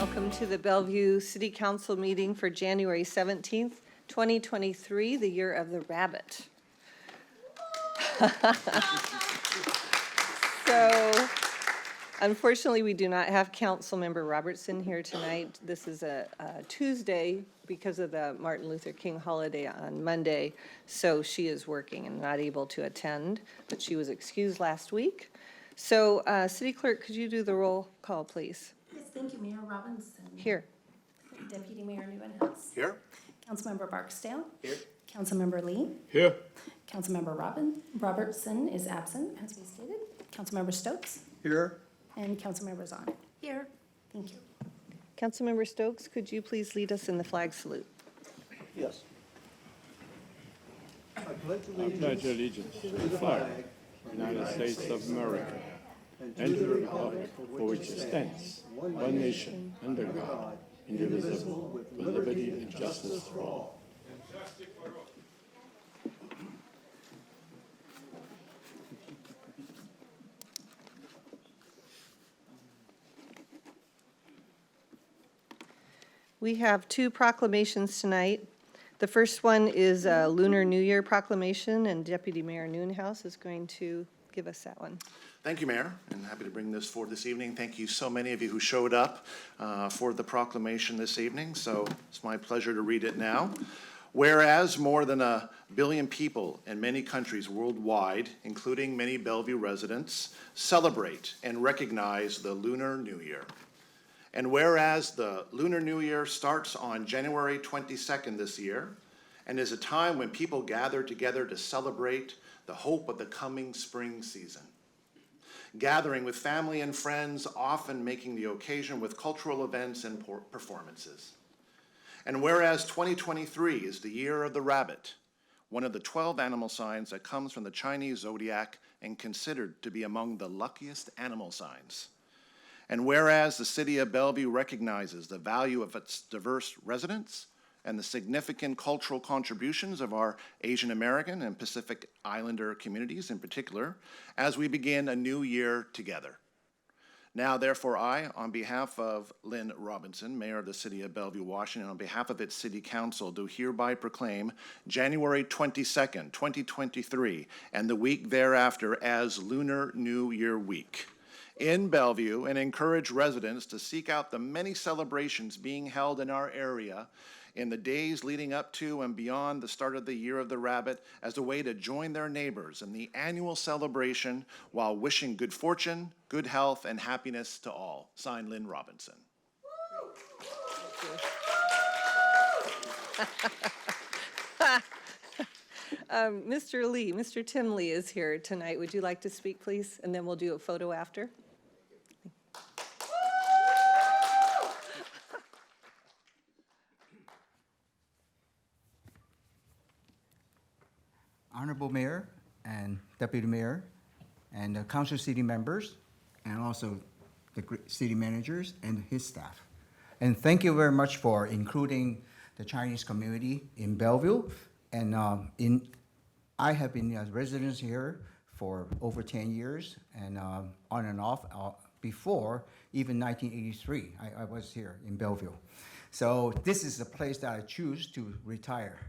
welcome to the Bellevue City Council meeting for January 17th, 2023, the year of the rabbit. So, unfortunately, we do not have Councilmember Robertson here tonight. This is a Tuesday because of the Martin Luther King holiday on Monday, so she is working and not able to attend, but she was excused last week. So, City Clerk, could you do the roll call, please? Yes, thank you, Mayor Robinson. Here. Deputy Mayor Newman-House. Here. Councilmember Barksdale. Here. Councilmember Lee. Here. Councilmember Robertson is absent, as we stated. Councilmember Stokes. Here. And Councilmember Zahn. Here. Thank you. Councilmember Stokes, could you please lead us in the flag salute? Yes. I pledge I pledge allegiance to the flag of the United States of America and to the republic for which it stands, one nation, under God, indivisible, with liberty and justice for all. We have two proclamations tonight. The first one is a Lunar New Year proclamation, and Deputy Mayor Newhouse is going to give us that one. Thank you, Mayor, and happy to bring this forward this evening. Thank you so many of you who showed up for the proclamation this evening, so it's my pleasure to read it now. Whereas more than 1 billion people in many countries worldwide, including many Bellevue residents, celebrate and recognize the Lunar New Year. And whereas the Lunar New Year starts on January 22nd this year and is a time when people gather together to celebrate the hope of the coming spring season, gathering with family and friends, often making the occasion with cultural events and performances. And whereas 2023 is the year of the rabbit, one of the 12 animal signs that comes from the Chinese zodiac and considered to be among the luckiest animal signs. And whereas the city of Bellevue recognizes the value of its diverse residents and the significant cultural contributions of our Asian American and Pacific Islander communities in particular, as we begin a new year together. Now, therefore, I, on behalf of Lynn Robinson, Mayor of the City of Bellevue, Washington, on behalf of its City Council, do hereby proclaim January 22nd, 2023, and the week thereafter as Lunar New Year Week in Bellevue, and encourage residents to seek out the many celebrations being held in our area in the days leading up to and beyond the start of the Year of the Rabbit as a way to join their neighbors in the annual celebration while wishing good fortune, good health, and happiness to all. Signed, Lynn Robinson. Mr. Lee, Mr. Tim Lee is here tonight. Would you like to speak, please? And then we'll do a photo after. Honorable Mayor and Deputy Mayor and the Council City members and also the city managers and his staff. And thank you very much for including the Chinese community in Bellevue. And I have been a resident here for over 10 years and on and off before even 1983, I was here in Bellevue. So this is the place that I choose to retire.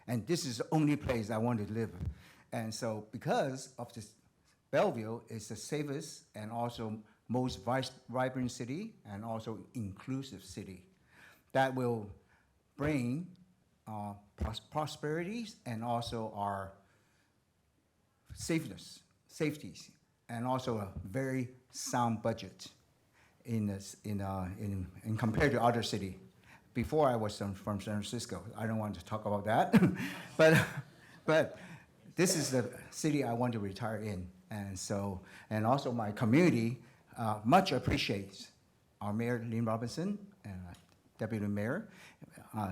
And this is the only place I want to live. And so because of this, Bellevue is the safest and also most vibrant city and also inclusive city that will bring prosperities and also our safeties, and also a very sound budget in compared to other cities. Before I was from San Francisco. I don't want to talk about that, but this is the city I want to retire in, and also my community much appreciates our Mayor Lynn Robinson, Deputy Mayor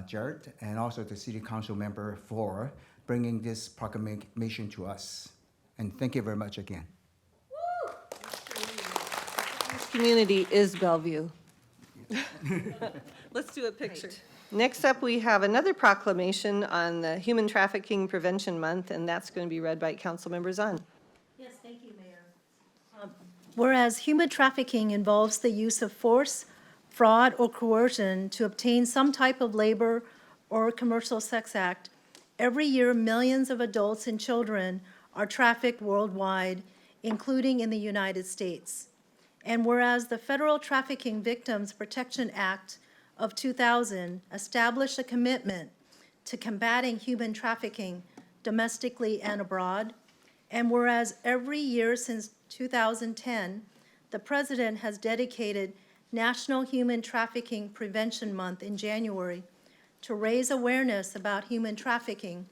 Jared, and also the City Council member for bringing this proclamation to us. And thank you very much again. This community is Bellevue. Let's do a picture. Next up, we have another proclamation on the Human Trafficking Prevention Month, and that's going to be read by Councilmember Zahn. Yes, thank you, Mayor. Whereas human trafficking involves the use of force, fraud, or coercion to obtain some type of labor or commercial sex act, every year millions of adults and children are trafficked worldwide, including in the United States. And whereas the Federal Trafficking Victims Protection Act of 2000 established a commitment to combating human trafficking domestically and abroad, and whereas every year since 2010, the President has dedicated National Human Trafficking Prevention Month in January to raise awareness about human trafficking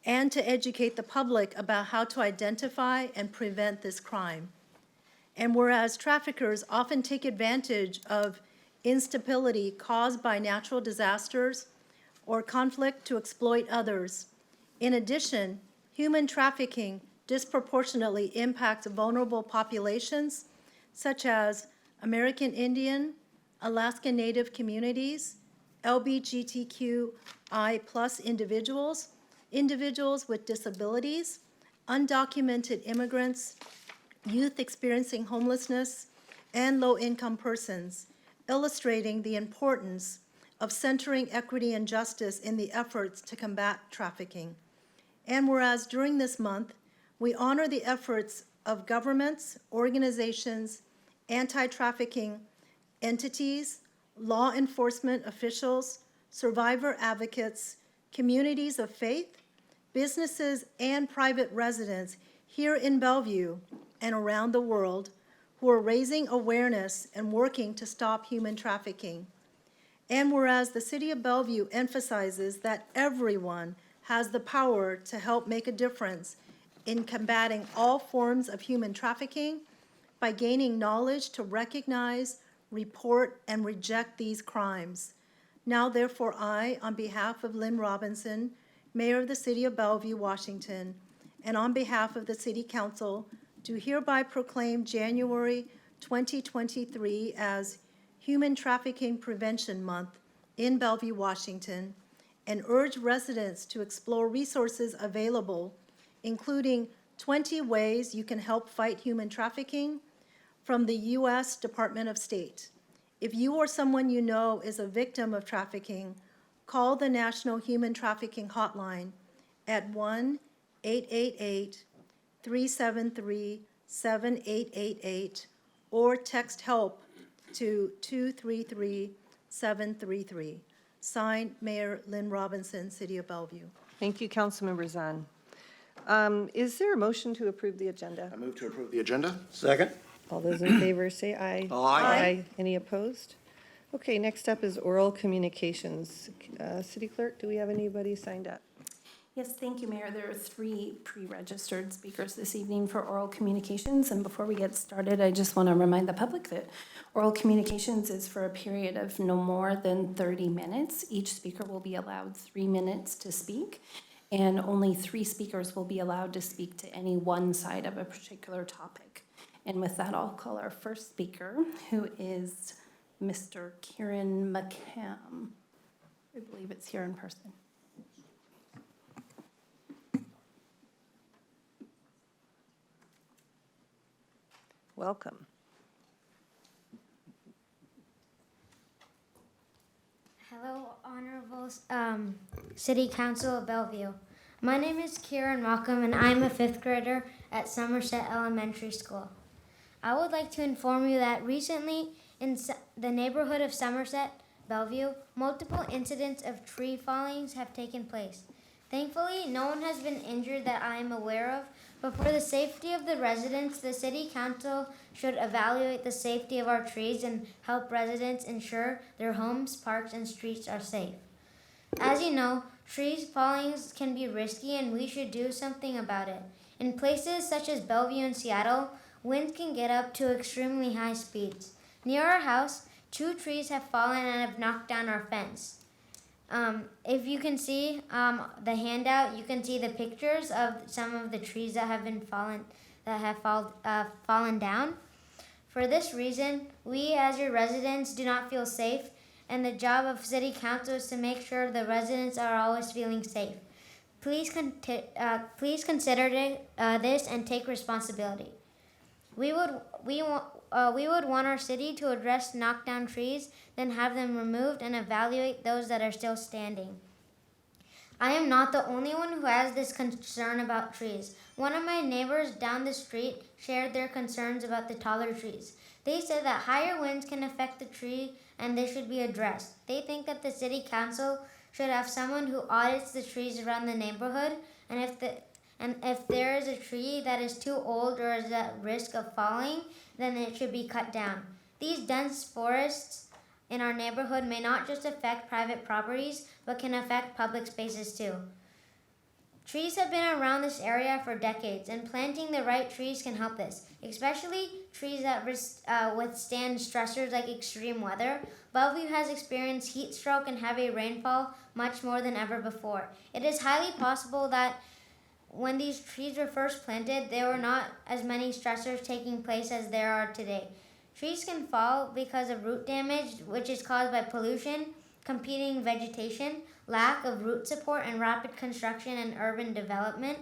and to educate the public about how to identify and prevent this crime. And whereas traffickers often take advantage of instability caused by natural disasters or conflict to exploit others, in addition, human trafficking disproportionately impacts vulnerable populations such as American Indian, Alaska Native communities, LGBTQI+ individuals, individuals with disabilities, undocumented immigrants, youth experiencing homelessness, and low-income persons, illustrating the importance of centering equity and justice in the efforts to combat trafficking. And whereas during this month, we honor the efforts of governments, organizations, anti-trafficking entities, law enforcement officials, survivor advocates, communities of faith, businesses, and private residents here in Bellevue and around the world who are raising awareness and working to stop human trafficking. And whereas the City of Bellevue emphasizes that everyone has the power to help make a difference in combating all forms of human trafficking by gaining knowledge to recognize, report, and reject these crimes. Now therefore I, on behalf of Lynn Robinson, Mayor of the City of Bellevue, Washington, and on behalf of the City Council, do hereby proclaim January 2023 as Human Trafficking Prevention Month in Bellevue, Washington, and urge residents to explore resources available, including 20 ways you can help fight human trafficking from the U.S. Department of State. If you or someone you know is a victim of trafficking, call the National Human Trafficking Hotline at 1-888-373-7888 or text HELP to 233-733. Signed, Mayor Lynn Robinson, City of Bellevue. Thank you, Councilmember Zahn. Is there a motion to approve the agenda? I move to approve the agenda. Second. All those in favor say aye. Aye. Any opposed? Okay, next up is oral communications. City Clerk, do we have anybody signed up? Yes, thank you, Mayor. There are 3 pre-registered speakers this evening for oral communications. And before we get started, I just want to remind the public that oral communications is for a period of no more than 30 minutes. Each speaker will be allowed 3 minutes to speak, and only 3 speakers will be allowed to speak to any one side of a particular topic. And with that, I'll call our first speaker, who is Mr. Kieran McCam. I believe it's here in person. Welcome. Hello, Honorable City Council of Bellevue. My name is Kieran Malcolm, and I'm a 5th grader at Somerset Elementary School. I would like to inform you that recently in the neighborhood of Somerset, Bellevue, multiple incidents of tree fallings have taken place. Thankfully, no one has been injured that I am aware of, but for the safety of the residents, the City Council should evaluate the safety of our trees and help residents ensure their homes, parks, and streets are safe. As you know, trees falling can be risky, and we should do something about it. In places such as Bellevue and Seattle, winds can get up to extremely high speeds. Near our house, 2 trees have fallen and have knocked down our fence. If you can see the handout, you can see the pictures of some of the trees that have fallen down. For this reason, we as your residents do not feel safe, and the job of City Council is to make sure the residents are always feeling safe. Please consider this and take responsibility. We would want our city to address knockdown trees, then have them removed and evaluate those that are still standing. I am not the only one who has this concern about trees. One of my neighbors down the street shared their concerns about the taller trees. They said that higher winds can affect the tree and they should be addressed. They think that the city council should have someone who audits the trees around the neighborhood, and if there is a tree that is too old or is at risk of falling, then it should be cut down. These dense forests in our neighborhood may not just affect private properties, but can affect public spaces too. Trees have been around this area for decades, and planting the right trees can help this, especially trees that withstand stressors like extreme weather. Bellevue has experienced heat stroke and heavy rainfall much more than ever before. It is highly possible that when these trees were first planted, there were not as many stressors taking place as there are today. Trees can fall because of root damage, which is caused by pollution, competing vegetation, lack of root support, and rapid construction and urban development.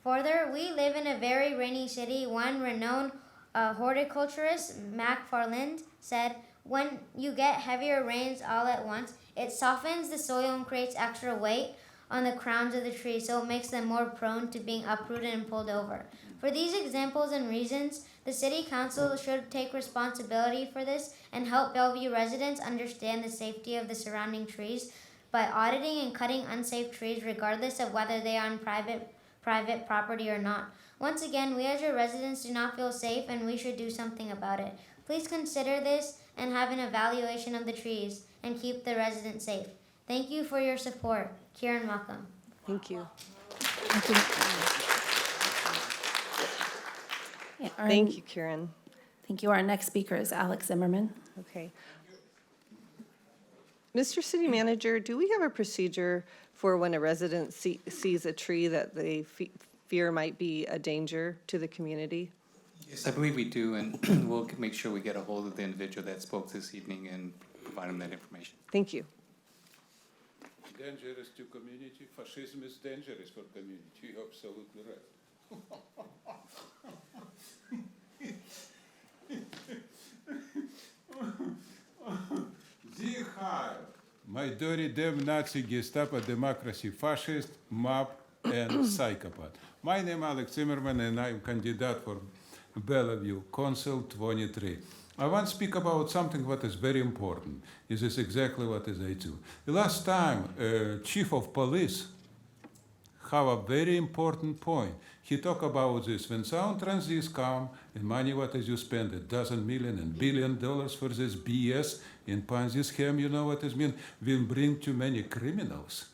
Further, we live in a very rainy city. One renowned horticulturist, Mac Farland, said, "When you get heavier rains all at once, it softens the soil and creates extra weight on the crowns of the trees, so it makes them more prone to being uprooted and pulled over." For these examples and reasons, the City Council should take responsibility for this and help Bellevue residents understand the safety of the surrounding trees by auditing and cutting unsafe trees regardless of whether they are on private property or not. Once again, we as your residents do not feel safe, and we should do something about it. Please consider this and have an evaluation of the trees and keep the residents safe. Thank you for your support. Kieran, welcome. Thank you. Thank you, Karen. Thank you. Our next speaker is Alex Zimmerman. Okay. Mr. City Manager, do we have a procedure for when a resident sees a tree that they fear might be a danger to the community? Yes, I believe we do, and we'll make sure we get a hold of the individual that spoke this evening and provide them that information. Thank you. Dangerous to community. Fascism is dangerous for community. You're absolutely right. Sie Heil, my dirty damn Nazi Gestapo democracy fascist, mob, and psychopath. My name is Alex Zimmerman, and I'm candidate for Bellevue, Council 23. I want to speak about something that is very important. This is exactly what is I do. The last time, Chief of Police have a very important point. He talked about this. When sound transits come, and money what is you spend, $1 million and $1 billion for this BS in Ponzi scheme, you know what it means, will bring too many criminals.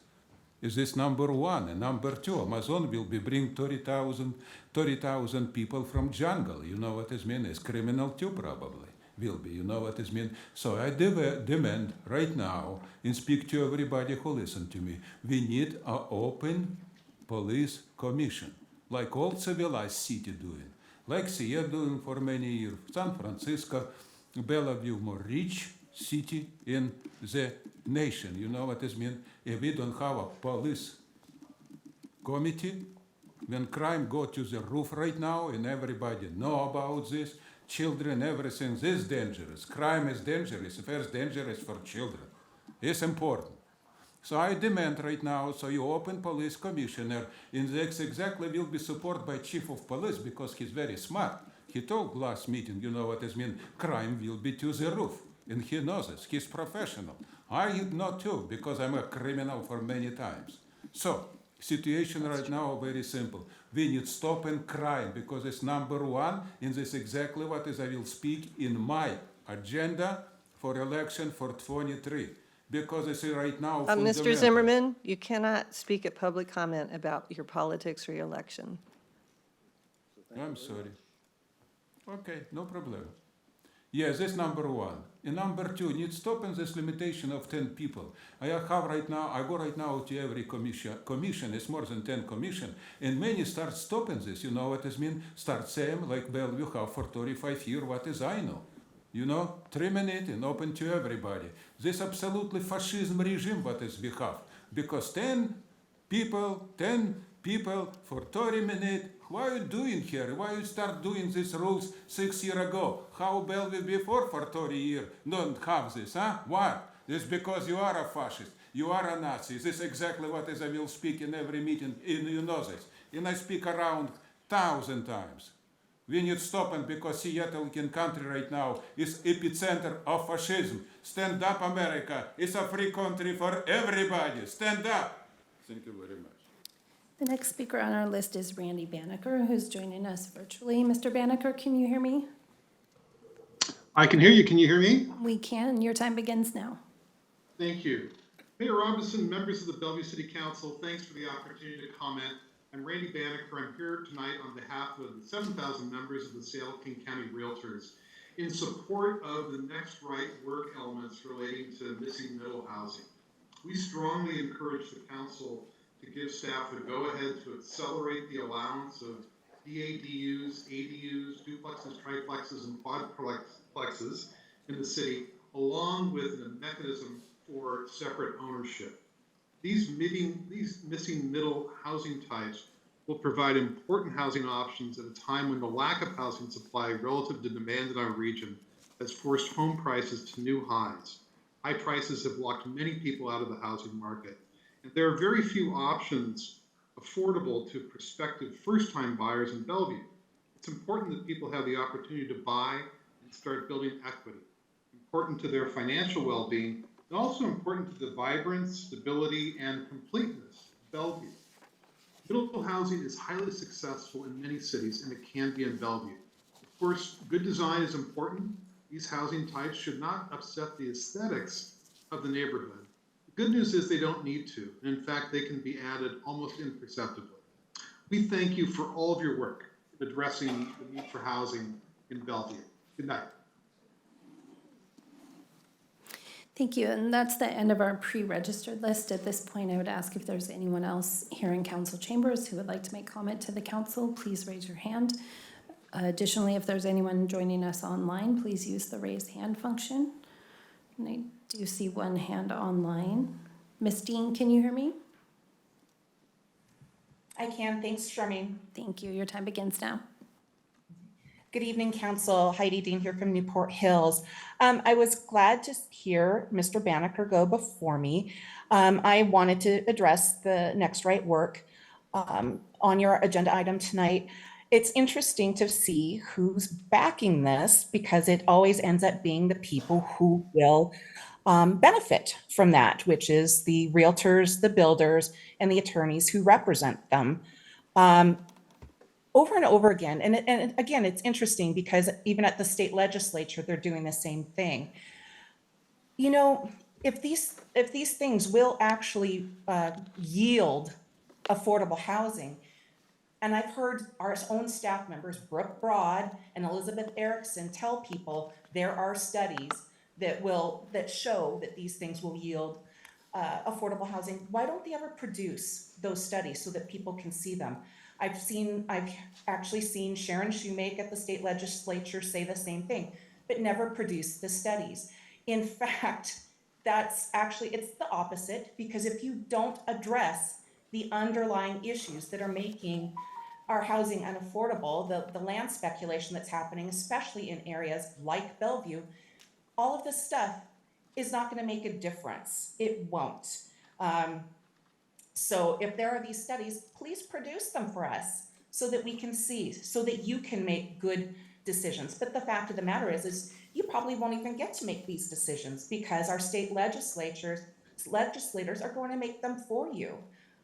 Is this number one? And number two, Amazon will be bring 30,000 people from jungle. You know what it means? It's criminal too, probably. Will be, you know what it means? So I demand right now, and speak to everybody who listen to me, we need an open police commission, like all civilized city doing, like Seattle doing for many years, San Francisco, Bellevue, more rich city in the nation. You know what it means? If we don't have a police committee, when crime go to the roof right now, and everybody know about this, children, everything is dangerous. Crime is dangerous. First, dangerous for children. It's important. So I demand right now, so you open police commissioner, and this exactly will be supported by chief of police because he's very smart. He told last meeting, you know what it means, crime will be to the roof. And he knows this. He's professional. I know too, because I'm a criminal for many times. So, situation right now very simple. We need stopping crime because it's number one, and this is exactly what is I will speak in my agenda for election for 23. Because it's right now Mr. fundamental. Zimmerman, you cannot speak at public comment about your politics or your election. I'm sorry. Okay, no problem. Yes, that's number one. And number two, need stopping this limitation of 10 people. I go right now to every commission, it's more than 10 commission, and many start stopping this. You know what it means? Start saying, like Bellevue have for 35 years, what is I know. You know, 3 minutes and open to everybody. This absolutely fascism regime what is we have. Because 10 people for 30 minutes What are you doing here? Why you start doing these rules 6 years ago? How Bellevue before for 30 years don't have this, huh? What? It's because you are a fascist. You are a Nazi. This is exactly what I will speak in every meeting, and you know this. And I speak around 1,000 times. We need stopping because Seattle in country right now is epicenter of fascism. Stand up, America. It's a free country for everybody. Stand up. Thank you very much. The next speaker on our list is Randy Banneker, who's joining us virtually. Mr. Banneker, can you hear me? I can hear you. Can you hear me? We can. Your time begins now. Thank you. Mayor Robinson, members of the Bellevue City Council, thanks for the opportunity to comment. I'm Randy Banneker. I'm here tonight on behalf of the 7,000 members of the Seattle-King County Realtors in support of the next right work elements relating to missing middle housing. We strongly encourage the council to give staff a go-ahead to accelerate the allowance of DADUs, ADUs, duplexes, triplexes, and quadplexes in the city, along with a mechanism for separate ownership. These missing middle housing types will provide important housing options at a time when the lack of housing supply relative to demand in our region has forced home prices to new highs. High prices have locked many people out of the housing market, and there are very few options affordable to prospective first-time buyers in Bellevue. It's important that people have the opportunity to buy and start building equity, important to their financial well-being, and also important to the vibrance, stability, and completeness of Bellevue. Middle housing is highly successful in many cities, and it can be in Bellevue. Of course, good design is important. These housing types should not upset the aesthetics of the neighborhood. The good news is they don't need to, and in fact, they can be added almost imperceptibly. We thank you for all of your work in addressing the need for housing in Bellevue. Good night. Thank you. And that's the end of our pre-registered list. At this point, I would ask if there's anyone else here in council chambers who would like to make comment to the council, please raise your hand. Additionally, if there's anyone joining us online, please use the raise hand function. And I do see one hand online. Ms. Dean, can you hear me? I can. Thanks, Charmaine. Thank you. Your time begins now. Good evening, Council. Heidi Dean here from Newport Hills. I was glad to hear Mr. Banneker go before me. I wanted to address the next right work on your agenda item tonight. It's interesting to see who's backing this because it always ends up being the people who will benefit from that, which is the realtors, the builders, and the attorneys who represent them. Over and over again, and again, it's interesting because even at the state legislature, they're doing the same thing. You know, if these things will actually yield affordable housing, and I've heard our own staff members, Brooke Broad and Elizabeth Erickson, tell people there are studies that show that these things will yield affordable housing. Why don't they ever produce those studies so that people can see them? I've actually seen Sharon Shoemake at the state legislature say the same thing, but never produce the studies. In fact, it's the opposite, because if you don't address the underlying issues that are making our housing unaffordable, the land speculation that's happening, especially in areas like Bellevue, all of this stuff is not going to make a difference. It won't. So if there are these studies, please produce them for us so that we can see, so that you can make good decisions. But the fact of the matter is you probably won't even get to make these decisions because our state legislators are going to make them for you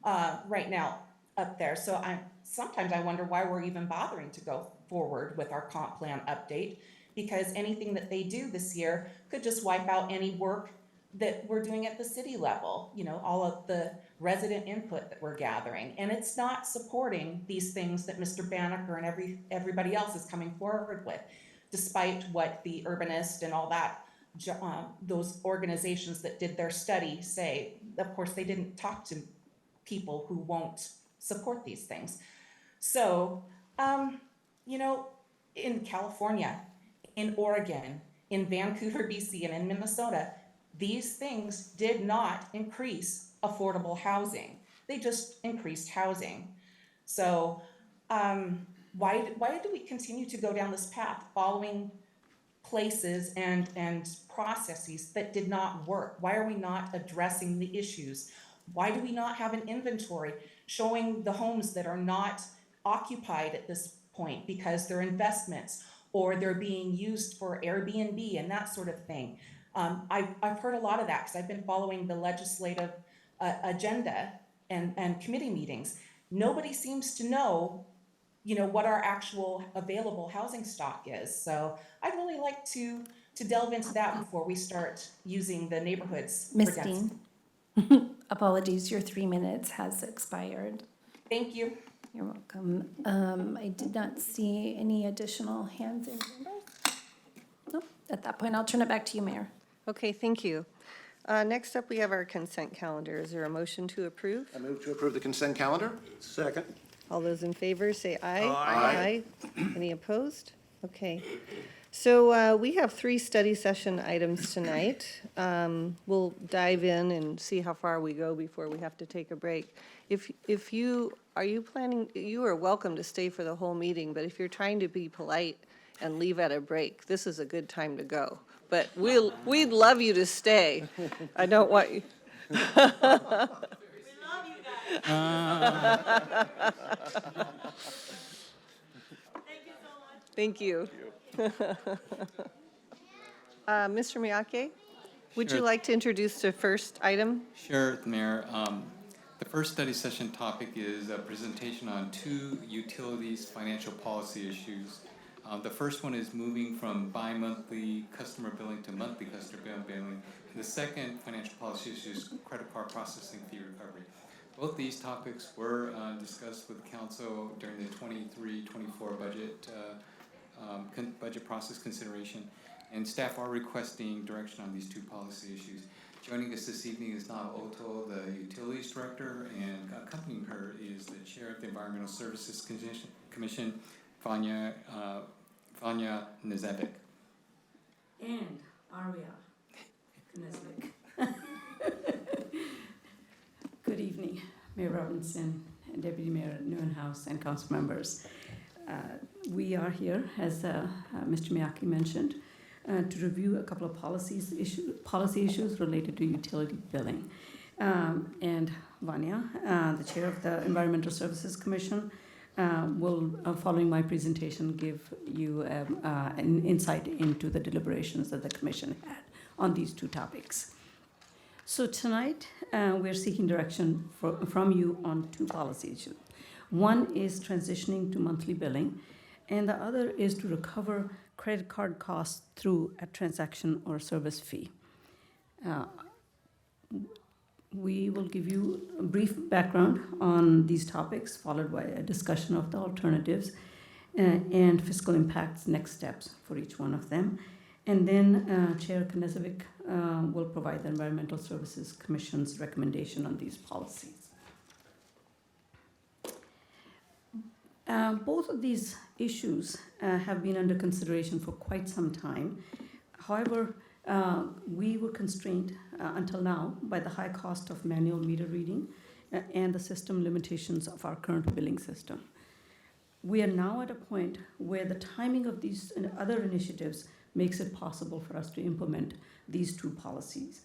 right now up there. So sometimes I wonder why we're even bothering to go forward with our comp plan update, because anything that they do this year could just wipe out any work that we're doing at the city level, you know, all of the resident input that we're gathering. And it's not supporting these things that Mr. Banneker and everybody else is coming forward with, despite what the Urbanist and all that, those organizations that did their study say. Of course, they didn't talk to people who won't support these things. So, you know, in California, in Oregon, in Vancouver, BC, and in Minnesota, these things did not increase affordable housing. They just increased housing. So Why do we continue to go down this path, following places and processes that did not work? Why are we not addressing the issues? Why do we not have an inventory showing the homes that are not occupied at this point because they're investments or they're being used for Airbnb and that sort of thing? I've heard a lot of that because I've been following the legislative agenda and committee meetings. Nobody seems to know, what our actual available housing stock is. So I'd really like to delve into that before we start using the neighborhoods for Ms. density. Dean, apologies, your 3 minutes has expired. Thank you. You're welcome. I did not see any additional hands in chambers. Nope. At that point, I'll turn it back to you, Mayor. Okay, thank you. Next up, we have our consent calendar. Is there a motion to approve? I move to approve the consent calendar. Second. All those in favor, say aye. Aye. Any opposed? Okay. So we have 3 study session items tonight. We'll dive in and see how far we go before we have to take a break. If you, are you planning, you are welcome to stay for the whole meeting, but if you're trying to be polite and leave at a break, this is a good time to go. But we'd love you to stay. I don't want you. Thank you. Mr. Miyake, would you Sure. like to introduce the first item? Sure, Mayor. The first study session topic is a presentation on 2 utilities financial policy issues. The first one is moving from bi-monthly customer billing to monthly customer billing. And the second financial policy issue is credit card processing fee recovery. Both these topics were discussed with council during the 23-24 budget process consideration, and staff are requesting direction on these 2 policy issues. Joining us this evening is Nav Oto, the Utilities Director, and accompanying her is the Chair of the Environmental Services Commission, Vanya Nezevic. And Arya Knesvik. Good evening, Mayor Robinson, Deputy Mayor Neuenhaus, and council members. We are here, as Mr. Miyake mentioned, to review a couple of policy issues related to utility billing. And Vanya, the Chair of the Environmental Services Commission, will, following my presentation, give you an insight into the deliberations that the Commission had on these 2 topics. So tonight, we're seeking direction from you on 2 policy issues. One is transitioning to monthly billing, and the other is to recover credit card costs through a transaction or service fee. We will give you a brief background on these topics, followed by a discussion of the alternatives and fiscal impacts, next steps for each one of them. And then Chair Knezevic will provide the Environmental Services Commission's recommendation on these policies. Both of these issues have been under consideration for quite some time. However, we were constrained until now by the high cost of manual meter reading and the system limitations of our current billing system. We are now at a point where the timing of these and other initiatives makes it possible for us to implement these 2 policies.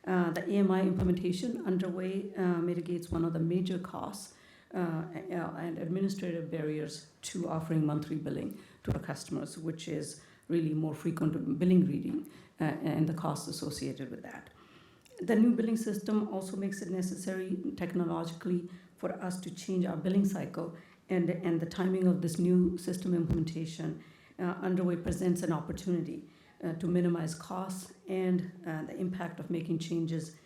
The AMI implementation underway mitigates one of the major costs and administrative barriers to offering monthly billing to our customers, which is really more frequent billing reading and the costs associated with that. The new billing system also makes it necessary technologically for us to change our billing cycle, and the timing of this new system implementation underway presents an opportunity to minimize costs and the impact of making changes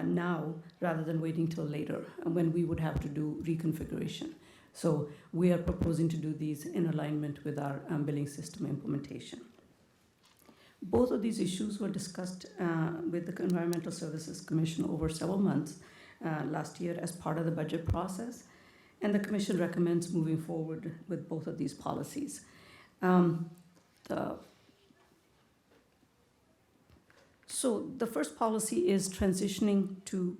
now rather than waiting till later when we would have to do reconfiguration. So we are proposing to do these in alignment with our billing system implementation. Both of these issues were discussed with the Environmental Services Commission over several months last year as part of the budget process, and the Commission recommends moving forward with both of these policies. So the first policy is transitioning to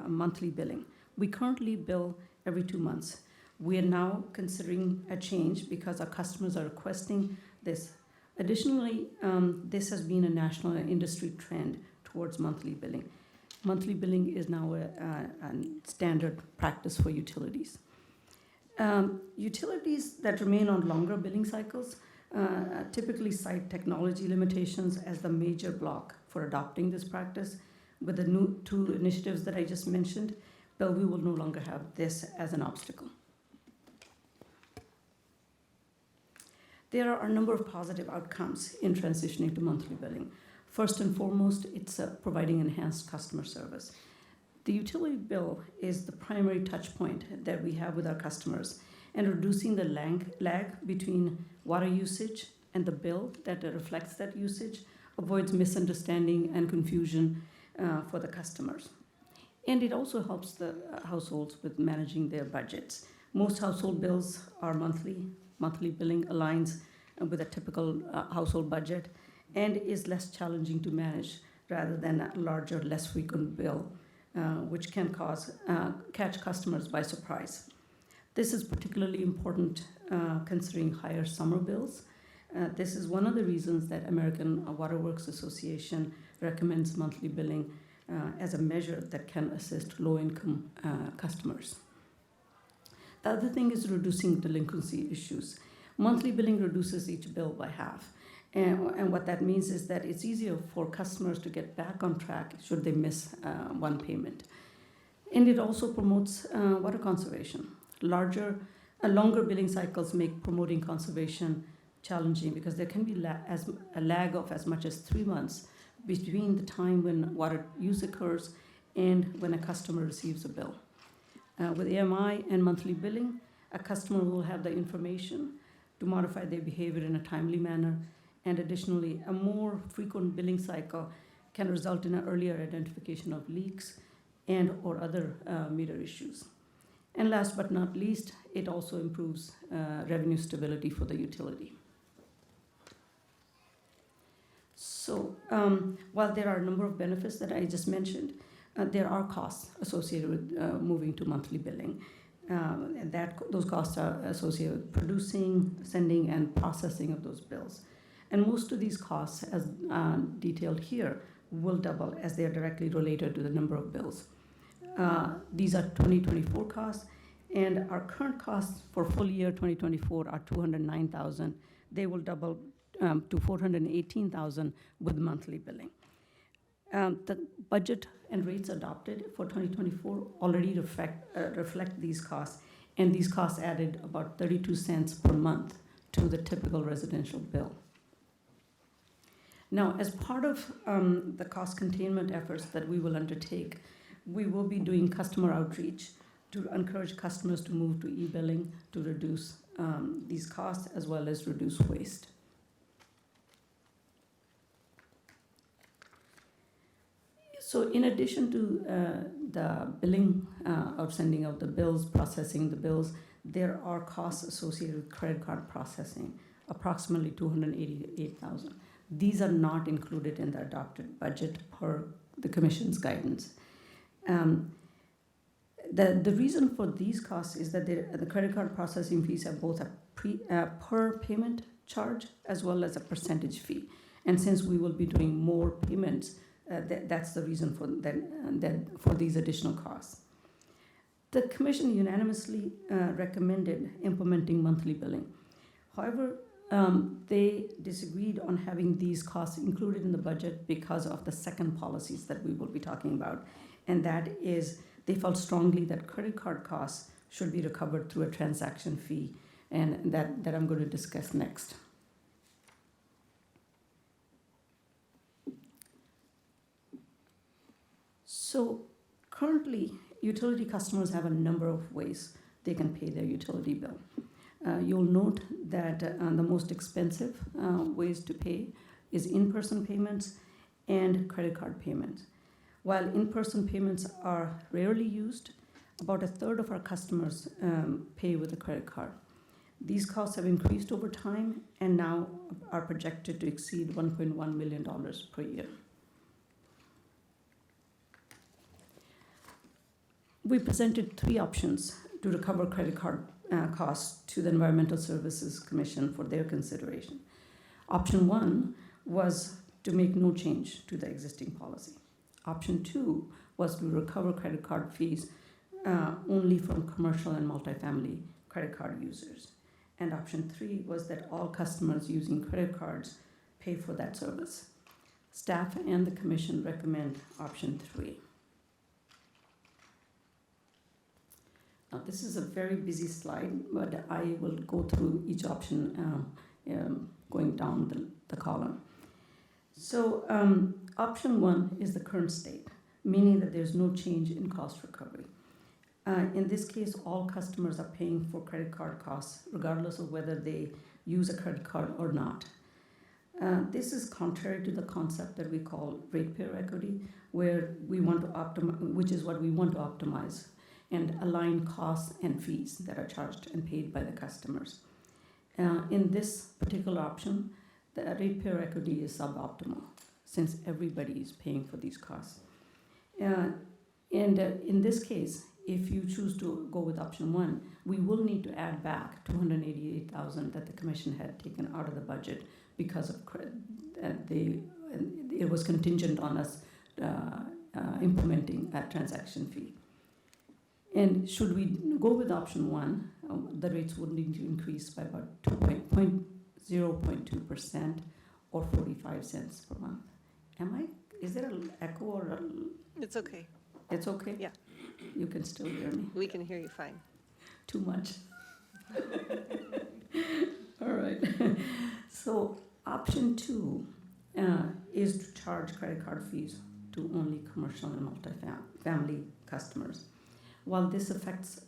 monthly billing. We currently bill every 2 months. We are now considering a change because our customers are requesting this. Additionally, this has been a national and industry trend towards monthly billing. Monthly billing is now a standard practice for utilities. Utilities that remain on longer billing cycles typically cite technology limitations as the major block for adopting this practice. With the new 2 initiatives that I just mentioned, Bellevue will no longer have this as an obstacle. There are a number of positive outcomes in transitioning to monthly billing. First and foremost, it's providing enhanced customer service. The utility bill is the primary touch point that we have with our customers, and reducing the lag between water usage and the bill that reflects that usage avoids misunderstanding and confusion for the customers. And it also helps the households with managing their budgets. Most household bills are monthly. Monthly billing aligns with a typical household budget and is less challenging to manage rather than a larger, less frequent bill, which can catch customers by surprise. This is particularly important considering higher summer bills. This is one of the reasons that American Water Works Association recommends monthly billing as a measure that can assist low-income customers. The other thing is reducing delinquency issues. Monthly billing reduces each bill by half. And what that means is that it's easier for customers to get back on track should they miss one payment. And it also promotes water conservation. Longer billing cycles make promoting conservation challenging because there can be a lag of as much as 3 months between the time when water use occurs and when a customer receives a bill. With AMI and monthly billing, a customer will have the information to modify their behavior in a timely manner, and additionally, a more frequent billing cycle can result in an earlier identification of leaks and or other meter issues. And last but not least, it also improves revenue stability for the utility. So while there are a number of benefits that I just mentioned, there are costs associated with moving to monthly billing. And those costs are associated with producing, sending, and processing of those bills. And most of these costs, as detailed here, will double as they are directly related to the number of bills. These are 2024 costs, and our current costs for full year 2024 are $209,000. They will double to $418,000 with monthly billing. The budget and rates adopted for 2024 already reflect these costs, and these costs added about 32 cents per month to the typical residential bill. Now, as part of the cost containment efforts that we will undertake, we will be doing customer outreach to encourage customers to move to e-billing to reduce these costs as well as reduce waste. So in addition to the billing, outsending of the bills, processing the bills, there are costs associated with credit card processing, approximately $288,000. These are not included in the adopted budget per the Commission's guidance. The reason for these costs is that the credit card processing fees have both a per payment charge as well as a percentage fee. And since we will be doing more payments, that's the reason for these additional costs. The Commission unanimously recommended implementing monthly billing. However, they disagreed on having these costs included in the budget because of the second policies that we will be talking about. And that is, they felt strongly that credit card costs should be recovered through a transaction fee, and that I'm going to discuss next. So currently, utility customers have a number of ways they can pay their utility bill. You'll note that the most expensive ways to pay is in-person payments and credit card payments. While in-person payments are rarely used, about a third of our customers pay with a credit card. These costs have increased over time and now are projected to exceed $1.1 million per year. We presented 3 options to recover credit card costs to the Environmental Services Commission for their consideration. Option 1 was to make no change to the existing policy. Option 2 was to recover credit card fees only from commercial and multifamily credit card users. And option 3 was that all customers using credit cards pay for that service. Staff and the commission recommend option 3. Now, this is a very busy slide, but I will go through each option going down the column. So option 1 is the current state, meaning that there's no change in cost recovery. In this case, all customers are paying for credit card costs, regardless of whether they use a credit card or not. This is contrary to the concept that we call ratepayer equity, where we want to optimize, which is what we want to optimize, and align costs and fees that are charged and paid by the customers. In this particular option, the ratepayer equity is suboptimal, since everybody is paying for these costs. In this case, if you choose to go with option 1, we will need to add back $288,000 that the commission had taken out of the budget because of it was contingent on us implementing a transaction fee. And should we go with option 1, the rates would need to increase by about 0.2% or 45 cents per month. Is there an echo or It's okay. it's okay? Yeah. You can still hear me. We can hear you fine. Too much. All right. So option 2 is to charge credit card fees to only commercial and multifamily customers. While this affects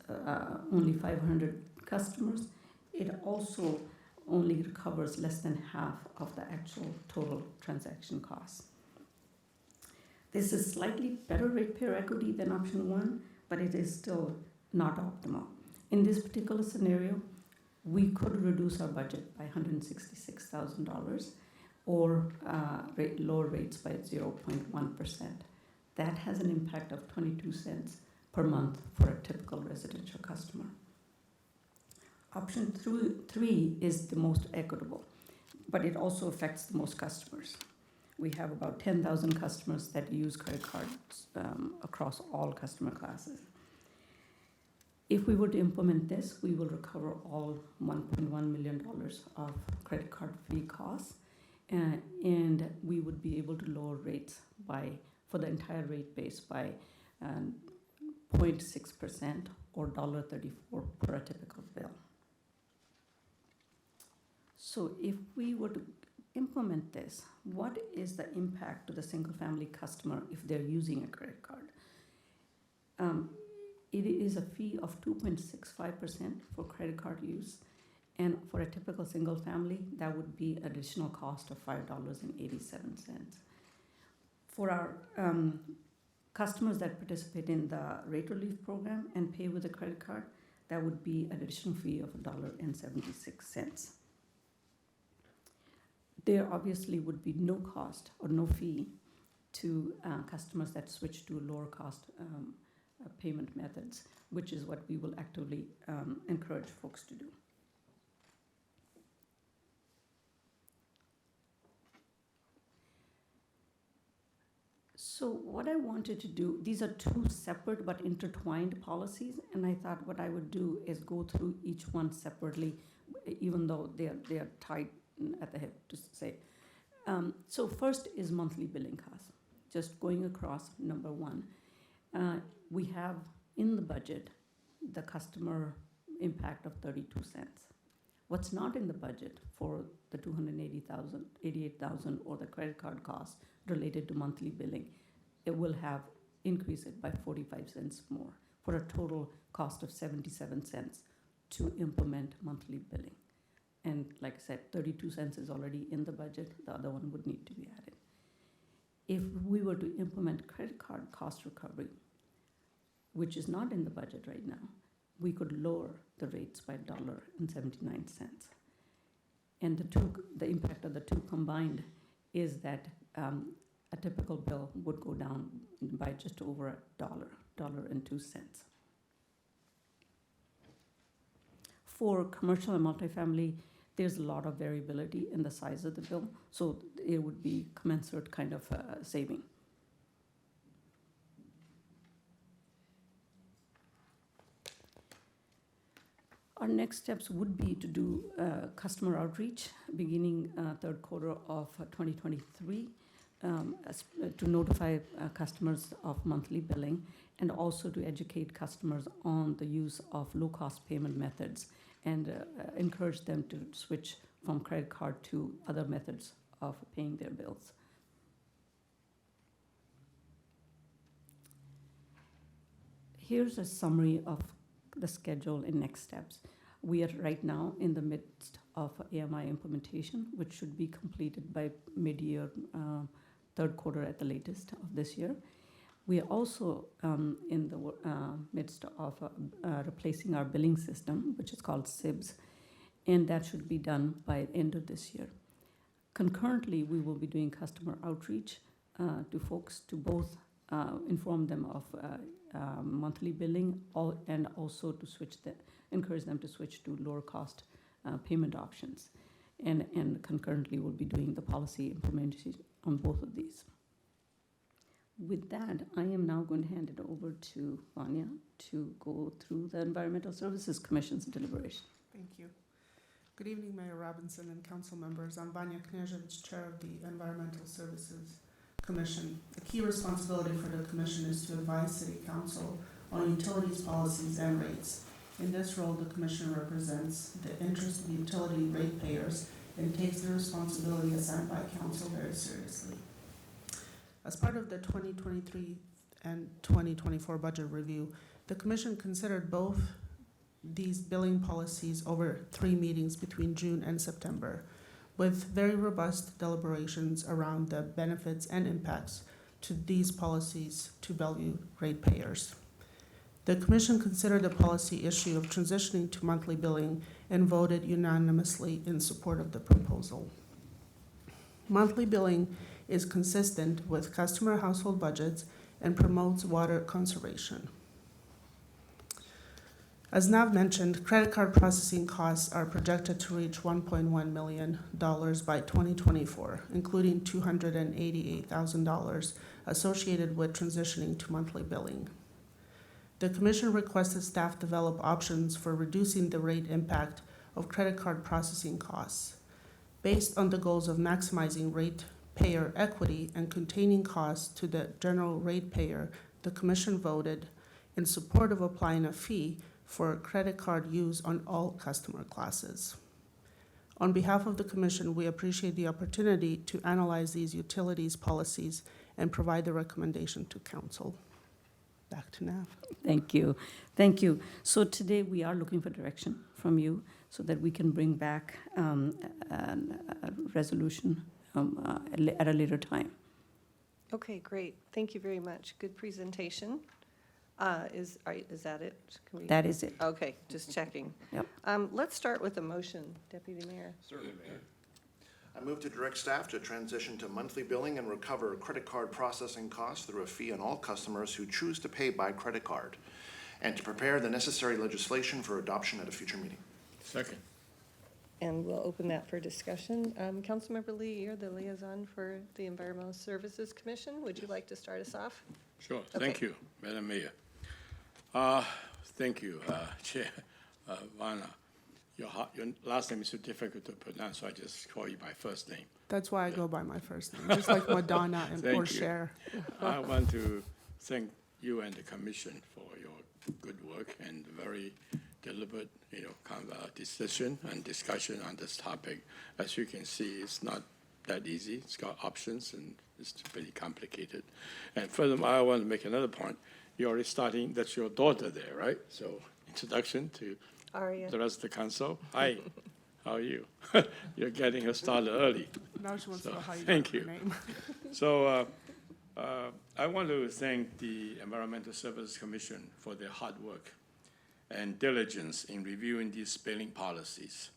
only 500 customers, it also only recovers less than half of the actual total transaction costs. This is slightly better ratepayer equity than option 1, but it is still not optimal. In this particular scenario, we could reduce our budget by $166,000 or lower rates by 0.1%. That has an impact of 22 cents per month for a typical residential customer. Option 3 is the most equitable, but it also affects the most customers. We have about 10,000 customers that use credit cards across all customer classes. If we were to implement this, we will recover all $1.1 million of credit card fee costs, and we would be able to lower rates for the entire rate base by 0.6% or $1.34 per typical bill. So if we were to implement this, what is the impact to the single-family customer if they're using a credit card? It is a fee of 2.65% for credit card use, and for a typical single family, that would be additional cost of $5.87. For our customers that participate in the rate relief program and pay with a credit card, that would be an additional fee of $1.76. There obviously would be no cost or no fee to customers that switch to lower cost payment methods, which is what we will actively encourage folks to do. So what I wanted to do, these are two separate but intertwined policies, and I thought what I would do is go through each one separately, even though they are tied at the hip, to say. So first is monthly billing costs. Just going across, number 1. We have in the budget the customer impact of 32 cents. What's not in the budget for the $288,000 or the credit card costs related to monthly billing, it will have increased it by 45 cents more for a total cost of 77 cents to implement monthly billing. And like I said, 32 cents is already in the budget. The other one would need to be added. If we were to implement credit card cost recovery, which is not in the budget right now, we could lower the rates by $1.79. And the impact of the two combined is that a typical bill would go down by just over $1.02. For commercial and multifamily, there's a lot of variability in the size of the bill, so it would be commensurate kind of saving. Our next steps would be to do customer outreach beginning third quarter of 2023 to notify customers of monthly billing and also to educate customers on the use of low-cost payment methods and encourage them to switch from credit card to other methods of paying their bills. Here's a summary of the schedule and next steps. We are right now in the midst of AMI implementation, which should be completed by mid-year, third quarter at the latest of this year. We are also in the midst of replacing our billing system, which is called SIBS, and that should be done by the end of this year. Concurrently, we will be doing customer outreach to folks to both inform them of monthly billing and also to encourage them to switch to lower cost payment options. And concurrently, we'll be doing the policy implementation on both of these. With that, I am now going to hand it over to Vanya to go through the Environmental Services Commission's deliberation. Thank you. Good evening, Mayor Robinson and council members. I'm Vanya Knežević, Chair of the Environmental Services Commission. The key responsibility for the commission is to advise City Council on utilities policies and rates. In this role, the commission represents the interest of utility ratepayers and takes the responsibility assigned by council very seriously. As part of the 2023 and 2024 budget review, the commission considered both these billing policies over 3 meetings between June and September, with very robust deliberations around the benefits and impacts to these policies to Bellevue ratepayers. The commission considered the policy issue of transitioning to monthly billing and voted unanimously in support of the proposal. Monthly billing is consistent with customer household budgets and promotes water conservation. As Nav mentioned, credit card processing costs are projected to reach $1.1 million by 2024, including $288,000 associated with transitioning to monthly billing. The commission requested staff develop options for reducing the rate impact of credit card processing costs. Based on the goals of maximizing ratepayer equity and containing costs to the general ratepayer, the commission voted in support of applying a fee for credit card use on all customer classes. On behalf of the commission, we appreciate the opportunity to analyze these utilities policies and provide the recommendation to council. Back to Nav. Thank you. Thank you. So today we are looking for direction from you so that we can bring back a resolution at a later time. Okay, great. Thank you very much. Good presentation. Is that it? Can we- That is it. Okay, just checking. Yep. Let's start with a motion, Deputy Mayor. Certainly, Mayor. I move to direct staff to transition to monthly billing and recover credit card processing costs through a fee on all customers who choose to pay by credit card, and to prepare the necessary legislation for adoption at a future meeting. Second. And we'll open that for discussion. Councilmember Lee, you're the liaison for the Environmental Services Commission. Would you like to start us off? Sure. Okay. Thank you, Madam Mayor. Thank you, Chair Vana. Your last name is so difficult to pronounce, so I just call you by first name. That's why I go by my first name, just like Madonna and Thank you. Porcher. I want to thank you and the commission for your good work and very deliberate, kind of decision and discussion on this topic. As you can see, it's not that easy. It's got options and it's pretty complicated. And furthermore, I want to make another point. You're already starting, that's your daughter there, right? So introduction to Aria. the rest of the council. Hi, how are you? You're getting her started early. Now she wants to know how you Thank got her you. name. So I want to thank the Environmental Services Commission for their hard work and diligence in reviewing these billing policies.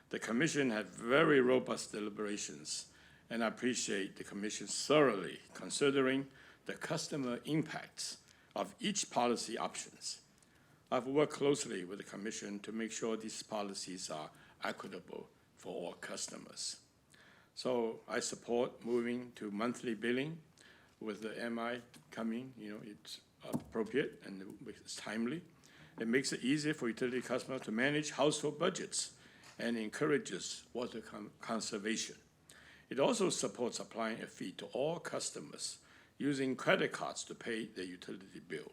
The commission had very robust deliberations, and I appreciate the commission thoroughly considering the customer impacts of each policy options. I've worked closely with the Commission to make sure these policies are equitable for all customers. So I support moving to monthly billing with the MI coming, it's appropriate and it's timely. It makes it easier for utility customers to manage household budgets and encourages water conservation. It also supports applying a fee to all customers using credit cards to pay their utility bill.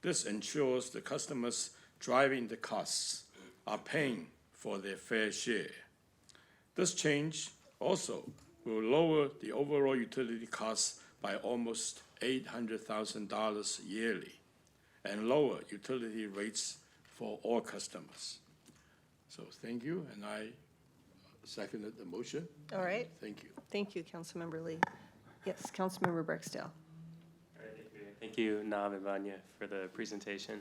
This ensures the customers driving the costs are paying for their fair share. This change also will lower the overall utility costs by almost $800,000 yearly and lower utility rates for all customers. So thank you, and I seconded the motion. All right. Thank you. Thank you, Councilmember Lee. Yes, Councilmember Barksdale. All right, thank you, Nav and Vanya, for the presentation.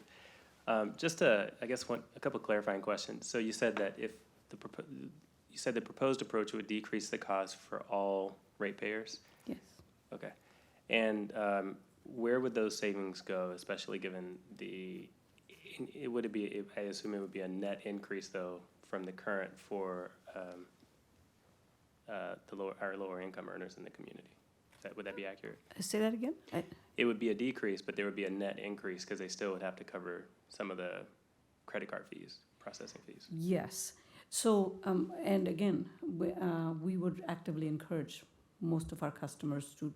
Just a couple clarifying questions. So you said that if the proposed approach would decrease the cost for all ratepayers? Yes. Okay. And where would those savings go, especially given I assume it would be a net increase though from the current for our lower income earners in the community. Would that be accurate? Say that again? It would be a decrease, but there would be a net increase because they still would have to cover some of the credit card fees, processing fees. Yes. So, and again, we would actively encourage most of our customers to,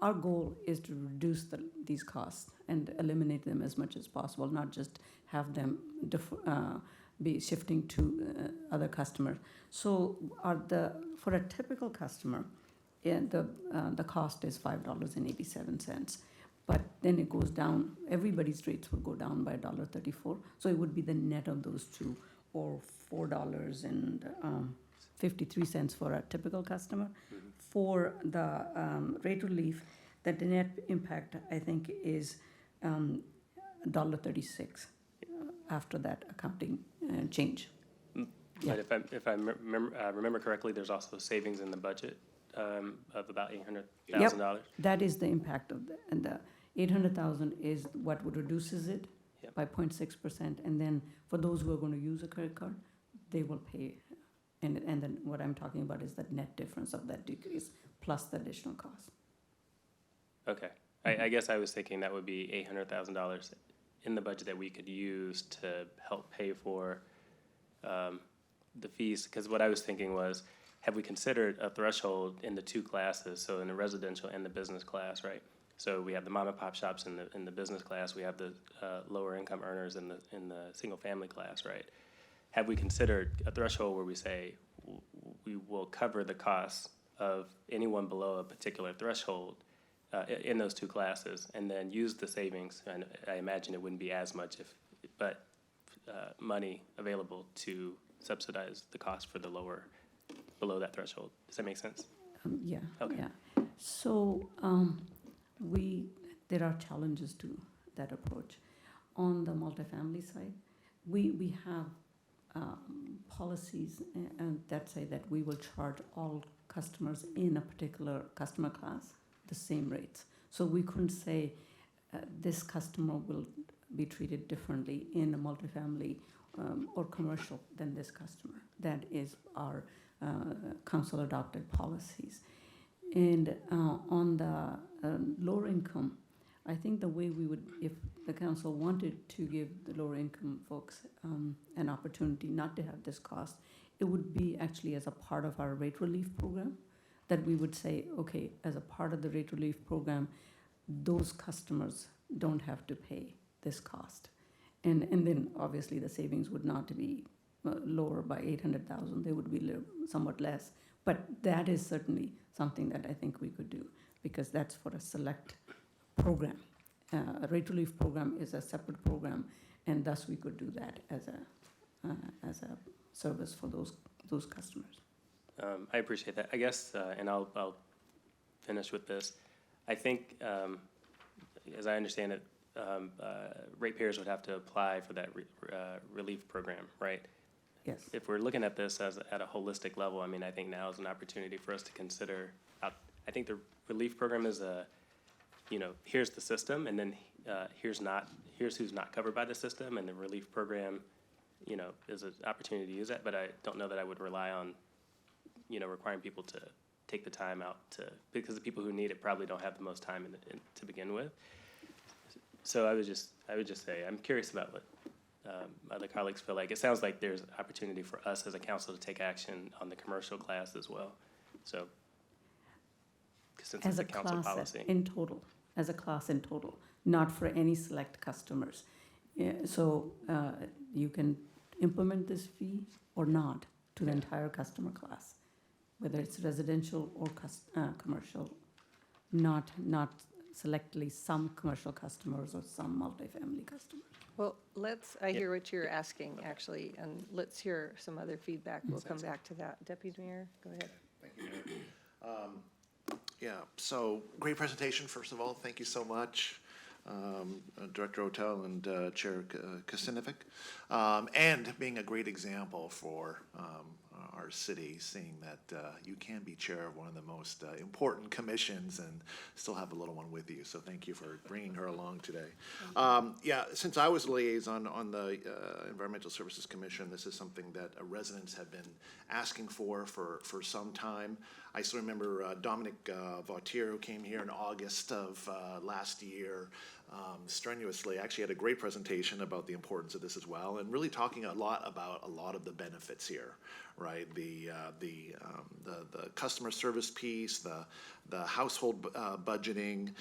our goal is to reduce these costs and eliminate them as much as possible, not just have them be shifting to other customers. So for a typical customer, the cost is $5.87. But then it goes down, everybody's rates would go down by $1.34. So it would be the net of those two, or $4.53 for a typical customer. Mm-hmm. For the rate relief, that the net impact, I think, is $1.36 after that accounting change. Yeah. But if I remember correctly, there's also savings in the budget of about $800,000. Yep, that is the impact of and the $800,000 is what would reduces it by 0.6%, and then for those who are going to use a credit card, they will pay, and then what I'm talking about is the net difference of that decrease plus the additional cost. Okay, I guess I was thinking that would be $800,000 in the budget that we could use to help pay for the fees, because what I was thinking was, have we considered a threshold in the two classes, so in the residential and the business class, right? So we have the mom and pop shops in the business class, we have the lower income earners in the single family class, right? Have we considered a threshold where we say we will cover the costs of anyone below a particular threshold in those two classes, and then use the savings? And I imagine it wouldn't be as much but money available to subsidize the cost for the below that threshold. Does that make sense? Yeah. Okay. Yeah. So there are challenges to that approach. On the multifamily side, we have policies that say that we will charge all customers in a particular customer class the same rates. So we couldn't say this customer will be treated differently in a multifamily or commercial than this customer. That is our council adopted policies. And on the lower income, I think the way we would, if the council wanted to give the lower income folks an opportunity not to have this cost, it would be actually as a part of our rate relief program, that we would say, okay, as a part of the rate relief program, those customers don't have to pay this cost. And then obviously the savings would not be lower by $800,000, they would be somewhat less. But that is certainly something that I think we could do, because that's for a select program. A rate relief program is a separate program, and thus we could do that as a service for those customers. I appreciate that. I guess, and I'll finish with this. I think, as I understand it, ratepayers would have to apply for that relief program, right? Yes. If we're looking at this at a holistic level, I mean, I think now is an opportunity for us to consider. I think the relief program is here's the system, and then here's who's not covered by the system, and the relief program, is an opportunity to use that. But I don't know that I would rely on, requiring people to take the time out because the people who need it probably don't have the most time to begin with. So I would just say, I'm curious about what other colleagues feel like. It sounds like there's opportunity for us as a council to take action on the commercial class as well. So, since it's As a a council class policy. in total, as a class in total, not for any select customers. Yeah, so you can implement this fee or not to the entire customer class, whether it's residential or commercial, not selectively some commercial customers or some multifamily customers. Well, I hear what you're asking, actually, and let's hear some other feedback. We'll come back to that. Deputy Mayor, go ahead. Thank you, Mayor. Yeah, so great presentation, first of all. Thank you so much, Director Otel and Chair Kasinovic, and being a great example for our city, seeing that you can be chair of one of the most important commissions and still have a little one with you. So thank you for bringing her along today. Yeah, since I was a liaison on the Environmental Services Commission, this is something that residents have been asking for some time. I still remember Dominic Vautier, who came here in August of last year, strenuously, actually had a great presentation about the importance of this as well, and really talking a lot about a lot of the benefits here, right? The customer service piece, the household budgeting,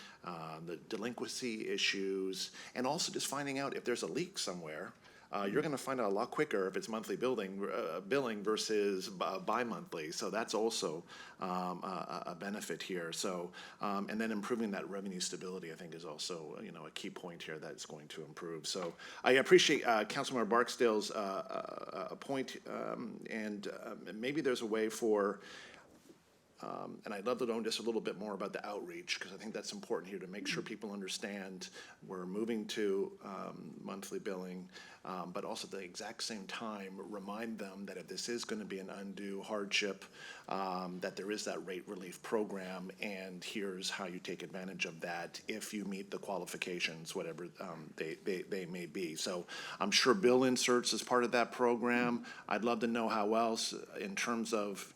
the delinquency issues, and also just finding out if there's a leak somewhere. You're going to find out a lot quicker if it's monthly billing versus bi-monthly. So that's also a benefit here. So, and then improving that revenue stability, I think, is also, a key point here that's going to improve. So I appreciate Councilmember Barksdale's point, and maybe there's a way for, and I'd love to know just a little bit more about the outreach, because I think that's important here to make sure people understand we're moving to monthly billing, but also at the exact same time, remind them that if this is going to be an undue hardship, that there is that rate relief program, and here's how you take advantage of that if you meet the qualifications, whatever they may be. So I'm sure bill inserts is part of that program. I'd love to know how else, in terms of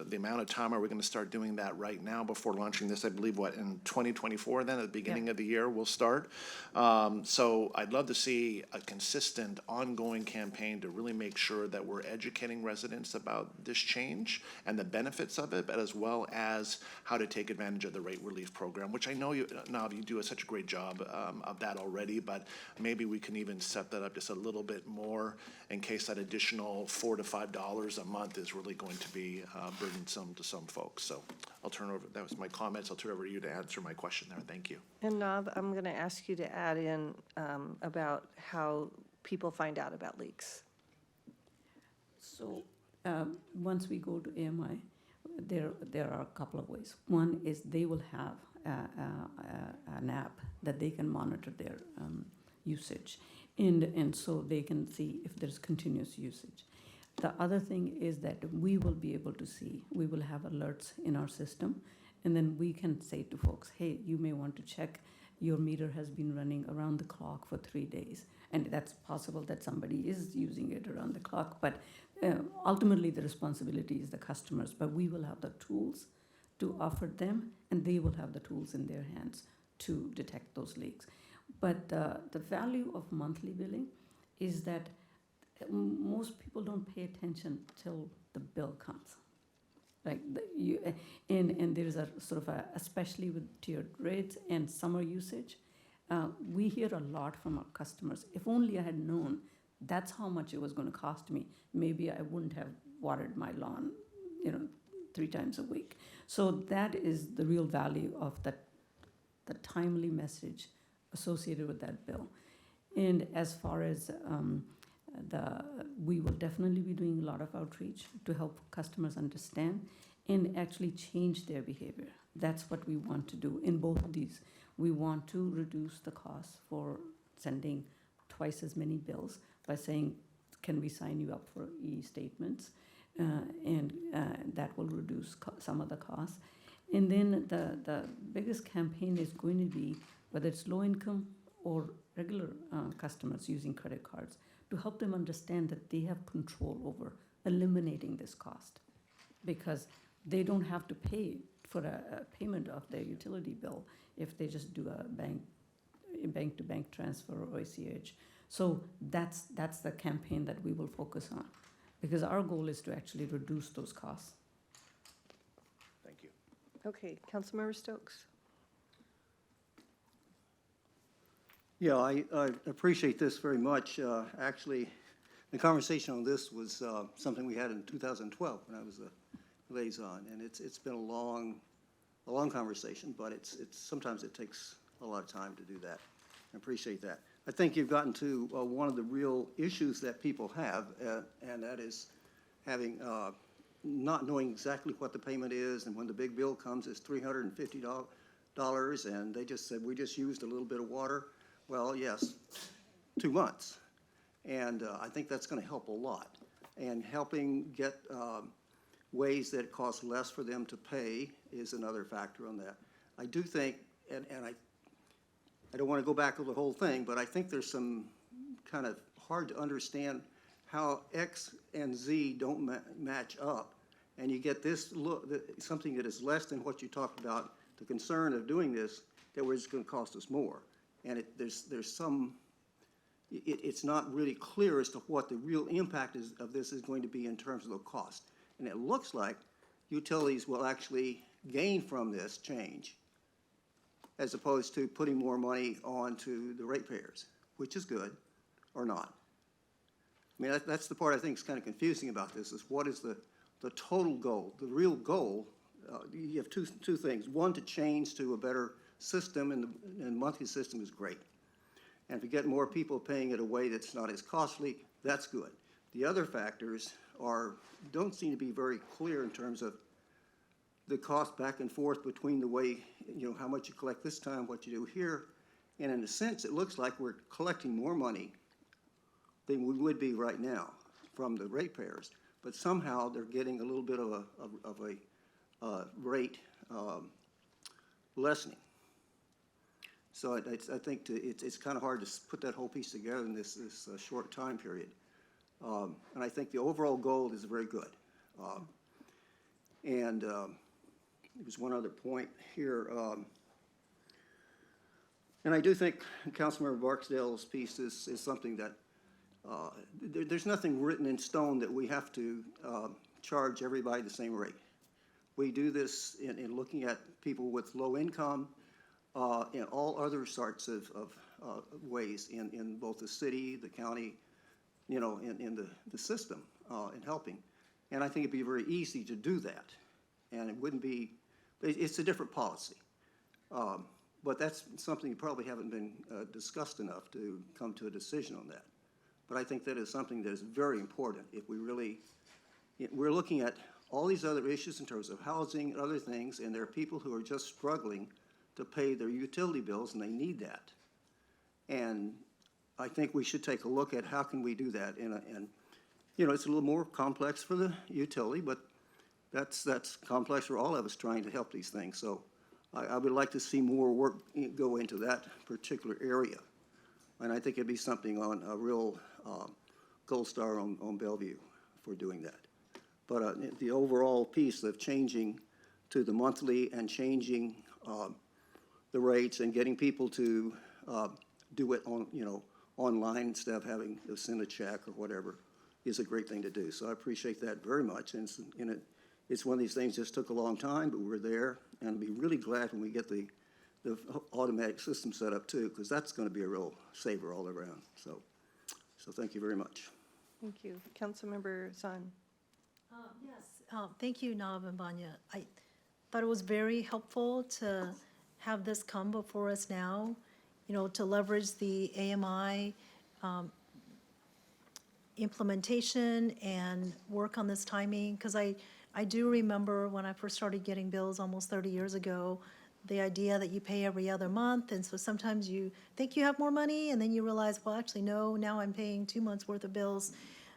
the amount of time, are we going to start doing that right now before launching this? I believe, in 2024 then, at the beginning of the year, we'll start. So I'd love to see a consistent, ongoing campaign to really make sure that we're educating residents about this change and the benefits of it, but as well as how to take advantage of the rate relief program, which I know you do such a great job of that already, but maybe we can even set that up just a little bit more in case that additional $4 to $5 a month is really going to be burdensome to some folks. So I'll turn over, that was my comments. I'll turn over to you to answer my question there. Thank you. And Nav, I'm going to ask you to add in about how people find out about leaks. So once we go to AMI, there are a couple of ways. One is they will have an app that they can monitor their usage, and so they can see if there's continuous usage. The other thing is that we will be able to see, we will have alerts in our system, and then we can say to folks, hey, you may want to check your meter has been running around the clock for 3 days. And that's possible that somebody is using it around the clock, but ultimately the responsibility is the customers. But we will have the tools to offer them, and they will have the tools in their hands to detect those leaks. But the value of monthly billing is that most people don't pay attention till the bill comes. Like and there's a sort of especially with tiered rates and summer usage, we hear a lot from our customers. If only I had known that's how much it was going to cost me, maybe I wouldn't have watered my lawn, 3 times a week. So that is the real value of the timely message associated with that bill. And as far as we will definitely be doing a lot of outreach to help customers understand and actually change their behavior. That's what we want to do in both of these. We want to reduce the cost for sending twice as many bills by saying, can we sign you up for e-statements? And that will reduce some of the costs. And then the biggest campaign is going to be, whether it's low income or regular customers using credit cards, to help them understand that they have control over eliminating this cost, because they don't have to pay for a payment of their utility bill if they just do a bank-to-bank transfer or ACH. So that's the campaign that we will focus on, because our goal is to actually reduce those costs. Thank you. Okay, Councilmember Stokes. Yeah, I appreciate this very much. Actually, the conversation on this was something we had in 2012 when I was a liaison, and it's been a long conversation, but sometimes it takes a lot of time to do that. I appreciate that. I think you've gotten to one of the real issues that people have, and that is having not knowing exactly what the payment is, and when the big bill comes, it's $350, and they just said, we just used a little bit of water. Well, yes, 2 months. And I think that's going to help a lot. And helping get ways that it costs less for them to pay is another factor on that. I do think, and I don't want to go back to the whole thing, but I think there's some kind of hard to understand how X and Z don't match up. And you get this something that is less than what you talked about, the concern of doing this, that was going to cost us more. And it's not really clear as to what the real impact of this is going to be in terms of the cost. And it looks like utilities will actually gain from this change, as opposed to putting more money onto the ratepayers, which is good, or not. I mean, that's the part I think is kind of confusing about this, is what is the total goal? The real goal, you have two things. One, to change to a better system, and the monthly system is great. And if you get more people paying it a way that's not as costly, that's good. The other factors don't seem to be very clear in terms of the cost back and forth between the way, how much you collect this time, what you do here. And in a sense, it looks like we're collecting more money than we would be right now from the ratepayers. But somehow they're getting a little bit of a rate lessening. So I think it's kind of hard to put that whole piece together in this short time period. And I think the overall goal is very good. And there was one other point here. And I do think Councilmember Barksdale's piece is something that there's nothing written in stone that we have to charge everybody the same rate. We do this in looking at people with low income, and all other sorts of ways in both the city, the county, in the system, in helping. And I think it'd be very easy to do that. And it wouldn't be, it's a different policy. But that's something that probably haven't been discussed enough to come to a decision on that. But I think that is something that is very important if we really, we're looking at all these other issues in terms of housing and other things, and there are people who are just struggling to pay their utility bills, and they need that. And I think we should take a look at how can we do that. And it's a little more complex for the utility, but that's complex for all of us trying to help these things. So I would like to see more work go into that particular area. And I think it'd be something on a real gold star on Bellevue for doing that. But the overall piece of changing to the monthly and changing the rates and getting people to do it online instead of having to send a check or whatever is a great thing to do. So I appreciate that very much. And it's one of these things that just took a long time, but we're there. And I'll be really glad when we get the automatic system set up too, because that's going to be a real saver all around. So thank you very much. Thank you. Councilmember Zahn. Yes, thank you, Nav and Vanya. I thought it was very helpful to have this come before us now, to leverage the AMI implementation and work on this timing, because I do remember when I first started getting bills almost 30 years ago, the idea that you pay every other month, and so sometimes you think you have more money, and then you realize, well, actually, no, now I'm paying 2 months' worth of bills.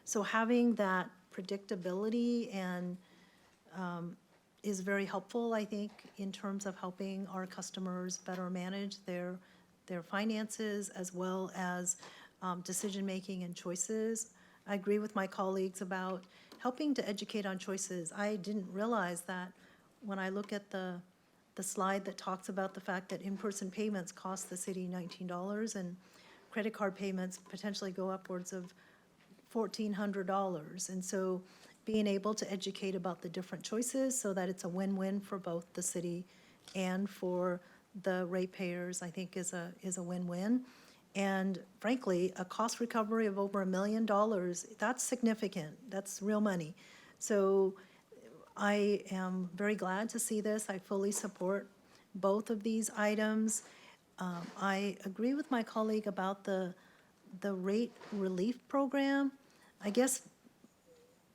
So having that predictability and is very helpful, I think, in terms of helping our customers better manage their finances as well as decision-making and choices. I agree with my colleagues about helping to educate on choices. I didn't realize that when I look at the slide that talks about the fact that in-person payments cost the city $19 and credit card payments potentially go upwards of $1,400. And so being able to educate about the different choices so that it's a win-win for both the city and for the ratepayers, I think is a win-win. And frankly, a cost recovery of over $1 million, that's significant. That's real money. So I am very glad to see this. I fully support both of these items. I agree with my colleague about the rate relief program. I guess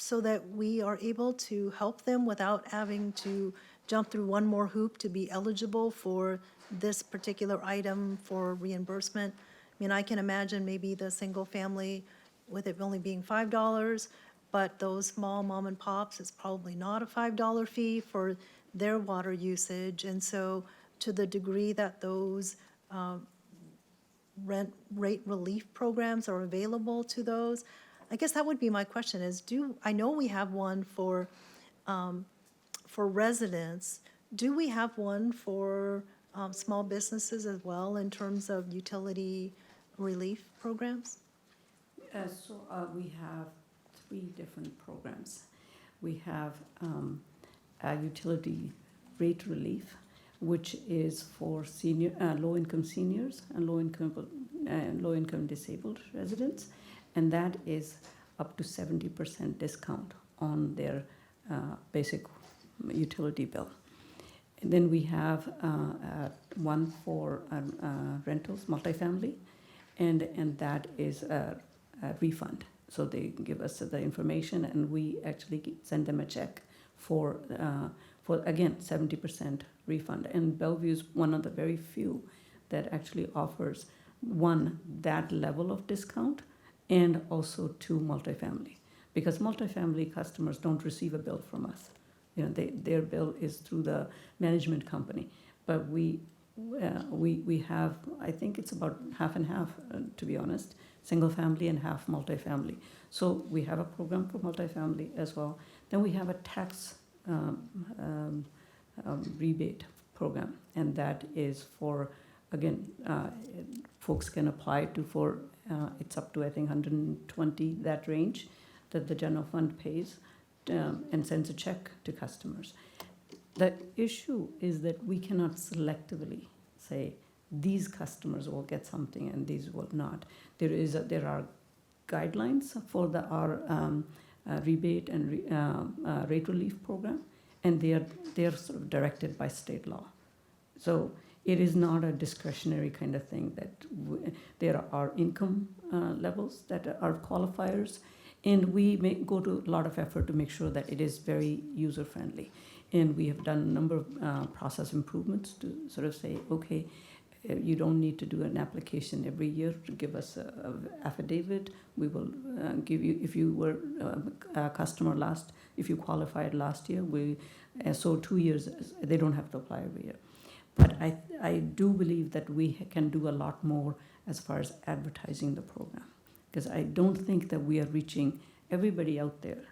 so that we are able to help them without having to jump through one more hoop to be eligible for this particular item for reimbursement. I mean, I can imagine maybe the single family with it only being $5, but those small mom and pops, it's probably not a $5 fee for their water usage. And so to the degree that those rate relief programs are available to those, I guess that would be my question is, I know we have one for residents. Do we have one for small businesses as well in terms of utility relief programs? We have 3 different programs. We have a utility rate relief, which is for low-income seniors and low-income disabled residents, and that is up to 70% discount on their basic utility bill. And then we have one for rentals, multifamily, and that is a refund. So they give us the information, and we actually send them a check for again 70% refund. And Bellevue is one of the very few that actually offers that level of discount, and also to multifamily, because multifamily customers don't receive a bill from us. You know, their bill is through the management company, but we have, I think it's about half and half, to be honest, single family and half multifamily. So we have a program for multifamily as well. Then we have a tax rebate program, and that is for, again, folks can apply to for, it's up to, I think, 120, that range, that the general fund pays and sends a check to customers. The issue is that we cannot selectively say these customers will get something and these will not. There are guidelines for our rebate and rate relief program, and they are sort of directed by state law. So it is not a discretionary kind of thing that there are income levels that are qualifiers, and we go to a lot of effort to make sure that it is very user-friendly. And we have done a number of process improvements to sort of say, okay, you don't need to do an application every year to give us an affidavit. We will give you, if you were a customer if you qualified last year, so 2 years, they don't have to apply every year. But I do believe that we can do a lot more as far as advertising the program, because I don't think that we are reaching everybody out there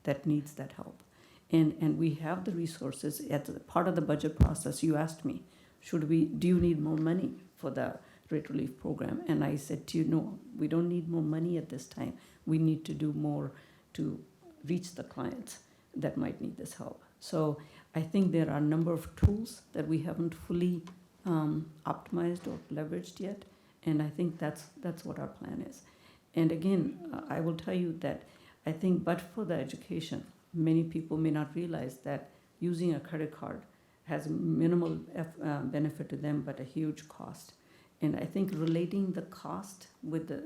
that needs that help. And we have the resources. At the part of the budget process, you asked me, do you need more money for the rate relief program? And I said to you, no, we don't need more money at this time. We need to do more to reach the clients that might need this help. So I think there are a number of tools that we haven't fully optimized or leveraged yet, and I think that's what our plan is. And again, I will tell you that I think, but for the education, many people may not realize that using a credit card has minimal benefit to them, but a huge cost. And I think relating the cost with the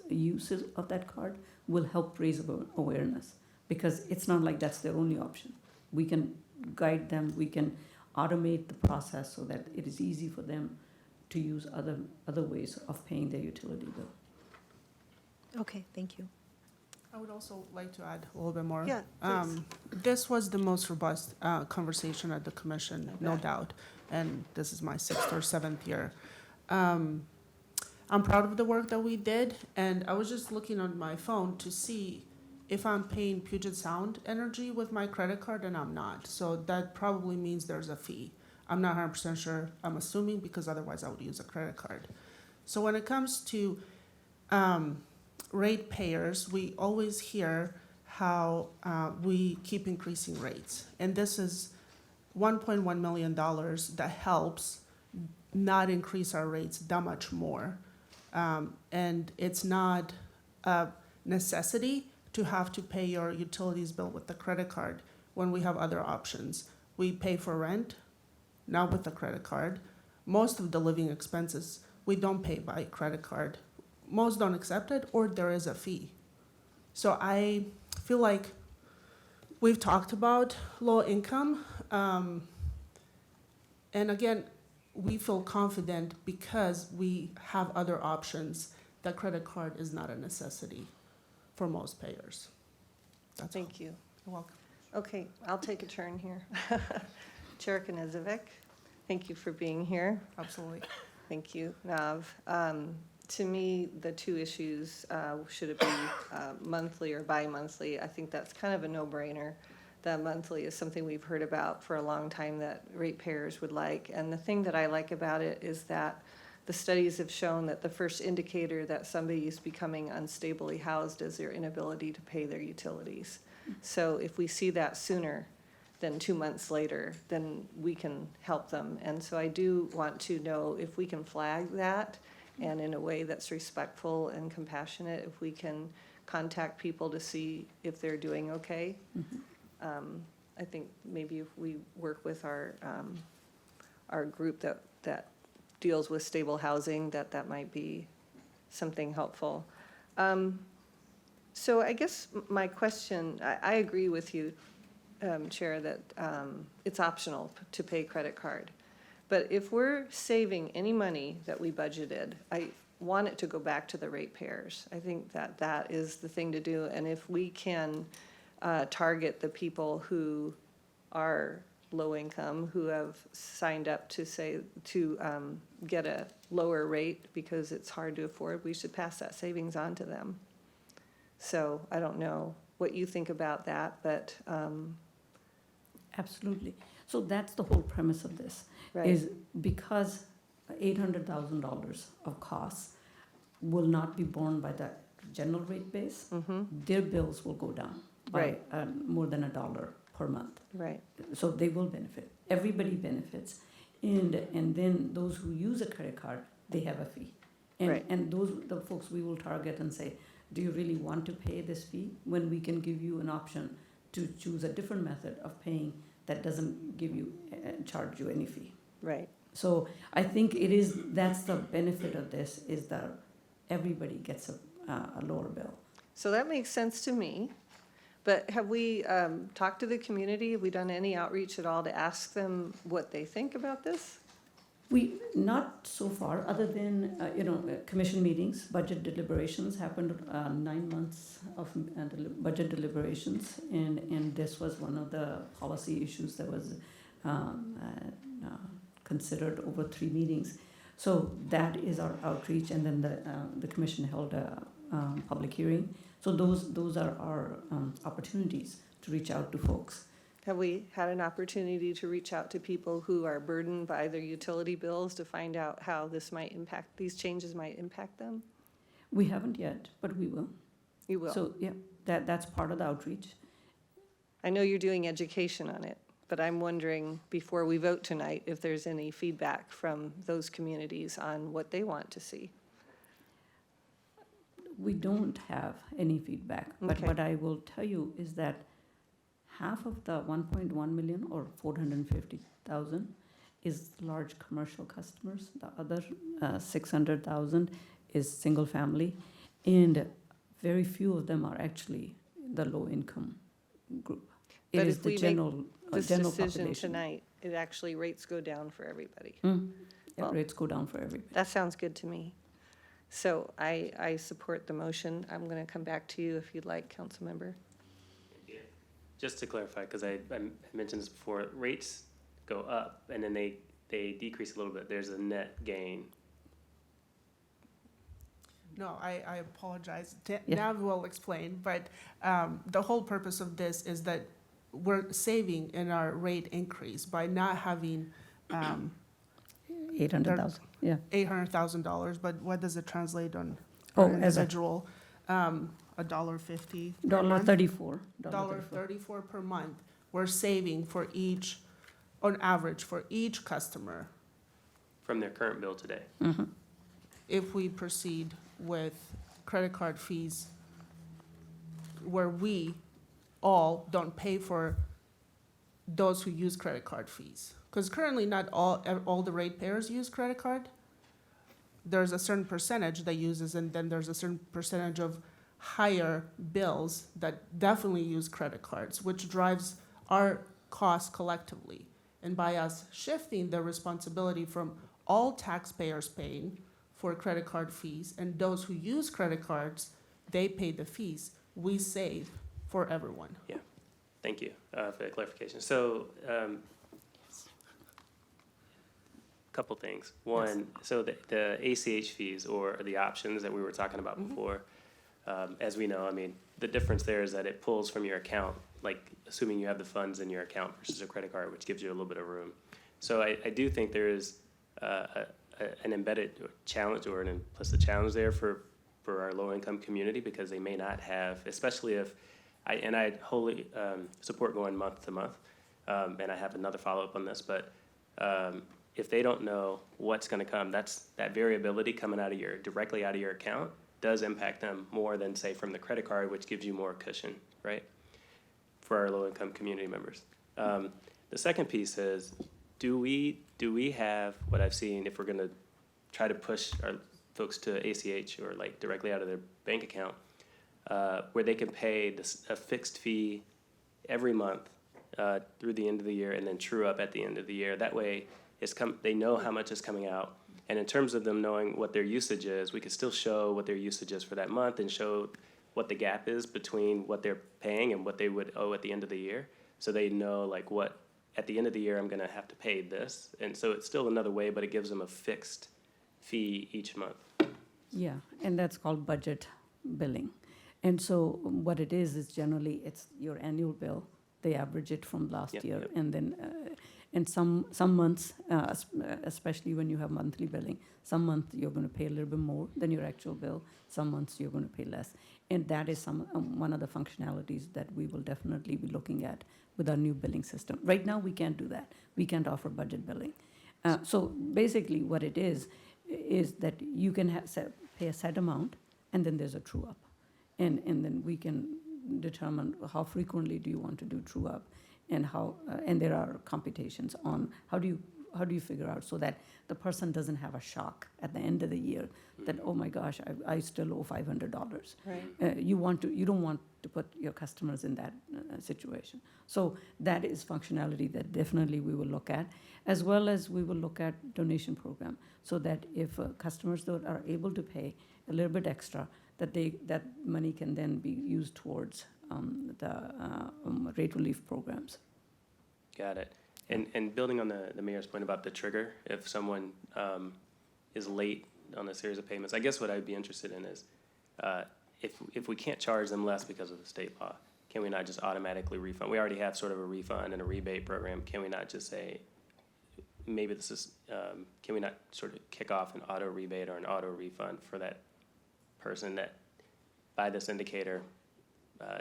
uses of that card will help raise awareness, because it's not like that's their only option. We can guide them, we can automate the process so that it is easy for them to use other ways of paying their utility bill. Okay, thank you. I would also like to add a little bit more. Yeah, please. This was the most robust conversation at the commission, no doubt, and this is my 6th or 7th year. I'm proud of the work that we did, and I was just looking on my phone to see if I'm paying Puget Sound Energy with my credit card, and I'm not. So that probably means there's a fee. I'm not 100% sure. I'm assuming, because otherwise I would use a credit card. So when it comes to ratepayers, we always hear how we keep increasing rates. And this is $1.1 million that helps not increase our rates that much more. And it's not a necessity to have to pay your utilities bill with the credit card when we have other options. We pay for rent, not with the credit card. Most of the living expenses, we don't pay by credit card. Most don't accept it, or there is a fee. So I feel like we've talked about low income. And again, we feel confident because we have other options. The credit card is not a necessity for most payers. That's all. Thank you. You're welcome. Okay, I'll take a turn here. Chair Knezovic, thank you for being here. Absolutely. Thank you, Nav. To me, the two issues, should it be monthly or bi-monthly? I think that's kind of a no-brainer. That monthly is something we've heard about for a long time that ratepayers would like. And the thing that I like about it is that the studies have shown that the first indicator that somebody is becoming unstably housed is their inability to pay their utilities. So if we see that sooner than 2 months later, then we can help them. And so I do want to know if we can flag that, and in a way that's respectful and compassionate, if we can contact people to see if they're doing okay. I think maybe if we work with our group that deals with stable housing, that might be something helpful. So I guess my question, I agree with you, Chair, that it's optional to pay credit card. But if we're saving any money that we budgeted, I want it to go back to the ratepayers. I think that is the thing to do. And if we can target the people who are low income, who have signed up to get a lower rate because it's hard to afford, we should pass that savings on to them. So I don't know what you think about that, but Absolutely. So that's the whole premise of this, Right. is because $800,000 of costs will not be borne by the general rate base, their bills will go down by Right. more than $1 per month. right, So they will benefit. Everybody benefits. And then those who use a credit card, they have a fee. Right. And those, the folks we will target and say, do you really want to pay this fee? When we can give you an option to choose a different method of paying that doesn't give you, charge you any fee. right. So I think that's the benefit of this, is that everybody gets a lower bill. So that makes sense to me. But have we talked to the community? Have we done any outreach at all to ask them what they think about this? Not so far, other than, commission meetings, budget deliberations happened, 9 months of budget deliberations, and this was one of the policy issues that was considered over 3 meetings. So that is our outreach, and then the commission held a public hearing. So those are our opportunities to reach out to folks. Have we had an opportunity to reach out to people who are burdened by their utility bills to find out how these changes might impact them? We haven't yet, but we will. You will. So, yeah, that's part of the outreach. I know you're doing education on it, but I'm wondering, before we vote tonight, if there's any feedback from those communities on what they want to see. We don't have any feedback, but Okay. what I will tell you is that half of the 1.1 million, or 450,000, is large commercial customers. The other 600,000 is single family, and very few of them are actually the low income group. It But is if the we make general decision population. tonight, it actually, rates go down for everybody. Yeah, Well- rates go down for everybody. That sounds good to me. So I support the motion. I'm going to come back to you if you'd like, Councilmember. Just to clarify, because I mentioned this before, rates go up and then they decrease a little bit. There's a net gain. No, I apologize. Yeah. Nav will explain, but the whole purpose of this is that we're saving in our rate increase by not having 800,000, yeah. $800,000, but what does it translate on Oh, per as a- individual? $1.50 per Dollar month? $34. $1.34 per month. We're saving for each, on average, for each customer From their current bill today. if we proceed with credit card fees where we all don't pay for those who use credit card fees. Because currently not all the ratepayers use credit card. There's a certain percentage that uses, and then there's a certain percentage of higher bills that definitely use credit cards, which drives our costs collectively. And by us shifting the responsibility from all taxpayers paying for credit card fees and those who use credit cards, they pay the fees, we save for everyone. Yeah, thank you for the clarification. So, couple things. One, so the ACH fees or the options that we were talking about before, as we know, I mean, the difference there is that it pulls from your account, like assuming you have the funds in your account versus a credit card, which gives you a little bit of room. So I do think there is an embedded challenge or an implicit challenge there for our low-income community because they may not have, especially if, I wholly support going month to month, and I have another follow-up on this, but if they don't know what's gonna come, that variability coming directly out of your account does impact them more than, say, from the credit card, which gives you more cushion, right? For our low-income community members. The second piece is, do we have what I've seen, if we're gonna try to push our folks to ACH or like directly out of their bank account, where they can pay a fixed fee every month through the end of the year and then true up at the end of the year. That way, they know how much is coming out. And in terms of them knowing what their usage is, we could still show what their usage is for that month and show what the gap is between what they're paying and what they would owe at the end of the year. So they know like what, at the end of the year, I'm gonna have to pay this. And so it's still another way, but it gives them a fixed fee each month. Yeah, and that's called budget billing. And so what it is generally, it's your annual bill. They average it from last Yep, year. yep. And then, and some months, especially when you have monthly billing, some month you're gonna pay a little bit more than your actual bill. Some months you're gonna pay less. And that is one of the functionalities that we will definitely be looking at with our new billing system. Right now, we can't do that. We can't offer budget billing. So basically what it is that you can pay a set amount, and then there's a true up. And then we can determine how frequently do you want to do true up, and how, and there are computations on how do you figure out so that the person doesn't have a shock at the end of the year that, oh my gosh, I still owe $500. Right. You don't want to put your customers in that situation. So that is functionality that definitely we will look at, as well as we will look at donation program, so that if customers that are able to pay a little bit extra, that money can then be used towards the rate relief programs. Got it. And building on the mayor's point about the trigger, if someone is late on a series of payments, I guess what I'd be interested in is, if we can't charge them less because of the state law, can we not just automatically refund? We already have sort of a refund and a rebate program. Can we not just say, maybe this is, can we not sort of kick off an auto rebate or an auto refund for that person that, by this indicator,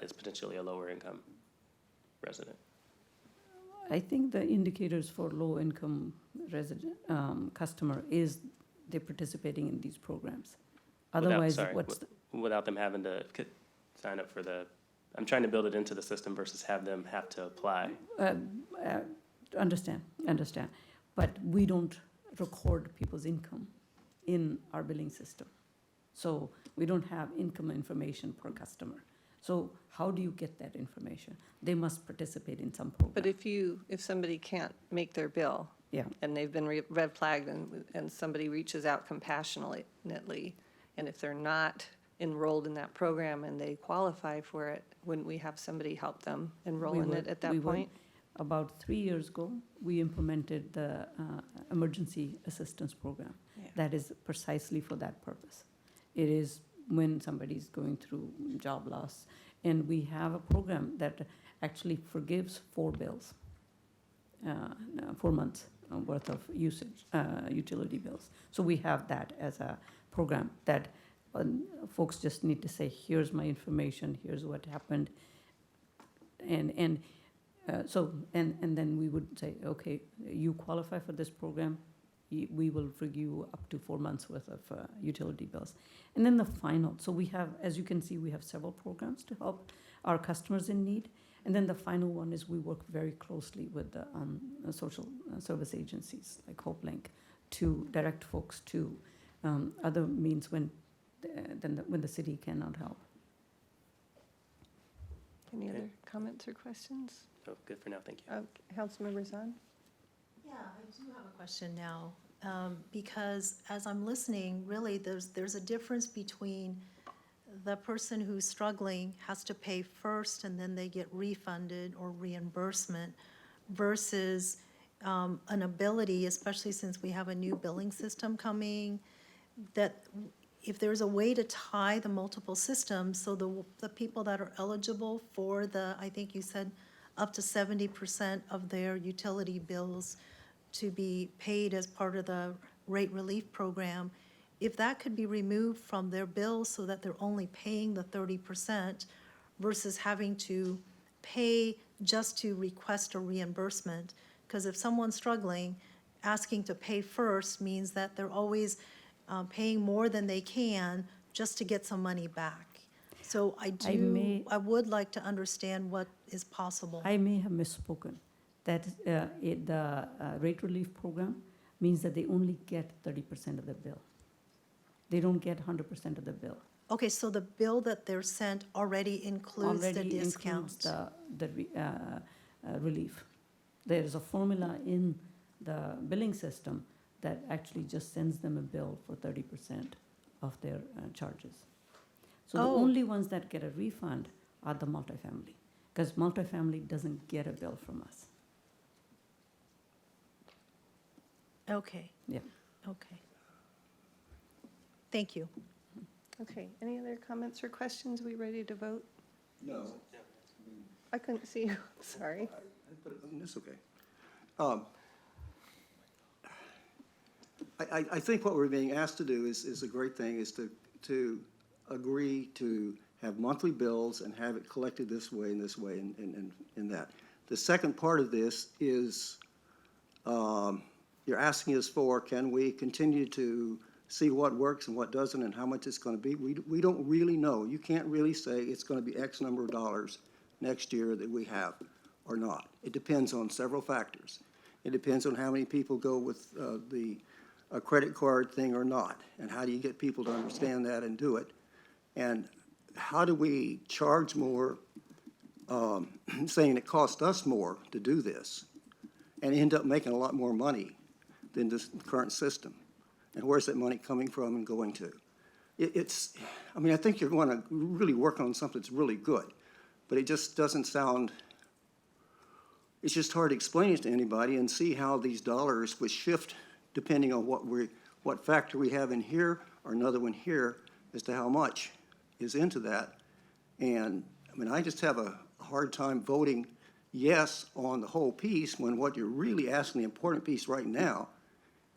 is potentially a lower income resident? I think the indicators for low-income resident, customer is they're participating in these programs. Otherwise, Without them having to sign up for I'm trying to build it into the system versus have them have to apply. Understand. But we don't record people's income in our billing system. So we don't have income information per customer. So how do you get that information? They must participate in some program. But if somebody can't make their bill, Yeah. and they've been red flagged, and somebody reaches out compassionately, And if they're not enrolled in that program and they qualify for it, wouldn't we have somebody help them enroll in it at that point? About 3 years ago, we implemented the emergency assistance program. Yeah. That is precisely for that purpose. It is when somebody's going through job loss. And we have a program that actually forgives 4 bills, 4 months worth of usage, utility bills. So we have that as a program that folks just need to say, here's my information, here's what happened. And then we would say, okay, you qualify for this program, we will forgive you up to 4 months worth of utility bills. And then the final, so we have, as you can see, we have several programs to help our customers in need. And then the final one is we work very closely with the social service agencies like HopeLink to direct folks to other means when the city cannot help. Any other comments or questions? Oh, good for now, thank you. Councilmember Zahn? Yeah, I do have a question now, because as I'm listening, really, there's a difference between the person who's struggling has to pay first and then they get refunded or reimbursement versus an ability, especially since we have a new billing system coming, that if there's a way to tie the multiple systems, so the people that are eligible for the, I think you said, up to 70% of their utility bills to be paid as part of the rate relief program, if that could be removed from their bills so that they're only paying the 30% versus having to pay just to request a reimbursement. Because if someone's struggling, asking to pay first means that they're always paying more than they can just to get some money back. So I would like to understand what is possible. I may have misspoken. That the rate relief program means that they only get 30% of the bill. They don't get 100% of the bill. Okay, so the bill that they're sent already includes the discount? Includes the relief. There is a formula in the billing system that actually just sends them a bill for 30% of their charges. So the only ones that get a refund are the multifamily, because multifamily doesn't get a bill from us. Okay. Yeah. Okay. Thank you. Okay, any other comments or questions? We ready to vote? No. I couldn't see you, sorry. It's okay. I think what we're being asked to do is a great thing, is to agree to have monthly bills and have it collected this way and that. The second part of this is you're asking us for, can we continue to see what works and what doesn't and how much it's going to be? We don't really know. You can't really say it's going to be X number of dollars next year that we have or not. It depends on several factors. It depends on how many people go with a credit card thing or not, and how do you get people to understand that and do it. And how do we charge more, saying it costs us more to do this, and end up making a lot more money than this current system? And where's that money coming from and going to? I think you're going to really work on something that's really good, but it just doesn't sound, it's just hard to explain it to anybody and see how these dollars would shift depending on what factor we have in here or another one here as to how much is into that. And I just have a hard time voting yes on the whole piece when what you're really asking, the important piece right now,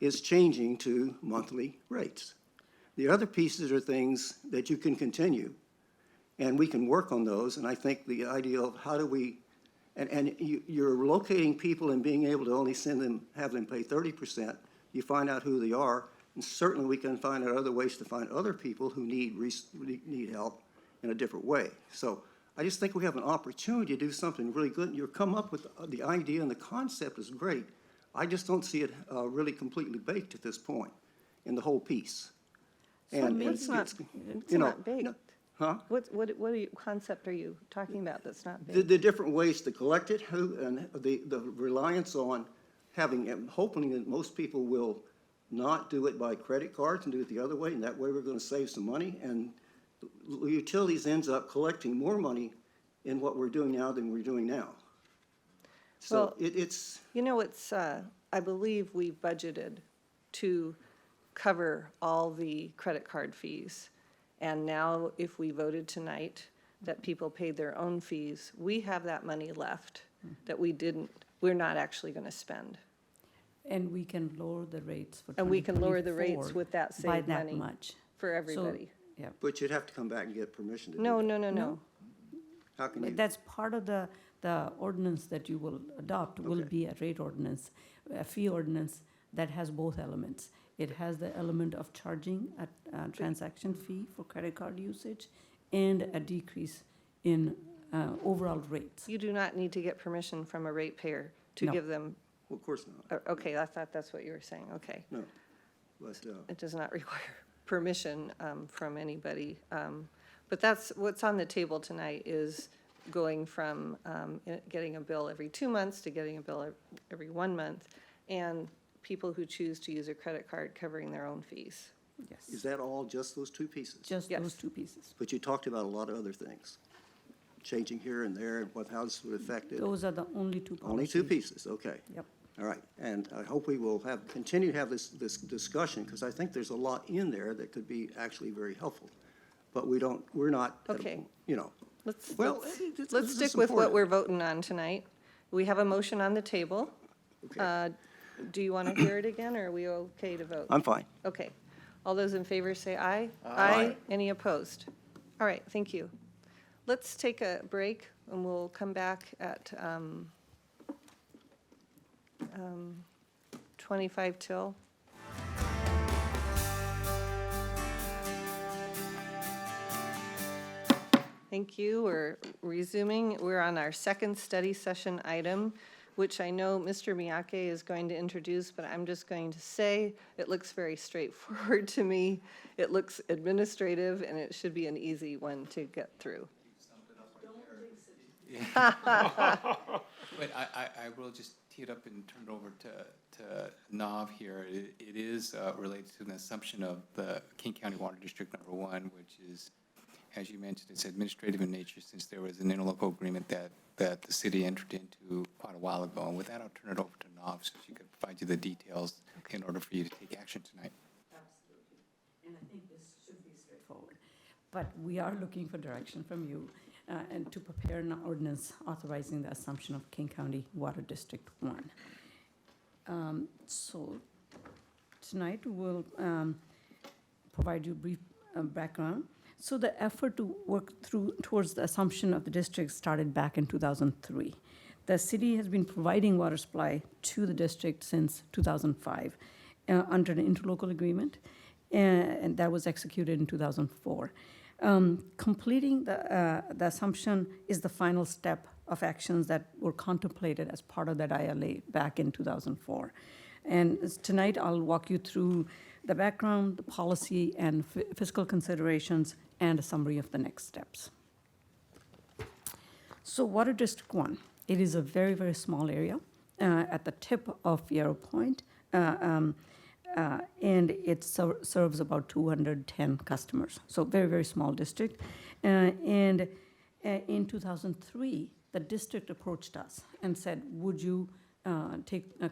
is changing to monthly rates. The other pieces are things that you can continue, and we can work on those. And I think the idea of how do we, and you're locating people and being able to only have them pay 30%, you find out who they are, and certainly we can find out other ways to find other people who need help in a different way. So I just think we have an opportunity to do something really good. You come up with the idea and the concept is great. I just don't see it really completely baked at this point in the whole piece. And it's not baked. Huh? What concept are you talking about that's not baked? The different ways to collect it, and the reliance on hoping that most people will not do it by credit cards and do it the other way, and that way we're gonna save some money, and the utilities ends up collecting more money in what we're doing now than we're doing now. So Well, it's, You know, I believe we budgeted to cover all the credit card fees. And now if we voted tonight that people paid their own fees, we have that money left that we're not actually going to spend. And we can lower the rates for And we can lower the 2024 rates with that by saved that money much. for So, everybody. yeah. but you'd have to come back and get permission to do No, that. no, no, no. How can you? But that's part of the ordinance that you will adopt, will Okay. be a rate ordinance, a fee ordinance that has both elements. It has the element of charging a transaction fee for credit card usage and a decrease in overall rates. You do not need to get permission from a ratepayer to No. give them, Well, of course not, okay, I thought that's what you were saying, okay. no. But, It does not require permission from anybody. But that's, what's on the table tonight is going from getting a bill every 2 months to getting a bill every 1 month, and people who choose to use a credit card covering their own fees. Yes, is that all, just those two pieces? just Yes. those two pieces. But you talked about a lot of other things, changing here and there, and how this would affect it. Those are the only two policies. Only two pieces, okay. Yep. All right, and I hope we will continue to have this discussion, because I think there's a lot in there that could be actually very helpful. But we're not, Okay. you know. Let's this is stick with what important. we're voting on tonight. We have a motion on the table. Okay. Do you want to hear it again, or are we okay to vote? I'm fine. Okay. All those in favor say aye. Aye. Any opposed? All right, thank you. Let's take a break, and we'll come back at 25 till. Thank you. We're resuming. We're on our second study session item, which I know Mr. Miyake is going to introduce, but I'm just going to say it looks very straightforward to me. It looks administrative, and it should be an easy one to get through. But I will just tee it up and turn it over to Nav here. It is related to an assumption of the King County Water District Number 1, which is, as you mentioned, it's administrative in nature since there was an interlocal agreement that the city entered into quite a while ago. And with that, I'll turn it over to Nav so she could provide you the details in order for you to take action tonight. Absolutely. And I think this should be straightforward. But we are looking for direction from you and to prepare an ordinance authorizing the assumption of King County Water District 1. So tonight we'll provide you a brief background. So the effort to work towards the assumption of the district started back in 2003. The city has been providing water supply to the district since 2005 under an interlocal agreement, and that was executed in 2004. Completing the assumption is the final step of actions that were contemplated as part of that ILA back in 2004. And tonight I'll walk you through the background, the policy, and fiscal considerations, and a summary of the next steps. So Water District 1, it is a very, very small area at the tip of Yarrow Point, and it serves about 210 customers. So very, very small district. And in 2003, the district approached us and said, would you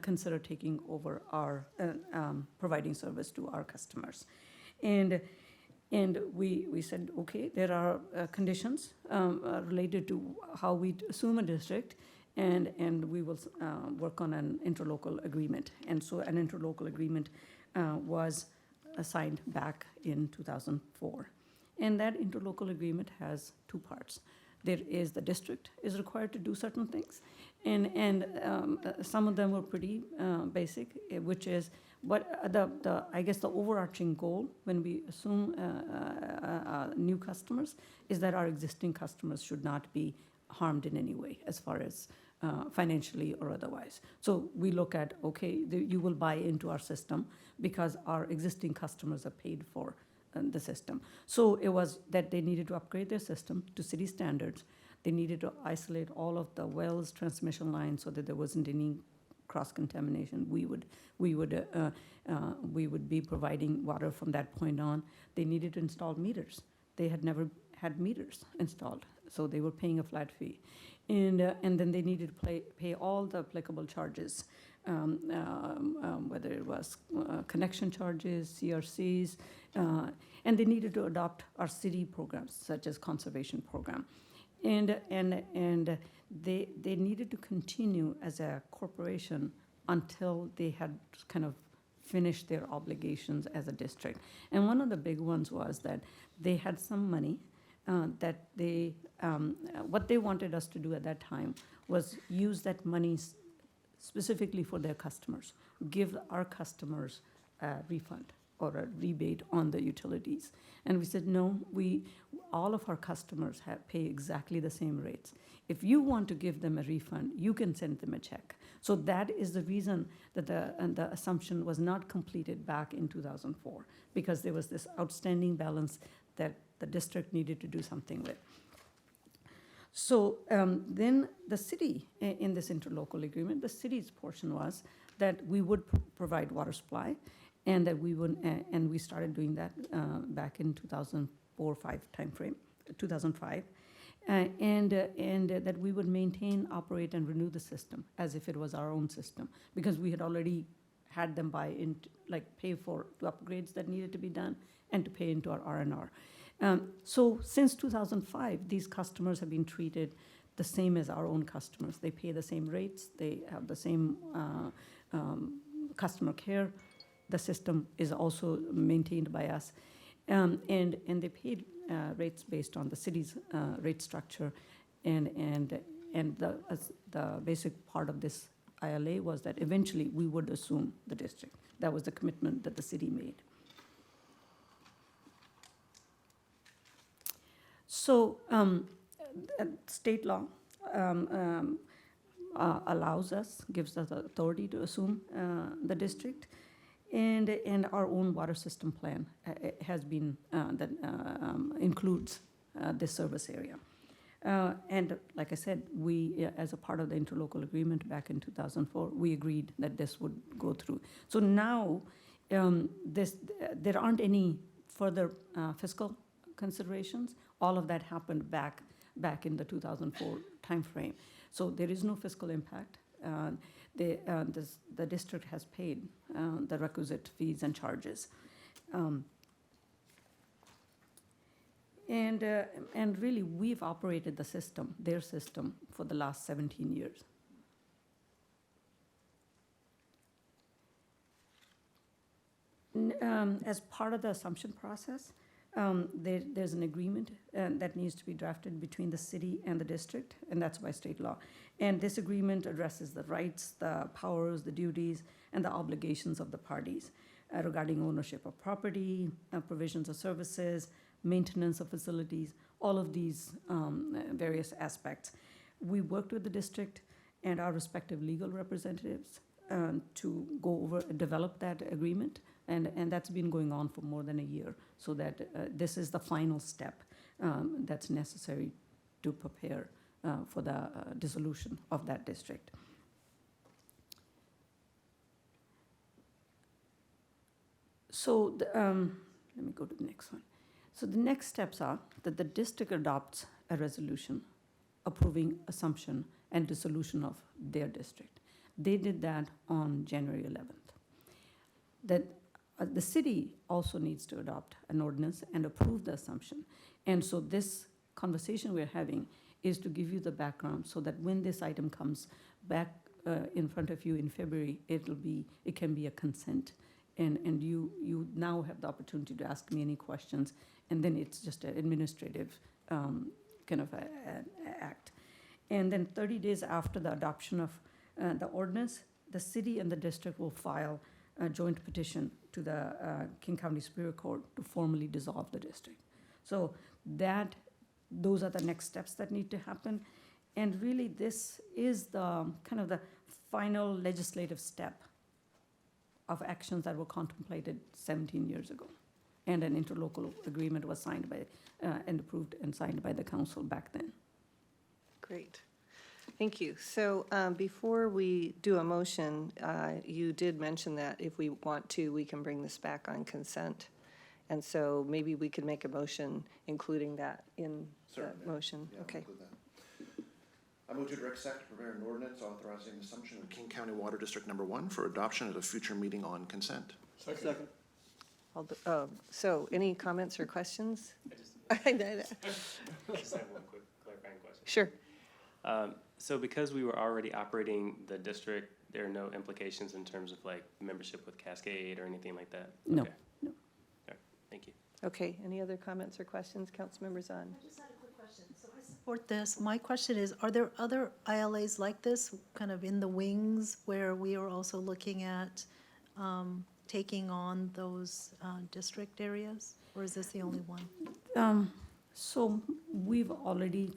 consider taking over our providing service to our customers? And we said, okay, there are conditions related to how we assume a district, and we will work on an interlocal agreement. And so an interlocal agreement was signed back in 2004. And that interlocal agreement has two parts. There is the district is required to do certain things, and some of them were pretty basic, which is what I guess the overarching goal when we assume new customers is that our existing customers should not be harmed in any way as far as financially or otherwise. So we look at, okay, you will buy into our system because our existing customers are paid for the system. So it was that they needed to upgrade their system to city standards. They needed to isolate all of the wells, transmission lines, so that there wasn't any cross-contamination, we would be providing water from that point on. They needed to install meters. They had never had meters installed, so they were paying a flat fee. And then they needed to pay all the applicable charges, whether it was connection charges, CRCs, and they needed to adopt our city programs, such as conservation program. And they needed to continue as a corporation until they had kind of finished their obligations as a district. And one of the big ones was that they had some money that they, what they wanted us to do at that time was use that money specifically for their customers, give our customers a refund or a rebate on the utilities. And we said, no, all of our customers pay exactly the same rates. If you want to give them a refund, you can send them a check. So that is the reason that the assumption was not completed back in 2004, because there was this outstanding balance that the district needed to do something with. So then the city, in this interlocal agreement, the city's portion was that we would provide water supply, and that we would, and we started doing that back in 2004-05 timeframe, 2005, and that we would maintain, operate, and renew the system as if it was our own system, because we had already had them buy in, pay for the upgrades that needed to be done, and to pay into our R&R. So since 2005, these customers have been treated the same as our own customers. They pay the same rates, they have the same customer care. The system is also maintained by us. And they paid rates based on the city's rate structure. And the basic part of this ILA was that eventually we would assume the district. That was the commitment that the city made. So state law allows us, gives us the authority to assume the district, and our own water system plan has been, that includes this service area. And like I said, we, as a part of the interlocal agreement back in 2004, we agreed that this would go through. So now there aren't any further fiscal considerations. All of that happened back in the 2004 timeframe. So there is no fiscal impact. The district has paid the requisite fees and charges. And really, we've operated the system, their system, for the last 17 years. As part of the assumption process, there's an agreement that needs to be drafted between the city and the district, and that's by state law. And this agreement addresses the rights, the powers, the duties, and the obligations of the parties regarding ownership of property, provisions of services, maintenance of facilities, all of these various aspects. We worked with the district and our respective legal representatives to go over, develop that agreement, and that's been going on for more than a year, so that this is the final step that's necessary to prepare for the dissolution of that district. So let me go to the next one. So the next steps are that the district adopts a resolution approving assumption and dissolution of their district. They did that on January 11th. That the city also needs to adopt an ordinance and approve the assumption. And so this conversation we're having is to give you the background so that when this item comes back in front of you in February, it can be a consent. And you now have the opportunity to ask me any questions, and then it's just an administrative kind of act. And then 30 days after the adoption of the ordinance, the city and the district will file a joint petition to the King County Superior Court to formally dissolve the district. So those are the next steps that need to happen. And really, this is the kind of the final legislative step of actions that were contemplated 17 years ago. And an interlocal agreement was signed by, and approved and signed by the council back then. Great. Thank you. So before we do a motion, you did mention that if we want to, we can bring this back on consent. And so maybe we could make a motion including that in the Certainly. motion. Yeah, I'll Okay. include that. I move to direct staff to prepare an ordinance authorizing the assumption of King County Water District Number 1 for adoption at a future meeting on consent. Second. So any comments or questions? I just have one quick clarifying question. Sure. So because we were already operating the district, there are no implications in terms of like membership with Cascade or anything like that? No, Okay. no. All right, thank you. Okay, any other comments or questions, Councilmember Zahn? I just had a quick question. So I support this. My question is, are there other ILAs like this, kind of in the wings, where we are also looking at taking on those district areas? Or is this the only one? So we've already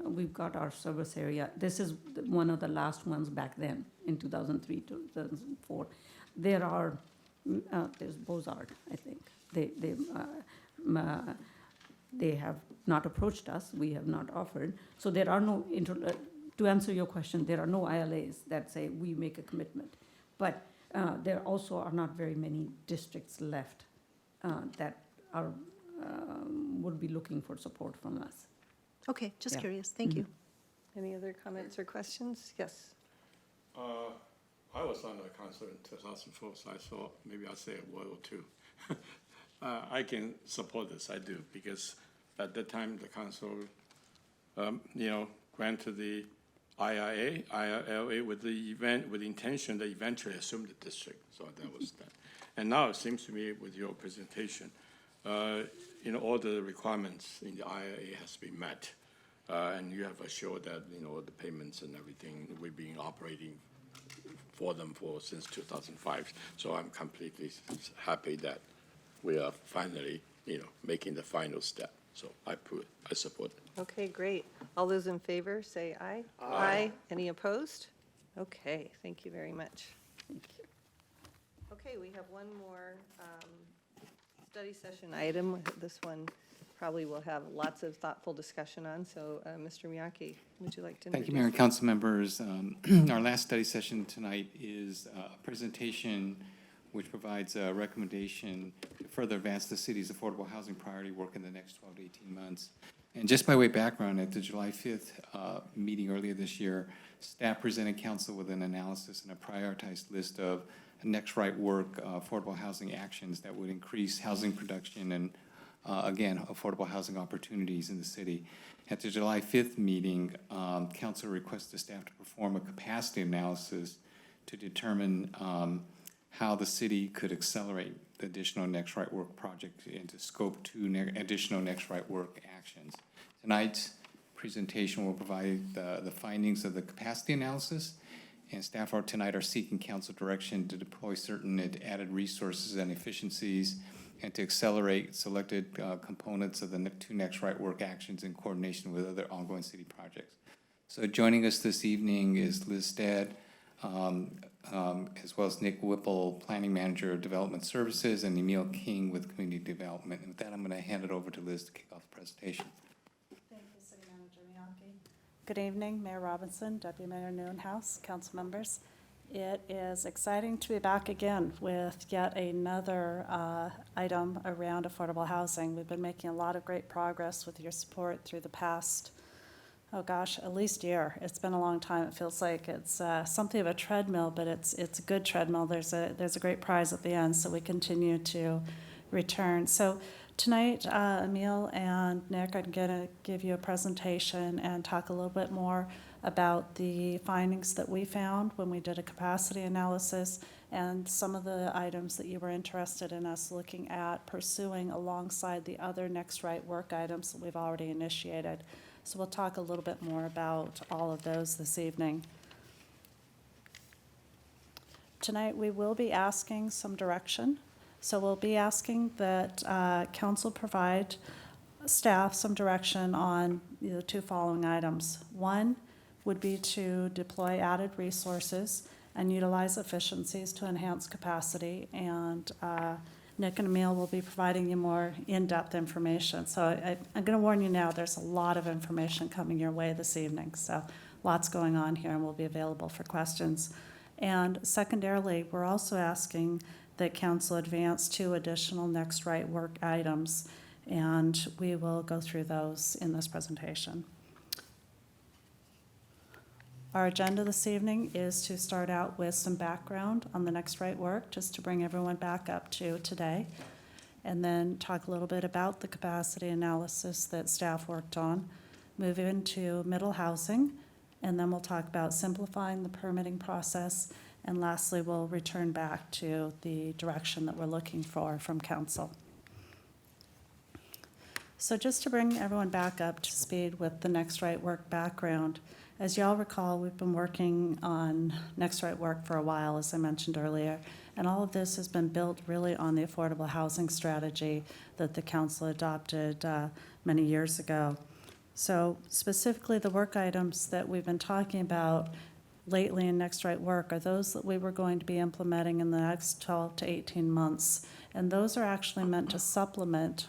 we've got our service area. This is one of the last ones back then in 2003, 2004. There's Bozard, I think. They have not approached us. We have not offered. So there are no, to answer your question, there are no ILAs that say we make a commitment. But there also are not very many districts left that are would be looking for support from us. Okay, just Yeah. curious. Thank you. Any other comments or questions? Yes. I was on the council in 2004, so I thought maybe I'll say a word or two. I can support this, I do, because at that time, the council, granted the IRA with the intention to eventually assume the district, so that was that. And now it seems to me with your presentation, all the requirements in the IRA has been met. And you have assured that, the payments and everything, we've been operating for them since 2005. So I'm completely happy that we are finally, making the final step. So I support it. Okay, great. All those in favor, say aye. Aye. Any opposed? Okay, thank you very much. Thank you. Okay, we have one more study session item. This one probably will have lots of thoughtful discussion on. So, Mr. Miyake, would you like to introduce? Thank you, Mayor and council members. Our last study session tonight is a presentation which provides a recommendation to further advance the city's affordable housing priority work in the next 12 to 18 months. And just by way of background, at the July 5th meeting earlier this year, staff presented council with an analysis and a prioritized list of next right work affordable housing actions that would increase housing production and again, affordable housing opportunities in the city. At the July 5th meeting, council requested staff to perform a capacity analysis to determine how the city could accelerate the additional Next Right Work project into scope 2 additional Next Right Work actions. Tonight's presentation will provide the findings of the capacity analysis, and staff tonight are seeking council direction to deploy certain added resources and efficiencies and to accelerate selected components of the 2 Next Right Work actions in coordination with other ongoing city projects. So joining us this evening is Liz Stead, as well as Nick Whipple, Planning Manager of Development Services, and Emil King with Community Development. And with that, I'm going to hand it over to Liz to kick off the presentation. Thank you, City Manager Miyake. Good evening, Mayor Robinson, Deputy Mayor Noonhouse, council members. It is exciting to be back again with yet another item around affordable housing. We've been making a lot of great progress with your support through the past, at least year. It's been a long time. It feels like it's something of a treadmill, but it's a good treadmill. There's a great prize at the end, so we continue to return. So tonight, Emil and Nick are going to give you a presentation and talk a little bit more about the findings that we found when we did a capacity analysis and some of the items that you were interested in us looking at pursuing alongside the other Next Right Work items that we've already initiated. So we'll talk a little bit more about all of those this evening. Tonight, we will be asking some direction. So we'll be asking that council provide staff some direction on the 2 following items. One would be to deploy added resources and utilize efficiencies to enhance capacity. And Nick and Emil will be providing you more in-depth information. So I'm going to warn you now, there's a lot of information coming your way this evening. So lots going on here, and we'll be available for questions. And secondarily, we're also asking that council advance 2 additional next right work items, and we will go through those in this presentation. Our agenda this evening is to start out with some background on the next right work, just to bring everyone back up to today, and then talk a little bit about the capacity analysis that staff worked on, move into middle housing, and then we'll talk about simplifying the permitting process, and lastly, we'll return back to the direction that we're looking for from council. So just to bring everyone back up to speed with the next right work background, as y'all recall, we've been working on next right work for a while, as I mentioned earlier, and all of this has been built really on the affordable housing strategy that the council adopted many years ago. So specifically, the work items that we've been talking about lately in next right work are those that we were going to be implementing in the next 12 to 18 months, and those are actually meant to supplement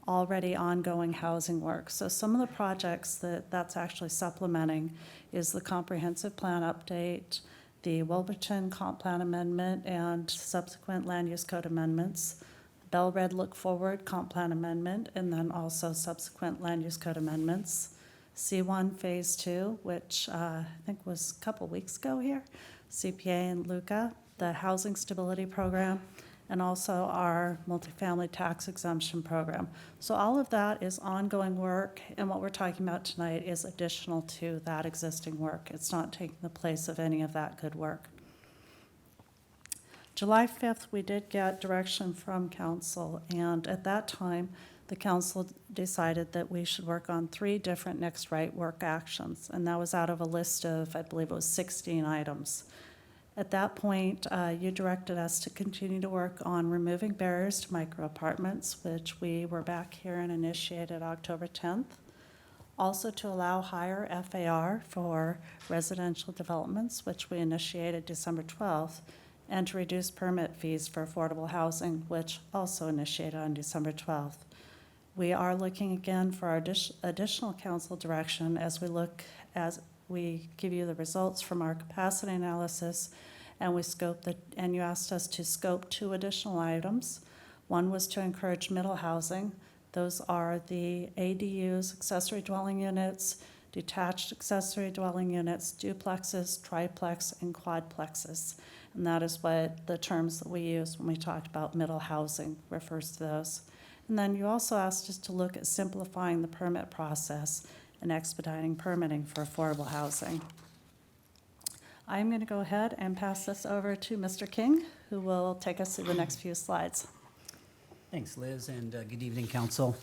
already ongoing housing work. So some of the projects that's actually supplementing is the comprehensive plan update, the Wilburton comp plan amendment and subsequent land use code amendments, Bell Red Look Forward comp plan amendment, and then also subsequent land use code amendments. C1 Phase 2, which I think was a couple weeks ago here, CPA and LUCA, the Housing Stability Program, and also our multifamily tax exemption program. So all of that is ongoing work, and what we're talking about tonight is additional to that existing work. It's not taking the place of any of that good work. July 5th, we did get direction from council, and at that time, the council decided that we should work on 3 different next right work actions, and that was out of a list of, I believe it was 16 items. At that point, you directed us to continue to work on removing barriers to micro apartments, which we were back here and initiated October 10th. Also to allow higher FAR for residential developments, which we initiated December 12th, and to reduce permit fees for affordable housing, which also initiated on December 12th. We are looking again for our additional council direction as we give you the results from our capacity analysis, and you asked us to scope 2 additional items. One was to encourage middle housing. Those are the ADUs, accessory dwelling units, detached accessory dwelling units, duplexes, triplex, and quadplexes. And that is what the terms that we use when we talked about middle housing refers to those. And then you also asked us to look at simplifying the permit process and expediting permitting for affordable housing. I'm going to go ahead and pass this over to Mr. King, who will take us through the next few slides. Thanks, Liz, and good evening, Council.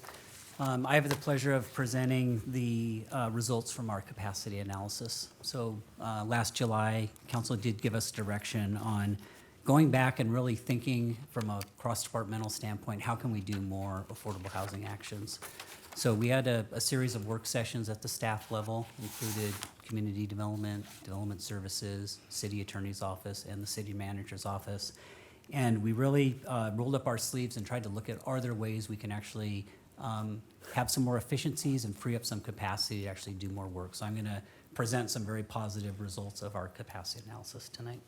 I have the pleasure of presenting the results from our capacity analysis. So last July, Council did give us direction on going back and really thinking from a cross-departmental standpoint, how can we do more affordable housing actions? So we had a series of work sessions at the staff level, included community development, development services, city attorney's office, and the city manager's office. And we really rolled up our sleeves and tried to look at, are there ways we can actually have some more efficiencies and free up some capacity to actually do more work. So I'm going to present some very positive results of our capacity analysis tonight.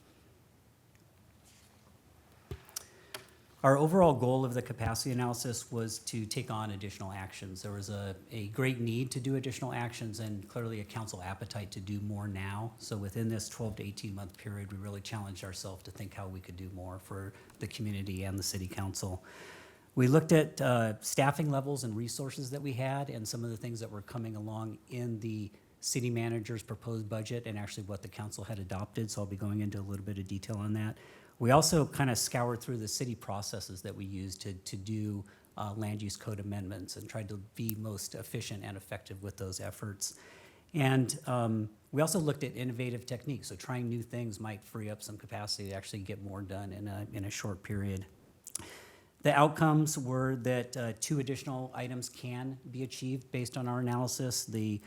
Our overall goal of the capacity analysis was to take on additional actions. There was a great need to do additional actions and clearly a council appetite to do more now. So within this 12 to 18 month period, we really challenged ourselves to think how we could do more for the community and the city council. We looked at staffing levels and resources that we had and some of the things that were coming along in the city manager's proposed budget and actually what the council had adopted. So I'll be going into a little bit of detail on that. We also kind of scoured through the city processes that we use to do land use code amendments and tried to be most efficient and effective with those efforts. And we also looked at innovative techniques. So trying new things might free up some capacity to actually get more done in a short period. The outcomes were that 2 additional items can be achieved based on our analysis. The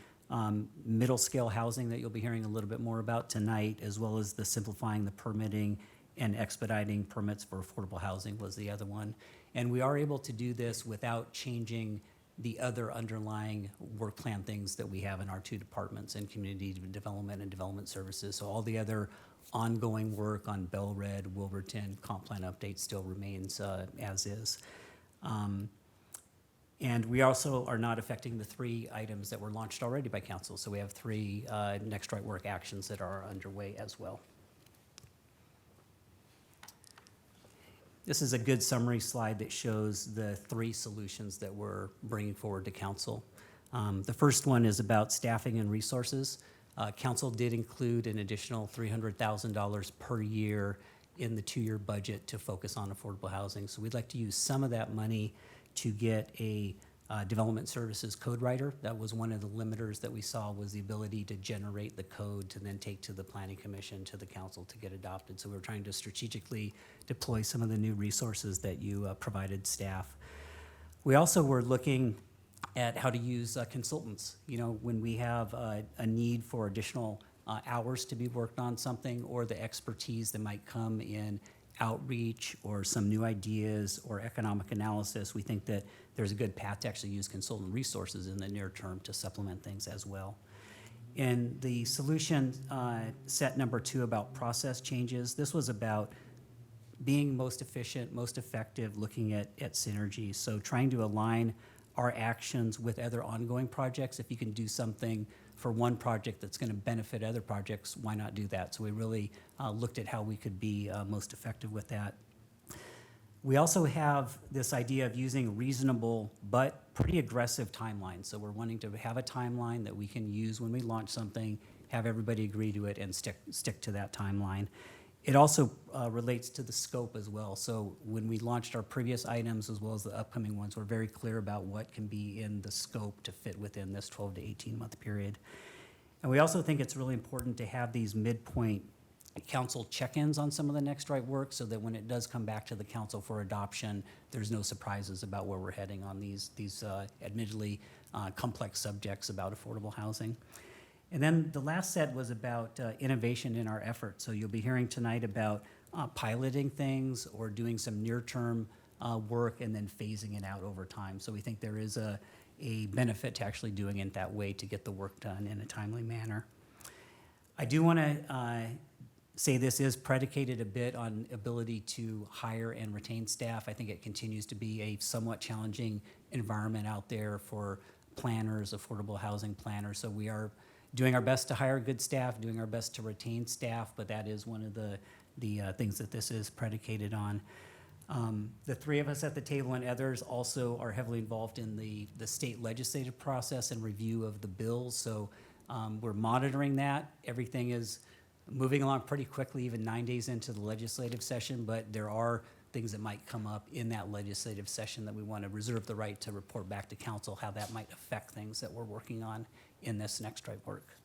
middle scale housing that you'll be hearing a little bit more about tonight, as well as the simplifying the permitting and expediting permits for affordable housing was the other one. And we are able to do this without changing the other underlying work plan things that we have in our two departments in community development and development services. So all the other ongoing work on Bellred, Wilburton, comp plan update still remains as is. And we also are not affecting the 3 items that were launched already by council. So we have 3 next right work actions that are underway as well. This is a good summary slide that shows the 3 solutions that we're bringing forward to council. The first one is about staffing and resources. Council did include an additional $300,000 per year in the 2-year budget to focus on affordable housing. So we'd like to use some of that money to get a development services code writer. That was one of the limiters that we saw, was the ability to generate the code to then take to the planning commission, to the council to get adopted. So we're trying to strategically deploy some of the new resources that you provided staff. We also were looking at how to use consultants. You know, when we have a need for additional hours to be worked on something, or the expertise that might come in outreach or some new ideas or economic analysis, we think that there's a good path to actually use consultant resources in the near term to supplement things as well. In the solution set number 2 about process changes, this was about being most efficient, most effective, looking at synergy. So trying to align our actions with other ongoing projects. If you can do something for one project that's going to benefit other projects, why not do that? So we really looked at how we could be most effective with that. We also have this idea of using reasonable but pretty aggressive timelines. So we're wanting to have a timeline that we can use when we launch something, have everybody agree to it, and stick to that timeline. It also relates to the scope as well. So when we launched our previous items as well as the upcoming ones, we're very clear about what can be in the scope to fit within this 12 to 18-month period. And we also think it's really important to have these midpoint council check-ins on some of the next right work, so that when it does come back to the council for adoption, there's no surprises about where we're heading on these admittedly complex subjects about affordable housing. And then the last set was about innovation in our efforts. So you'll be hearing tonight about piloting things or doing some near-term work and then phasing it out over time. So we think there is a benefit to actually doing it that way to get the work done in a timely manner. I do want to say this is predicated a bit on ability to hire and retain staff. I think it continues to be a somewhat challenging environment out there for planners, affordable housing planners. So we are doing our best to hire good staff, doing our best to retain staff, but that is one of the things that this is predicated on. The 3 of us at the table and others also are heavily involved in the state legislative process and review of the bills. So we're monitoring that. Everything is moving along pretty quickly, even 9 days into the legislative session, but there are things that might come up in that legislative session that we want to reserve the right to report back to council, how that might affect things that we're working on in this next right work.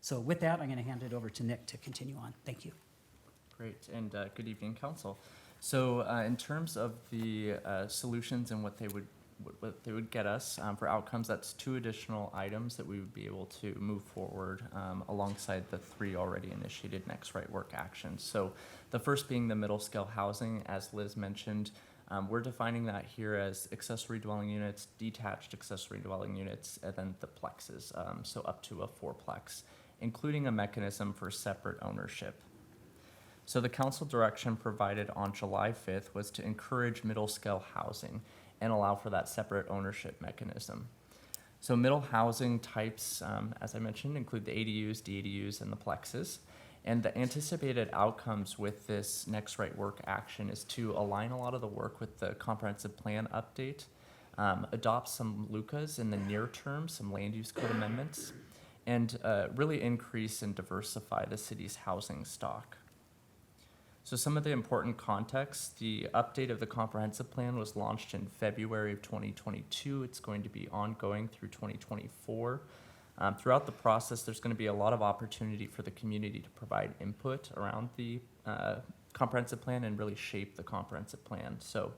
So with that, I'm going to hand it over to Nick to continue on. Thank you. Great, and good evening, council. So in terms of the solutions and what they would get us for outcomes, that's 2 additional items that we would be able to move forward alongside the 3 already initiated next right work actions. So the first being the middle scale housing, as Liz mentioned. We're defining that here as accessory dwelling units, detached accessory dwelling units, and then the plexes, so up to a 4-plex, including a mechanism for separate ownership. So the council direction provided on July 5th was to encourage middle scale housing and allow for that separate ownership mechanism. So middle housing types, as I mentioned, include the ADUs, DADUs, and the plexes. And the anticipated outcomes with this next right work action is to align a lot of the work with the comprehensive plan update, adopt some LUCAs in the near term, some land use code amendments, and really increase and diversify the city's housing stock. So some of the important context: the update of the comprehensive plan was launched in February of 2022. It's going to be ongoing through 2024. Throughout the process, there's going to be a lot of opportunity for the community to provide input around the comprehensive plan and really shape the comprehensive plan. So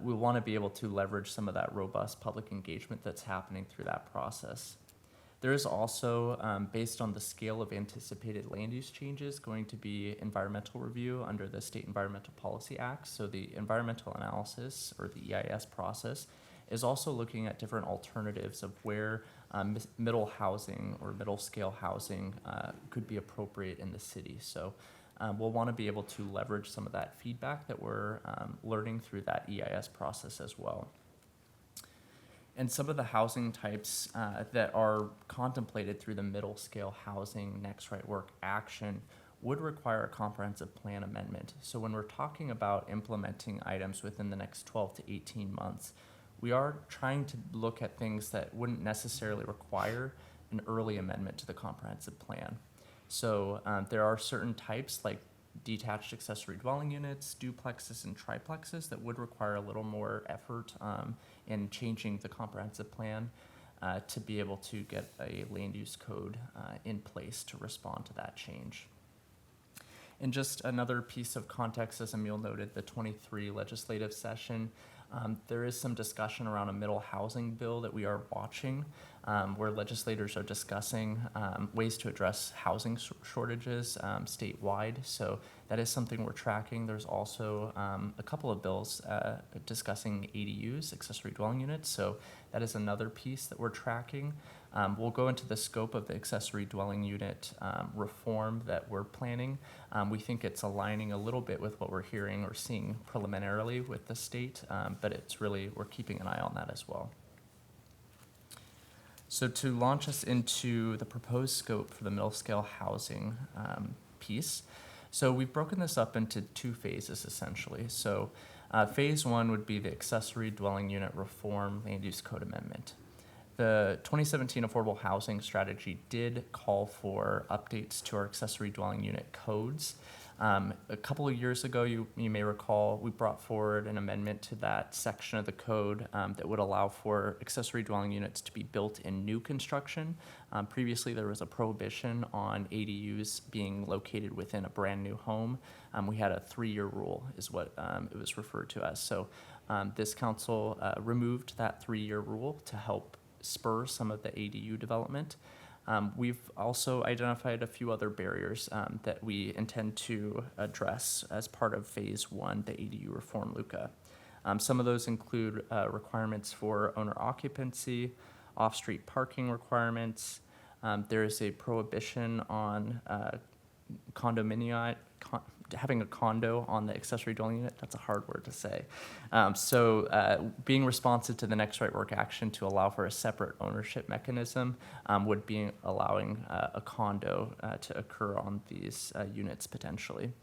we want to be able to leverage some of that robust public engagement that's happening through that process. There is also, based on the scale of anticipated land use changes, going to be environmental review under the State Environmental Policy Act. So the environmental analysis, or the EIS process, is also looking at different alternatives of where middle housing or middle scale housing could be appropriate in the city. So we'll want to be able to leverage some of that feedback that we're learning through that EIS process as well. And some of the housing types that are contemplated through the middle scale housing next right work action would require a comprehensive plan amendment. So when we're talking about implementing items within the next 12 to 18 months, we are trying to look at things that wouldn't necessarily require an early amendment to the comprehensive plan. So there are certain types like detached accessory dwelling units, duplexes, and triplexes that would require a little more effort in changing the comprehensive plan to be able to get a land use code in place to respond to that change. And just another piece of context, as Emil noted, the 23 legislative session, there is some discussion around a middle housing bill that we are watching, where legislators are discussing ways to address housing shortages statewide. So that is something we're tracking. There's also a couple of bills discussing ADUs, accessory dwelling units. So that is another piece that we're tracking. We'll go into the scope of the accessory dwelling unit reform that we're planning. We think it's aligning a little bit with what we're hearing or seeing preliminarily with the state, but it's really, we're keeping an eye on that as well. So to launch us into the proposed scope for the middle scale housing piece, so we've broken this up into two phases essentially. So phase one would be the accessory dwelling unit reform land use code amendment. The 2017 Affordable Housing Strategy did call for updates to our accessory dwelling unit codes. A couple of years ago, you may recall, we brought forward an amendment to that section of the code that would allow for accessory dwelling units to be built in new construction. Previously, there was a prohibition on ADUs being located within a brand new home. We had a 3-year rule is what it was referred to as. So this council removed that 3-year rule to help spur some of the ADU development. We've also identified a few other barriers that we intend to address as part of phase one, the ADU reform LUCA. Some of those include requirements for owner occupancy, off-street parking requirements. There is a prohibition on having a condo on the accessory dwelling unit. That's a hard word to say. So being responsive to the next right work action to allow for a separate ownership mechanism would be allowing a condo to occur on these units potentially.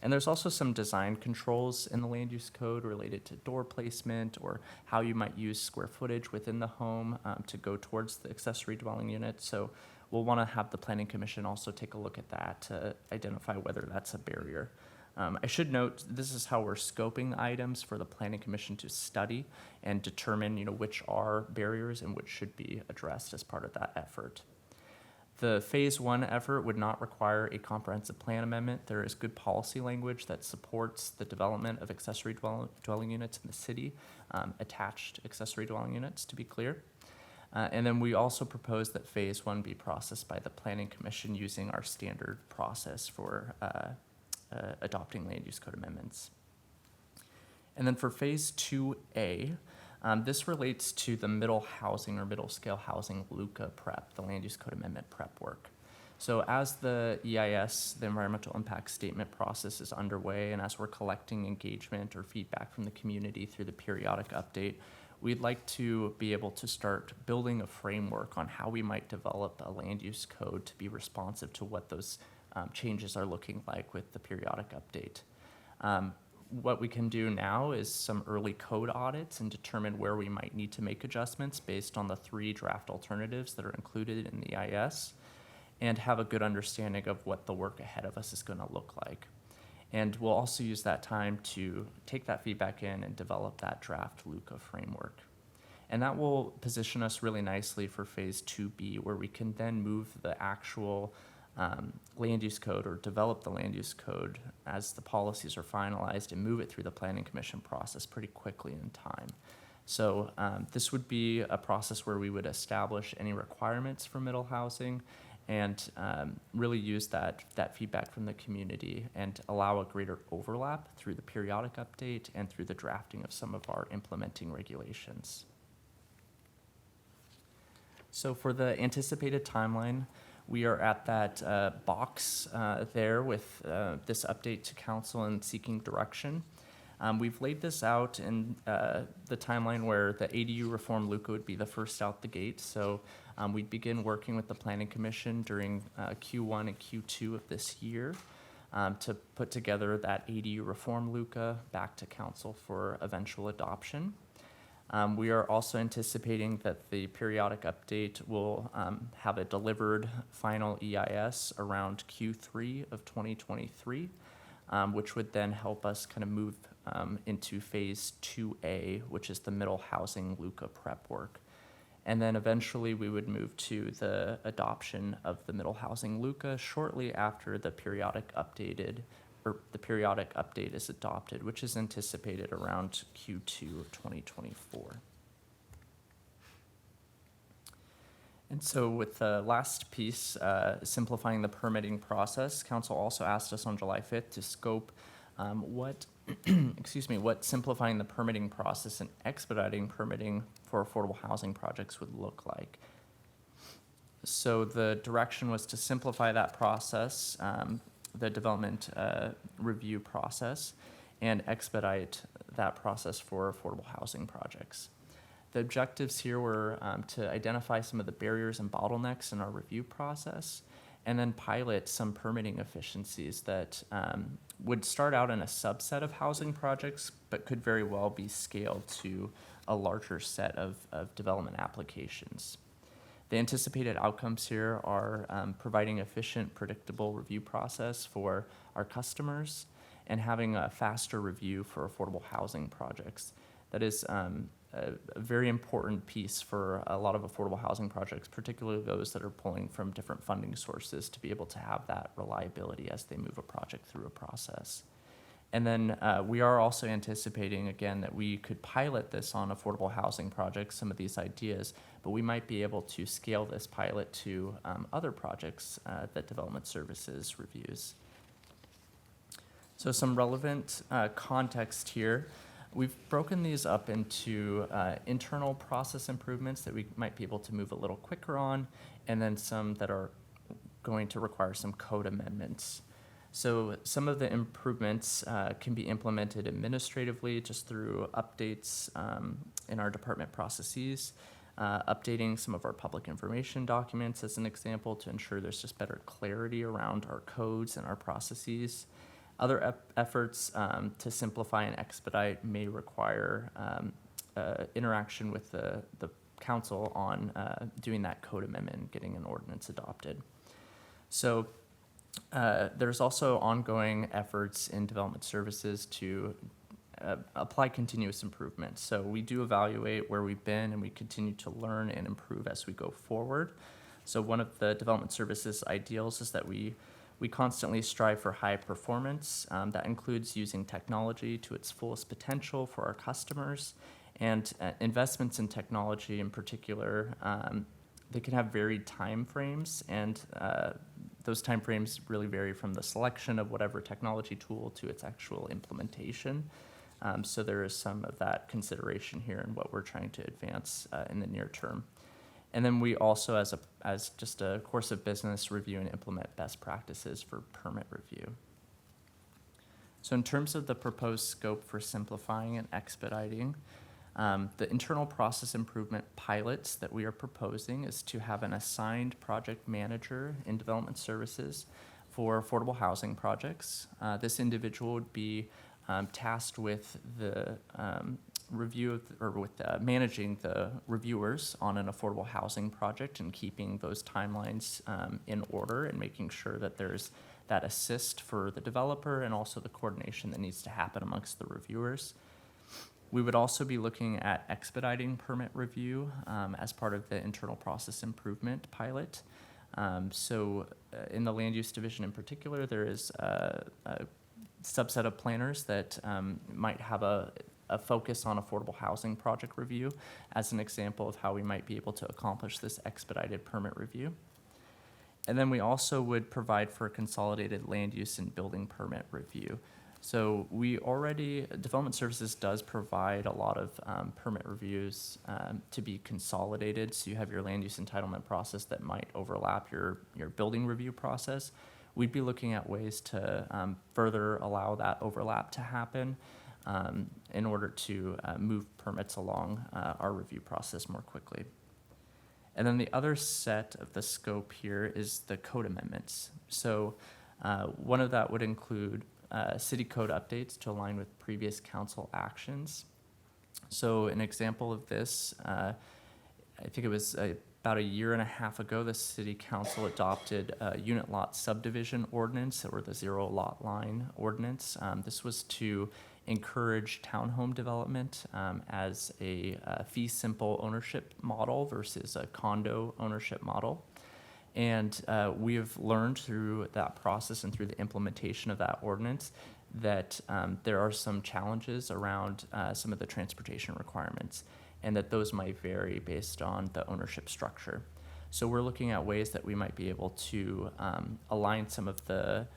And there's also some design controls in the land use code related to door placement or how you might use square footage within the home to go towards the accessory dwelling unit. So we'll want to have the Planning Commission also take a look at that to identify whether that's a barrier. I should note, this is how we're scoping items for the Planning Commission to study and determine, which are barriers and which should be addressed as part of that effort. The phase one effort would not require a comprehensive plan amendment. There is good policy language that supports the development of accessory dwelling units in the city, attached accessory dwelling units, to be clear. And then we also propose that phase one be processed by the Planning Commission using our standard process for adopting land use code amendments. And then for phase 2A, this relates to the middle housing or middle scale housing LUCA prep, the land use code amendment prep work. So as the EIS, the environmental impact statement process is underway, and as we're collecting engagement or feedback from the community through the periodic update, we'd like to be able to start building a framework on how we might develop a land use code to be responsive to what those changes are looking like with the periodic update. What we can do now is some early code audits and determine where we might need to make adjustments based on the 3 draft alternatives that are included in the EIS, and have a good understanding of what the work ahead of us is going to look like. And we'll also use that time to take that feedback in and develop that draft LUCA framework. And that will position us really nicely for phase 2B, where we can then move the actual land use code or develop the land use code as the policies are finalized and move it through the Planning Commission process pretty quickly in time. So this would be a process where we would establish any requirements for middle housing and really use that feedback from the community and allow a greater overlap through the periodic update and through the drafting of some of our implementing regulations. So for the anticipated timeline, we are at that box there with this update to council and seeking direction. We've laid this out in the timeline where the ADU reform LUCA would be the first out the gate. So we'd begin working with the Planning Commission during Q1 and Q2 of this year to put together that ADU reform LUCA back to council for eventual adoption. We are also anticipating that the periodic update will have a delivered final EIS around Q3 of 2023, which would then help us kind of move into phase 2A, which is the middle housing LUCA prep work. And then eventually we would move to the adoption of the middle housing LUCA shortly after the periodic update is adopted, which is anticipated around Q2 of 2024. And so with the last piece, simplifying the permitting process, council also asked us on July 5th to scope what simplifying the permitting process and expediting permitting for affordable housing projects would look like. So the direction was to simplify that process, the development review process, and expedite that process for affordable housing projects. The objectives here were to identify some of the barriers and bottlenecks in our review process, and then pilot some permitting efficiencies that would start out in a subset of housing projects, but could very well be scaled to a larger set of development applications. The anticipated outcomes here are providing efficient, predictable review process for our customers and having a faster review for affordable housing projects. That is a very important piece for a lot of affordable housing projects, particularly those that are pulling from different funding sources, to be able to have that reliability as they move a project through a process. And then we are also anticipating, again, that we could pilot this on affordable housing projects, some of these ideas, but we might be able to scale this pilot to other projects that Development Services reviews. So some relevant context here. We've broken these up into internal process improvements that we might be able to move a little quicker on, and then some that are going to require some code amendments. So some of the improvements can be implemented administratively just through updates in our department processes, updating some of our public information documents as an example to ensure there's just better clarity around our codes and our processes. Other efforts to simplify and expedite may require interaction with the council on doing that code amendment and getting an ordinance adopted. So there's also ongoing efforts in Development Services to apply continuous improvement. So we do evaluate where we've been, and we continue to learn and improve as we go forward. So one of the Development Services ideals is that we constantly strive for high performance. That includes using technology to its fullest potential for our customers, and investments in technology in particular, they can have varied time frames, and those time frames really vary from the selection of whatever technology tool to its actual implementation. So there is some of that consideration here in what we're trying to advance in the near term. And then we also, as just a course of business, review and implement best practices for permit review. So in terms of the proposed scope for simplifying and expediting, the internal process improvement pilots that we are proposing is to have an assigned project manager in Development Services for affordable housing projects. This individual would be tasked with the managing the reviewers on an affordable housing project and keeping those timelines in order and making sure that there's that assist for the developer and also the coordination that needs to happen amongst the reviewers. We would also be looking at expediting permit review as part of the internal process improvement pilot. So in the land use division in particular, there is a subset of planners that might have a focus on affordable housing project review as an example of how we might be able to accomplish this expedited permit review. And then we also would provide for a consolidated land use and building permit review. So Development Services does provide a lot of permit reviews to be consolidated. So you have your land use entitlement process that might overlap your building review process. We'd be looking at ways to further allow that overlap to happen in order to move permits along our review process more quickly. And then the other set of the scope here is the code amendments. So one of that would include city code updates to align with previous council actions. So an example of this, I think it was about a year and a half ago, the city council adopted a unit lot subdivision ordinance, or the zero lot line ordinance. This was to encourage townhome development as a fee simple ownership model versus a condo ownership model. And we have learned through that process and through the implementation of that ordinance that there are some challenges around some of the transportation requirements, and that those might vary based on the ownership structure. So we're looking at ways that we might be able to align some of the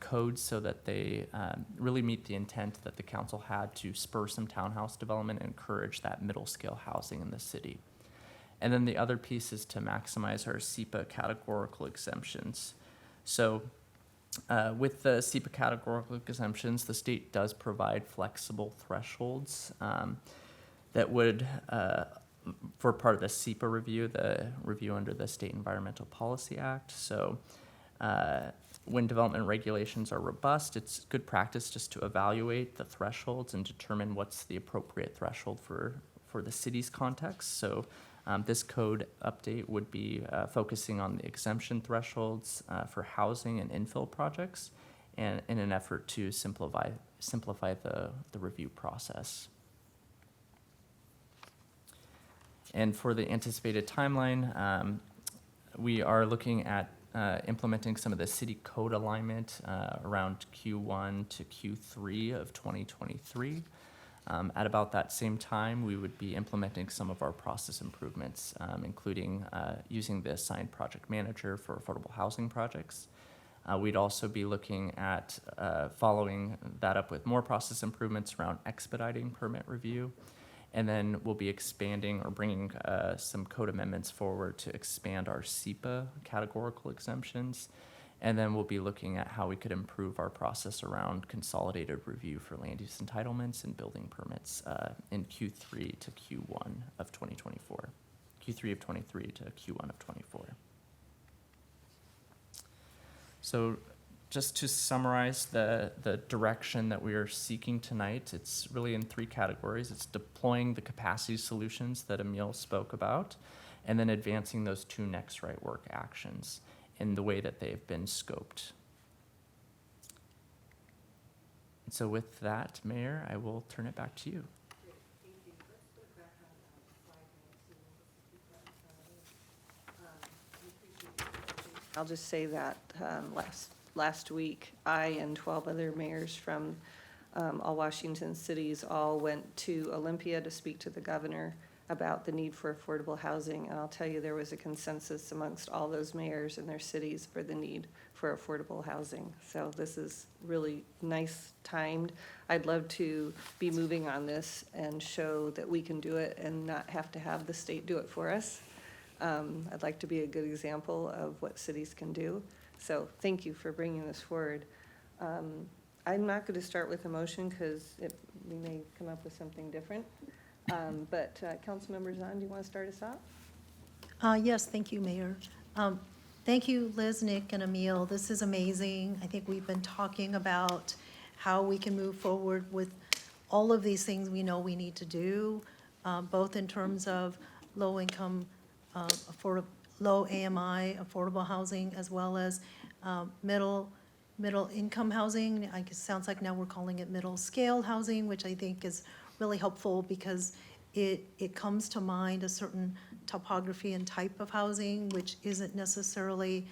codes so that they really meet the intent that the council had to spur some townhouse development and encourage that middle scale housing in the city. And then the other piece is to maximize our SEPA categorical exemptions. So with the SEPA categorical exemptions, the state does provide flexible thresholds that would, for part of the SEPA review, the review under the State Environmental Policy Act. So when development regulations are robust, it's good practice just to evaluate the thresholds and determine what's the appropriate threshold for the city's context. So this code update would be focusing on the exemption thresholds for housing and infill projects, and in an effort to simplify the review process. And for the anticipated timeline, we are looking at implementing some of the city code alignment around Q1 to Q3 of 2023. At about that same time, we would be implementing some of our process improvements, including using the assigned project manager for affordable housing projects. We'd also be looking at following that up with more process improvements around expediting permit review. And then we'll be expanding or bringing some code amendments forward to expand our SEPA categorical exemptions. And then we'll be looking at how we could improve our process around consolidated review for land use entitlements and building permits in Q3 to Q1 of 2024. Q3 of 23 to Q1 of 24. So just to summarize the direction that we are seeking tonight, it's really in three categories. It's deploying the capacity solutions that Emil spoke about, and then advancing those two next right work actions in the way that they've been scoped. And so with that, Mayor, I will turn it back to you. I'll just say that last week, I and 12 other mayors from all Washington cities all went to Olympia to speak to the governor about the need for affordable housing. And I'll tell you, there was a consensus amongst all those mayors in their cities for the need for affordable housing. So this is really nice timed. I'd love to be moving on this and show that we can do it and not have to have the state do it for us. I'd like to be a good example of what cities can do. So thank you for bringing this forward. I'm not going to start with a motion because we may come up with something different. But Councilmember Zahn, do you want to start us off? Yes, thank you, Mayor. Thank you, Liz, Nick, and Emil. This is amazing. I think we've been talking about how we can move forward with all of these things we know we need to do, both in terms of low-income, low AMI, affordable housing, as well as middle-income housing. I guess it sounds like now we're calling it middle-scale housing, which I think is really helpful because it comes to mind a certain topography and type of housing, which isn't necessarily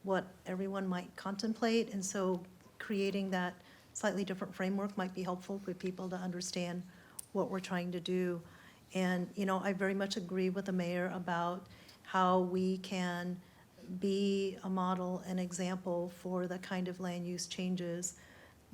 what everyone might contemplate. And so creating that slightly different framework might be helpful for people to understand what we're trying to do. And, you know, I very much agree with the mayor about how we can be a model and example for the kind of land use changes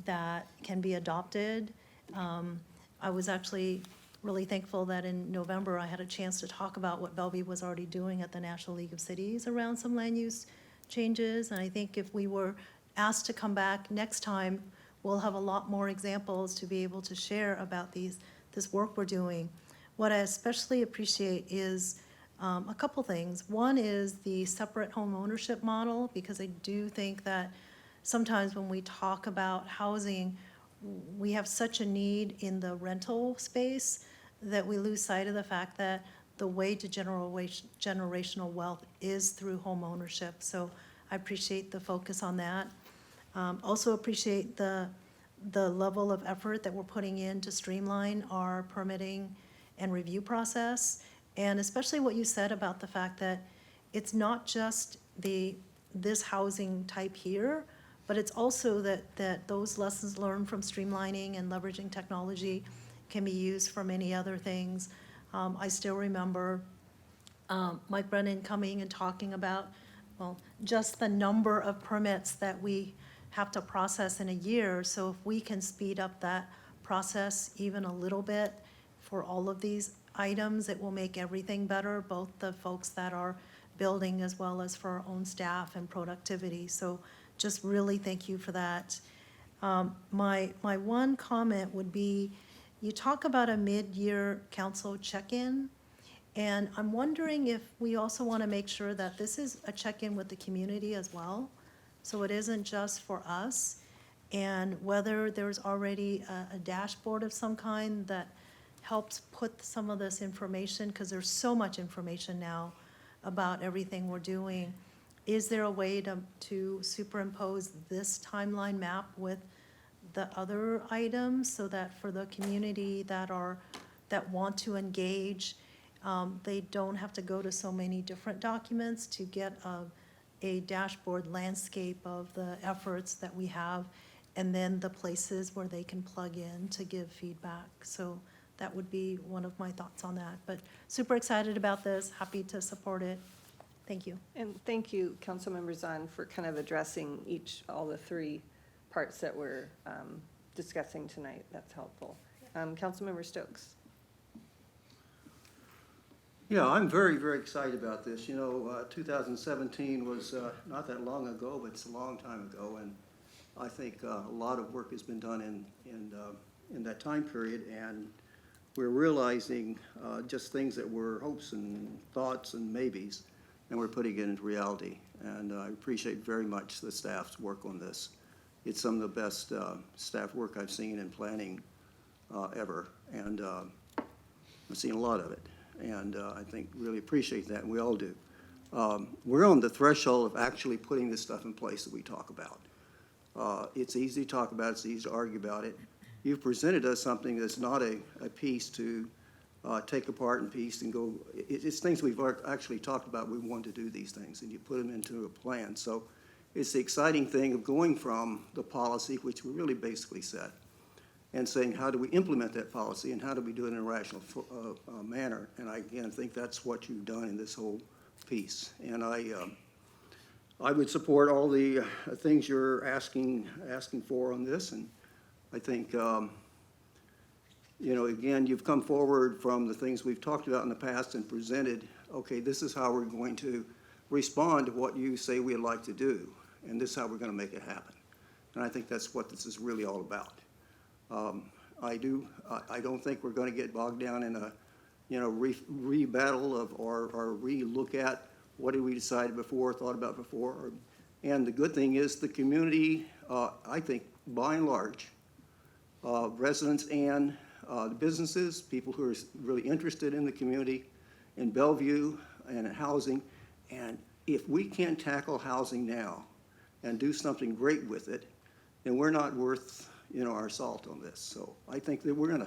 that can be adopted. I was actually really thankful that in November, I had a chance to talk about what Bellevue was already doing at the National League of Cities around some land use changes. And I think if we were asked to come back next time, we'll have a lot more examples to be able to share about this work we're doing. What I especially appreciate is a couple things. One is the separate home ownership model, because I do think that sometimes when we talk about housing, we have such a need in the rental space that we lose sight of the fact that the way to generational wealth is through home ownership. So I appreciate the focus on that. Also appreciate the level of effort that we're putting in to streamline our permitting and review process. And especially what you said about the fact that it's not just this housing type here, but it's also that those lessons learned from streamlining and leveraging technology can be used for many other things. I still remember Mike Brennan coming and talking about, well, just the number of permits that we have to process in a year. So if we can speed up that process even a little bit for all of these items, it will make everything better, both the folks that are building as well as for our own staff and productivity. So just really thank you for that. My one comment would be, you talk about a mid-year council check-in, and I'm wondering if we also want to make sure that this is a check-in with the community as well, so it isn't just for us, and whether there's already a dashboard of some kind that helps put some of this information, because there's so much information now about everything we're doing. Is there a way to superimpose this timeline map with the other items so that for the community that want to engage, they don't have to go to so many different documents to get a dashboard landscape of the efforts that we have, and then the places where they can plug in to give feedback. So that would be one of my thoughts on that. But super excited about this, happy to support it. Thank you. And thank you, Councilmember Zahn, for kind of addressing all the three parts that we're discussing tonight. That's helpful. Councilmember Stokes. Yeah, I'm very, very excited about this. 2017 was not that long ago, but it's a long time ago, and I think a lot of work has been done in that time period, and we're realizing just things that were hopes and thoughts and maybes, and we're putting it into reality. And I appreciate very much the staff's work on this. It's some of the best staff work I've seen in planning ever, and I've seen a lot of it. And I think really appreciate that, and we all do. We're on the threshold of actually putting this stuff in place that we talk about. It's easy to talk about, it's easy to argue about it. You've presented us something that's not a piece to take apart and piece and go. It's things we've actually talked about. We want to do these things, and you put them into a plan. So it's the exciting thing of going from the policy, which we really basically set, and saying, how do we implement that policy, and how do we do it in a rational manner? And I, again, think that's what you've done in this whole piece. And I would support all the things you're asking for on this. And I think, again, you've come forward from the things we've talked about in the past and presented, okay, this is how we're going to respond to what you say we'd like to do, and this is how we're going to make it happen. And I think that's what this is really all about. I don't think we're going to get bogged down in a, re-battle of or re-look at what did we decide before, thought about before. And the good thing is the community, I think, by and large, residents and the businesses, people who are really interested in the community, in Bellevue and in housing. And if we can't tackle housing now and do something great with it, then we're not worth our salt on this. So I think that we're in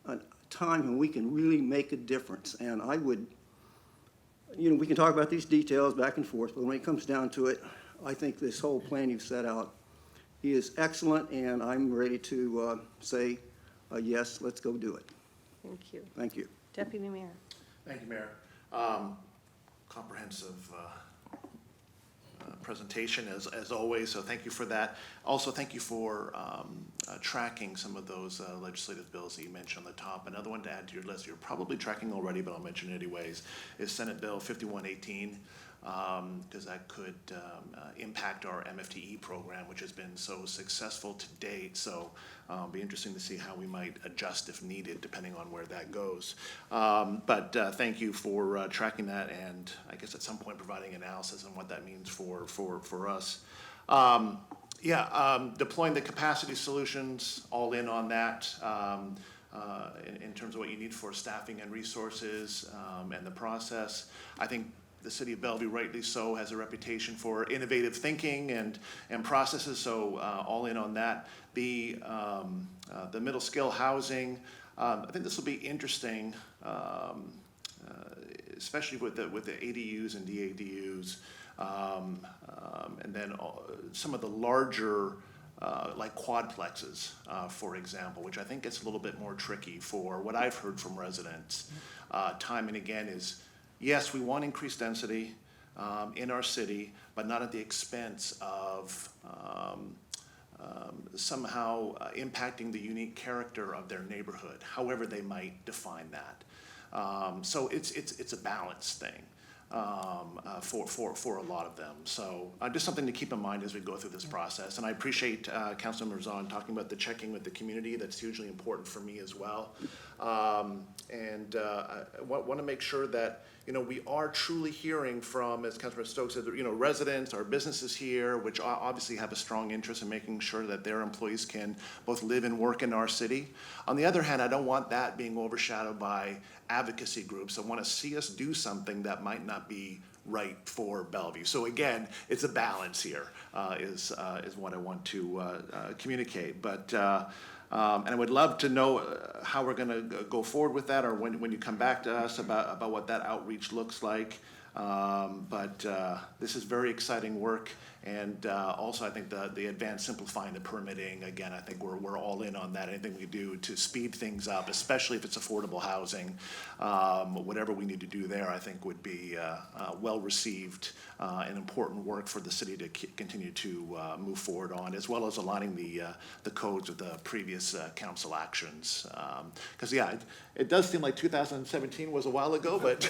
a time when we can really make a difference. And I would, we can talk about these details back and forth, but when it comes down to it, I think this whole plan you've set out is excellent, and I'm ready to say, yes, let's go do it. Thank you. Thank you. Deputy Mayor. Thank you, Mayor. Comprehensive presentation as always, so thank you for that. Also, thank you for tracking some of those legislative bills that you mentioned on the top. Another one to add to your list, you're probably tracking already, but I'll mention it anyways, is Senate Bill 5118. Because that could impact our MFTE program, which has been so successful to date. So be interesting to see how we might adjust if needed, depending on where that goes. But thank you for tracking that, and I guess at some point providing analysis on what that means for us. Deploying the capacity solutions, all in on that. In terms of what you need for staffing and resources and the process. I think the city of Bellevue, rightly so, has a reputation for innovative thinking and processes, so all in on that. The middle scale housing, I think this will be interesting, especially with the ADUs and DADUs, and then some of the larger like quadplexes, for example, which I think gets a little bit more tricky for what I've heard from residents time and again is, yes, we want increased density in our city, but not at the expense of somehow impacting the unique character of their neighborhood, however they might define that. So it's a balance thing for a lot of them. So just something to keep in mind as we go through this process. And I appreciate Councilmember Zahn talking about the checking with the community. That's hugely important for me as well. I want to make sure that we are truly hearing from, as Councilmember Stokes said, residents, our businesses here, which obviously have a strong interest in making sure that their employees can both live and work in our city. On the other hand, I don't want that being overshadowed by advocacy groups that want to see us do something that might not be right for Bellevue. So again, it's a balance here, is what I want to communicate. But and I would love to know how we're going to go forward with that, or when you come back to us about what that outreach looks like. But this is very exciting work, and also I think the advanced simplifying the permitting, again, I think we're all in on that. Anything we do to speed things up, especially if it's affordable housing, whatever we need to do there, I think would be well received and important work for the city to continue to move forward on, as well as aligning the codes with the previous council actions. Because it does seem like 2017 was a while ago, but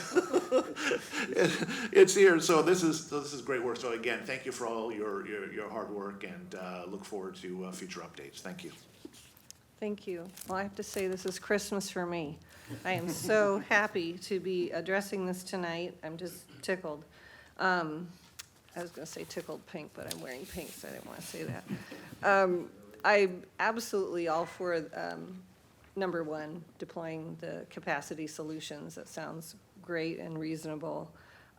it's here. So this is great work. So again, thank you for all your hard work, and look forward to future updates. Thank you. Thank you. Well, I have to say this is Christmas for me. I am so happy to be addressing this tonight. I'm just tickled. I was going to say tickled pink, but I'm wearing pink, so I didn't want to say that. I'm absolutely all for number one, deploying the capacity solutions. That sounds great and reasonable.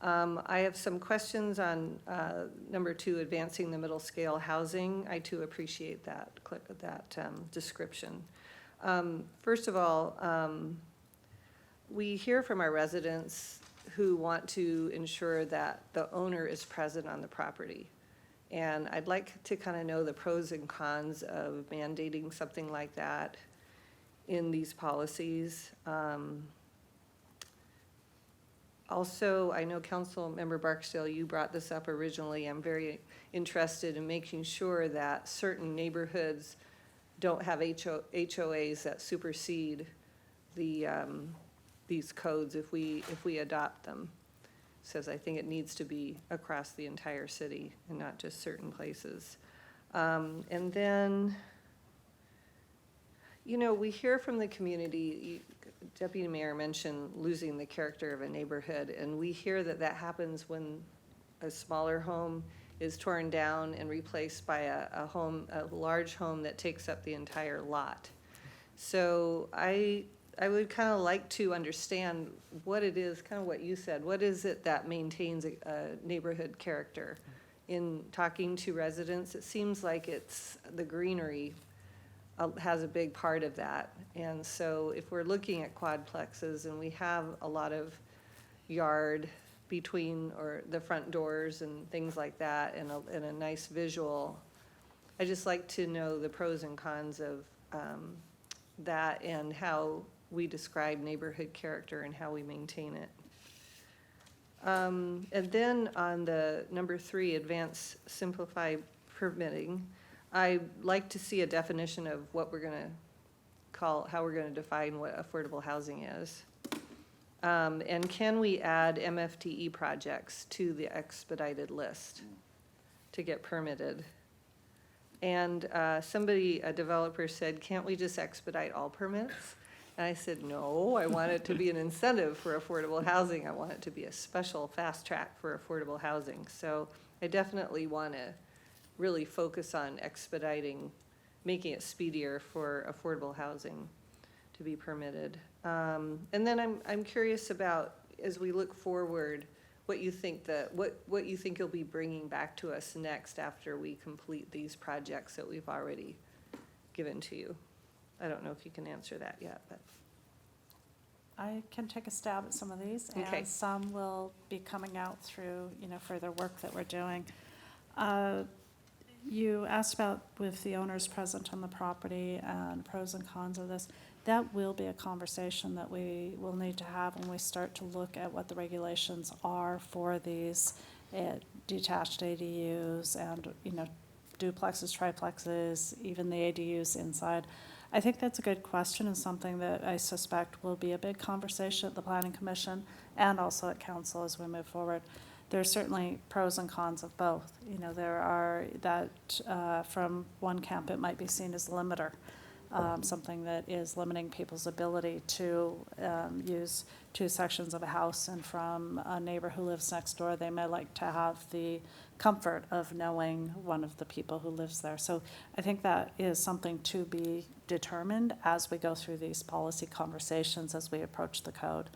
I have some questions on number two, advancing the middle scale housing. I too appreciate that description. First of all, we hear from our residents who want to ensure that the owner is present on the property. And I'd like to kind of know the pros and cons of mandating something like that in these policies. Also, I know Councilmember Barksdale, you brought this up originally. I'm very interested in making sure that certain neighborhoods don't have HOAs that supersede these codes if we adopt them. Says I think it needs to be across the entire city and not just certain places. And then, we hear from the community. Deputy Mayor mentioned losing the character of a neighborhood, and we hear that happens when a smaller home is torn down and replaced by a large home that takes up the entire lot. So I would kind of like to understand what it is, kind of what you said. What is it that maintains a neighborhood character? In talking to residents, it seems like it's the greenery has a big part of that. And so if we're looking at quadplexes and we have a lot of yard between or the front doors and things like that, and a nice visual, I just like to know the pros and cons of that and how we describe neighborhood character and how we maintain it. And then on the number 3, advance simplify permitting, I'd like to see a definition of what we're gonna call, how we're gonna define what affordable housing is. And can we add MFTE projects to the expedited list to get permitted? And a developer said, can't we just expedite all permits? And I said, no, I want it to be an incentive for affordable housing. I want it to be a special fast track for affordable housing. So I definitely want to really focus on expediting, making it speedier for affordable housing to be permitted. And then I'm curious about, as we look forward, what you think what you think you'll be bringing back to us next after we complete these projects that we've already given to you. I don't know if you can answer that yet, but. I can take a stab at some of these, Okay. and some will be coming out through, further work that we're doing. You asked about with the owners present on the property and pros and cons of this. That will be a conversation that we will need to have when we start to look at what the regulations are for these detached ADUs and, duplexes, triplexes, even the ADUs inside. I think that's a good question and something that I suspect will be a big conversation at the Planning Commission and also at Council as we move forward. There are certainly pros and cons of both. There are that from one camp it might be seen as a limiter, something that is limiting people's ability to use 2 sections of a house, and from a neighbor who lives next door, they may like to have the comfort of knowing one of the people who lives there. So I think that is something to be determined as we go through these policy conversations as we approach the code.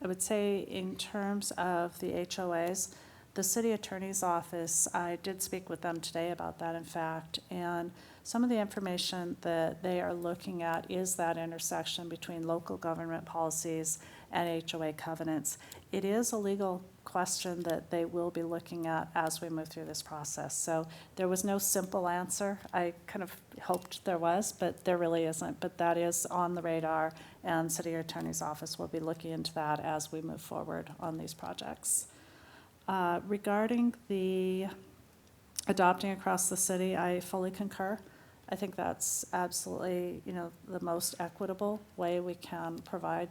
I would say in terms of the HOAs, the city attorney's office, I did speak with them today about that, in fact, and some of the information that they are looking at is that intersection between local government policies and HOA covenants. It is a legal question that they will be looking at as we move through this process. So there was no simple answer. I kind of hoped there was, but there really isn't. But that is on the radar, and city attorney's office will be looking into that as we move forward on these projects. Regarding the adopting across the city, I fully concur. I think that's absolutely, the most equitable way we can provide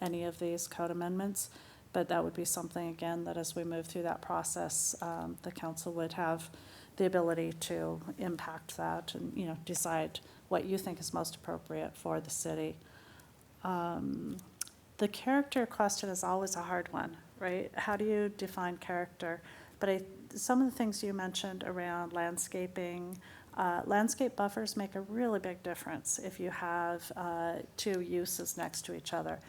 any of these code amendments. But that would be something, again, that as we move through that process, the council would have the ability to impact that and, decide what you think is most appropriate for the city. The character question is always a hard one, right? How do you define character? But some of the things you mentioned around landscaping, landscape buffers make a really big difference if you have 2 uses next to each other.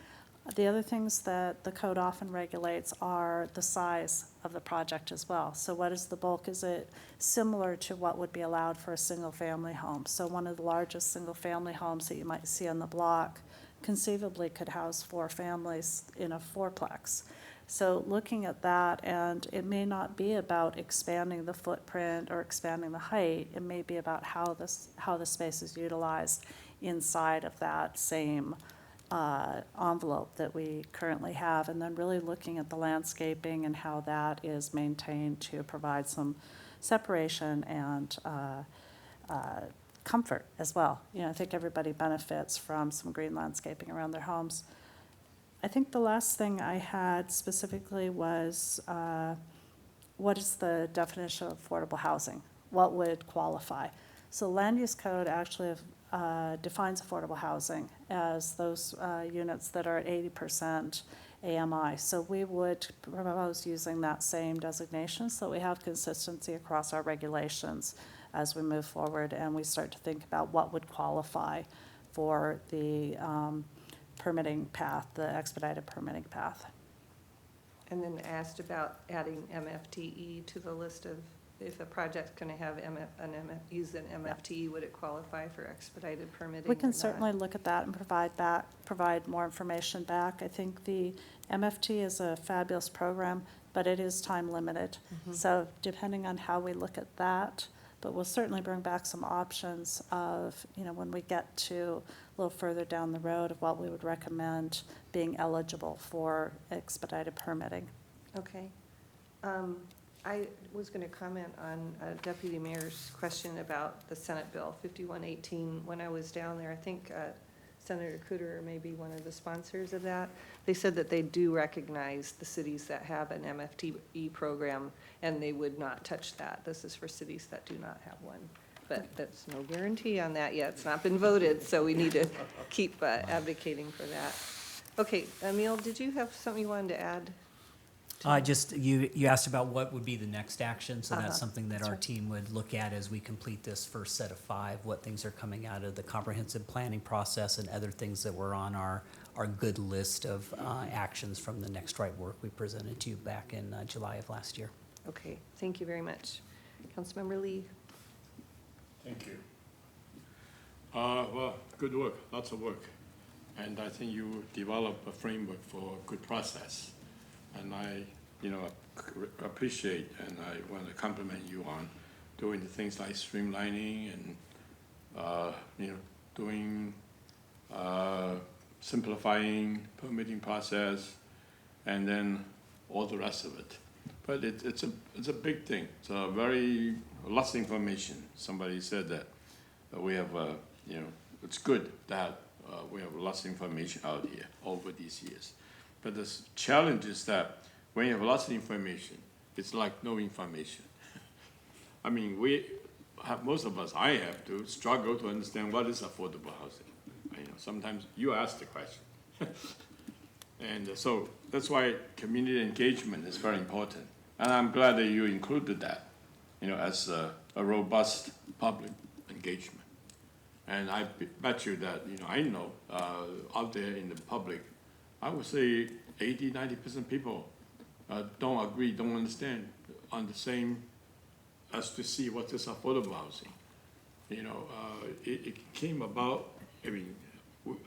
The other things that the code often regulates are the size of the project as well. So what is the bulk? Is it similar to what would be allowed for a single-family home? So one of the largest single-family homes that you might see on the block conceivably could house 4 families in a 4-plex. So looking at that, and it may not be about expanding the footprint or expanding the height, it may be about how the space is utilized inside of that same envelope that we currently have, and then really looking at the landscaping and how that is maintained to provide some separation and comfort as well. I think everybody benefits from some green landscaping around their homes. I think the last thing I had specifically was what is the definition of affordable housing? What would qualify? So land use code actually defines affordable housing as those units that are at 80% AMI. So we would propose using that same designation so that we have consistency across our regulations as we move forward and we start to think about what would qualify for the permitting path, the expedited permitting path. And then asked about adding MFTE to the list of, if a project's going to have use an MFTE, would it qualify for expedited permitting? We can certainly look at that and provide more information back. I think the MFT is a fabulous program, but it is time limited. So depending on how we look at that, but we'll certainly bring back some options of, when we get to a little further down the road of what we would recommend being eligible for expedited permitting. Okay. I was going to comment on Deputy Mayor's question about the Senate Bill 5118. When I was down there, I think Senator Cooter may be one of the sponsors of that. They said that they do recognize the cities that have an MFTE program, and they would not touch that. This is for cities that do not have one. But that's no guarantee on that yet. It's not been voted, so we need to keep advocating for that. Okay, Emil, did you have something you wanted to add? You asked about what would be the next action, so that's something that That's our right. team would look at as we complete this first set of 5, what things are coming out of the comprehensive planning process and other things that were on our good list of actions from the Next Right Work we presented to you back in July of last year. Okay, thank you very much. Councilmember Lee? Thank you. Well, good work, lots of work. And I think you developed a framework for a good process. And I, appreciate and I want to compliment you on doing the things like streamlining and, doing, simplifying permitting process, and then all the rest of it. But it's a big thing. It's a lots of information. Somebody said that we have, it's good that we have lots of information out here over these years. But the challenge is that when you have lots of information, it's like no information. I mean, most of us, I have to struggle to understand what is affordable housing. Sometimes you ask the question. And so that's why community engagement is very important. And I'm glad that you included that, as a robust public engagement. And I bet you that, I know out there in the public, I would say 80–90% people don't agree, don't understand on the same as to see what is affordable housing. It came about,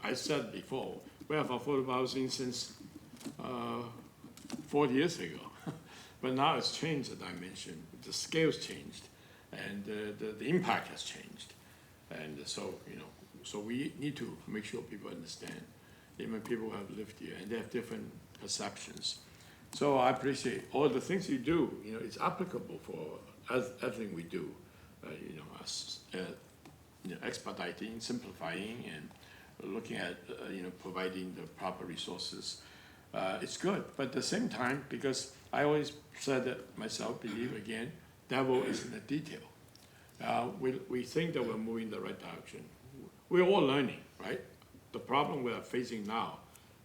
I said before, we have affordable housing since 40 years ago. But now it's changed, the dimension, the scale's changed, and the impact has changed. And so, so we need to make sure people understand, even people who have lived here, and they have different perceptions. So I appreciate all the things you do, it's applicable for everything we do, expediting, simplifying, and looking at, providing the proper resources. It's good, but at the same time, because I always said that myself, believe again, devil is in the detail. We think that we're moving in the right direction. We're all learning, right? The problem we are facing now,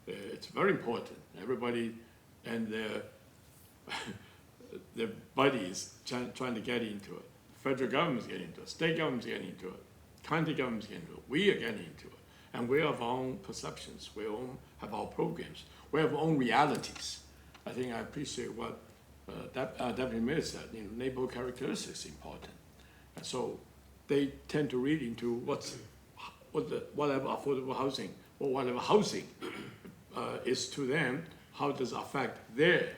it's very important. Everybody and their buddies trying to get into it. Federal government's getting into it. State government's getting into it. County government's getting into it. We are getting into it. And we have our own perceptions. We have our programs. We have our own realities. I think I appreciate what Deputy Mayor said. Neighborhood characteristics is important. And so they tend to read into whatever affordable housing or whatever housing is to them, how does it affect their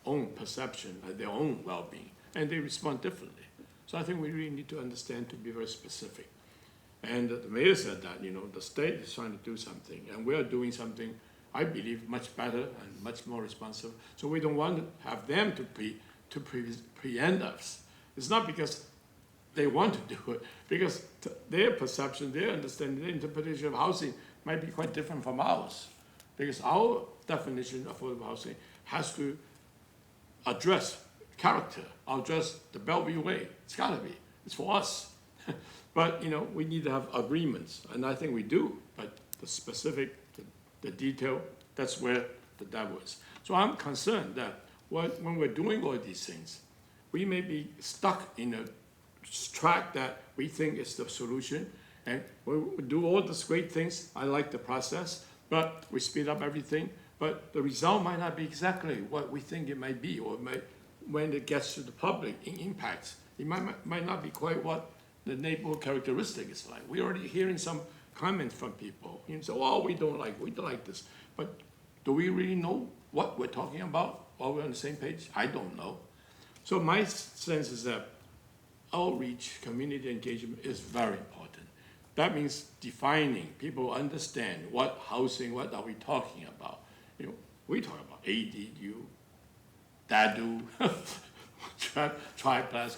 own perception, their own well-being, and they respond differently. So I think we really need to understand, to be very specific. And the mayor said that, the state is trying to do something, and we are doing something, I believe, much better and much more responsive. So we don't want to have them to preempt us. It's not because they want to do it, because their perception, their understanding, their interpretation of housing might be quite different from ours. Because our definition of affordable housing has to address character, address the Bellevue way. It's gotta be, it's for us. But, we need to have agreements, and I think we do, but the specific, the detail, that's where the devil is. So I'm concerned that when we're doing all these things, we may be stuck in a track that we think is the solution, and we do all these great things. I like the process, but we speed up everything, but the result might not be exactly what we think it might be, or when it gets to the public, it impacts. It might not be quite what the neighborhood characteristic is like. We're already hearing some comments from people. Say, oh, we don't like this. But do we really know what we're talking about? Are we on the same page? I don't know. So my sense is that outreach, community engagement is very important. That means defining, people understand what housing, what are we talking about. You know, we talk about ADU, DADU, triplex,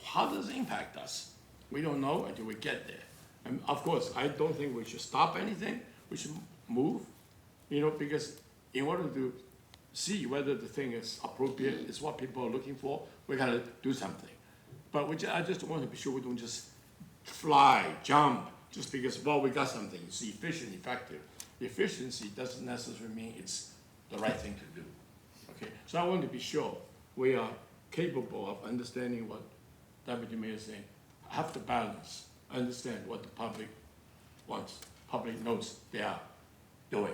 how does it impact us? We don't know until we get there. And of course, I don't think we should stop anything, we should move, you know, because in order to see whether the thing is appropriate, is what people are looking for, we gotta do something. But I just want to be sure we don't just fly, jump, just because, well, we got something, it's efficient, effective. Efficiency doesn't necessarily mean it's the right thing to do. Okay, so I want to be sure we are capable of understanding what Deputy Mayor is saying. Have to balance, understand what the public wants. Public knows they are doing.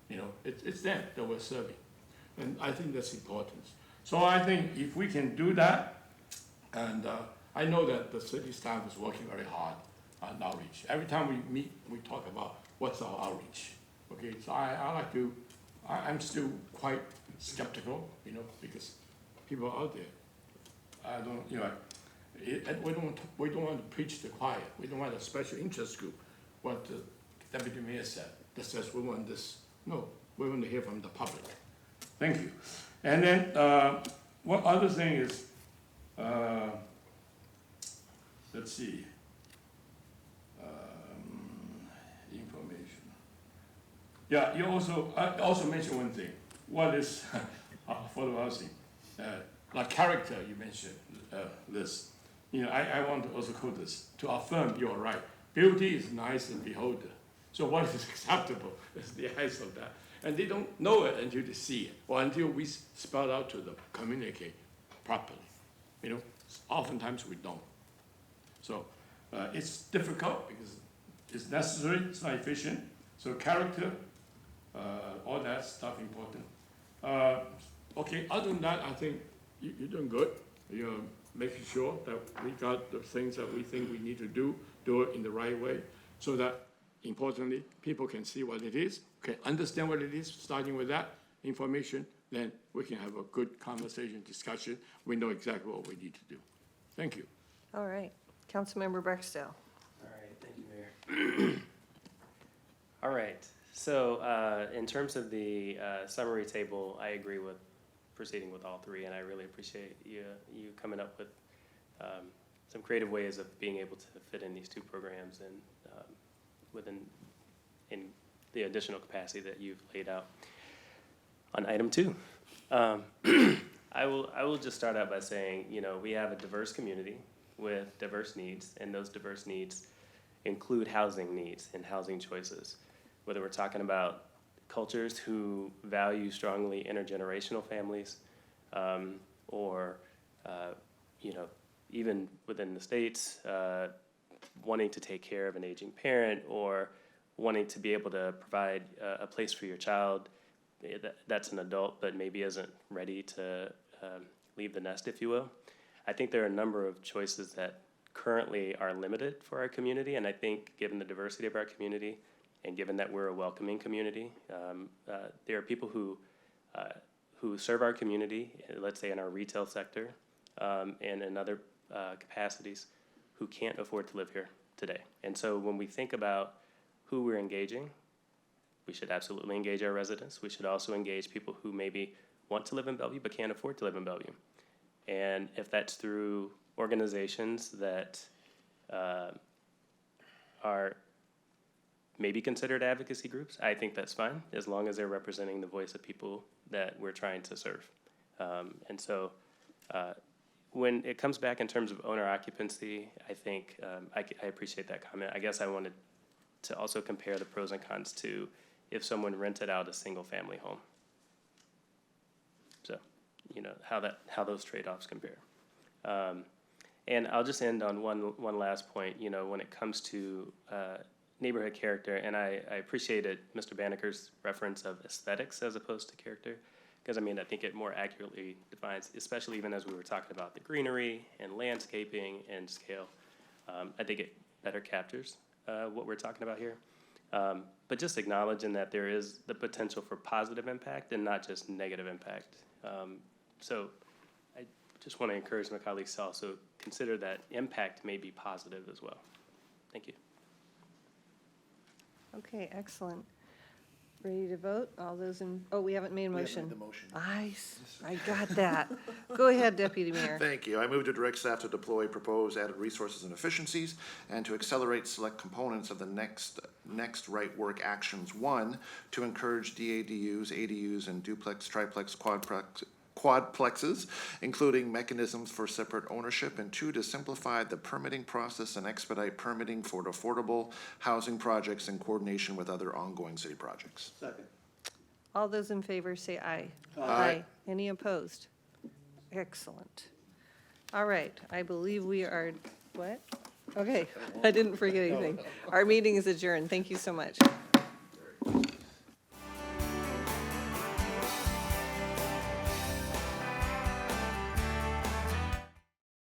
You know, it's them that we're serving. And I think that's important. So I think if we can do that, and I know that the city staff is working very hard on outreach. Every time we meet, we talk about what's our outreach. Okay, so I'm still quite skeptical, you know, because people out there, I don't, you know, we don't want to preach the choir. We don't want a special interest group. What the Deputy Mayor said, that says we want this. No, we want to hear from the public. Thank you. And then one other thing is, let's see, information. Yeah, I also mentioned one thing. What is affordable housing? Like character, you mentioned this. You know, I want to also quote this. To affirm you're right. Beauty is nice and beholder. So what is acceptable is the eyes of that. And they don't know it until they see it, or until we spell out to them, communicate properly. You know, oftentimes we don't. So it's difficult because it's necessary, it's not efficient. So character, all that stuff important. Okay, other than that, I think you're doing good. You're making sure that we got the things that we think we need to do it in the right way, so that, importantly, people can see what it is, can understand what it is, starting with that information, then we can have a good conversation, discussion. We know exactly what we need to do. Thank you. All right. Councilmember Barksdale. All right, thank you, Mayor. All right, so in terms of the summary table, I agree with proceeding with all three, and I really appreciate you coming up with some creative ways of being able to fit in these two programs and in the additional capacity that you've laid out. On item 2, I will just start out by saying, you know, we have a diverse community with diverse needs, and those diverse needs include housing needs and housing choices. Whether we're talking about cultures who value strongly intergenerational families, or you know, even within the states, wanting to take care of an aging parent, or wanting to be able to provide a place for your child that's an adult but maybe isn't ready to leave the nest, if you will. I think there are a number of choices that currently are limited for our community, and I think given the diversity of our community and given that we're a welcoming community, there are people who serve our community, let's say in our retail sector, and in other capacities, who can't afford to live here today. And so when we think about who we're engaging, we should absolutely engage our residents. We should also engage people who maybe want to live in Bellevue but can't afford to live in Bellevue. And if that's through organizations that are maybe considered advocacy groups, I think that's fine, as long as they're representing the voice of people that we're trying to serve. And so when it comes back in terms of owner occupancy, I think I appreciate that comment. I guess I wanted to also compare the pros and cons to if someone rented out a single family home. So, you know, how those trade-offs compare. And I'll just end on one last point. You know, when it comes to neighborhood character, and I appreciated Mr. Banneker's reference of aesthetics as opposed to character, because I mean, I think it more accurately defines, especially even as we were talking about the greenery and landscaping and scale, I think it better captures what we're talking about here. But just acknowledging that there is the potential for positive impact and not just negative impact. So I just want to encourage my colleagues to also consider that impact may be positive as well. Thank you. Okay, excellent. Ready to vote? All those in, oh, we haven't made a We motion. haven't made the motion. I got that. Go ahead, Deputy Mayor. Thank you. I move to direct staff to deploy proposed added resources and efficiencies and to accelerate select components of the next right work actions. 1, to encourage DADUs, ADUs, and duplex, triplex, quadplexes, including mechanisms for separate ownership, and 2, to simplify the permitting process and expedite permitting for affordable housing projects in coordination with other ongoing city projects. Second. All those in favor say aye. Aye. Any opposed? Excellent. All right, I believe we are, what? Okay, I didn't forget anything. Our meeting is adjourned. Thank you so much.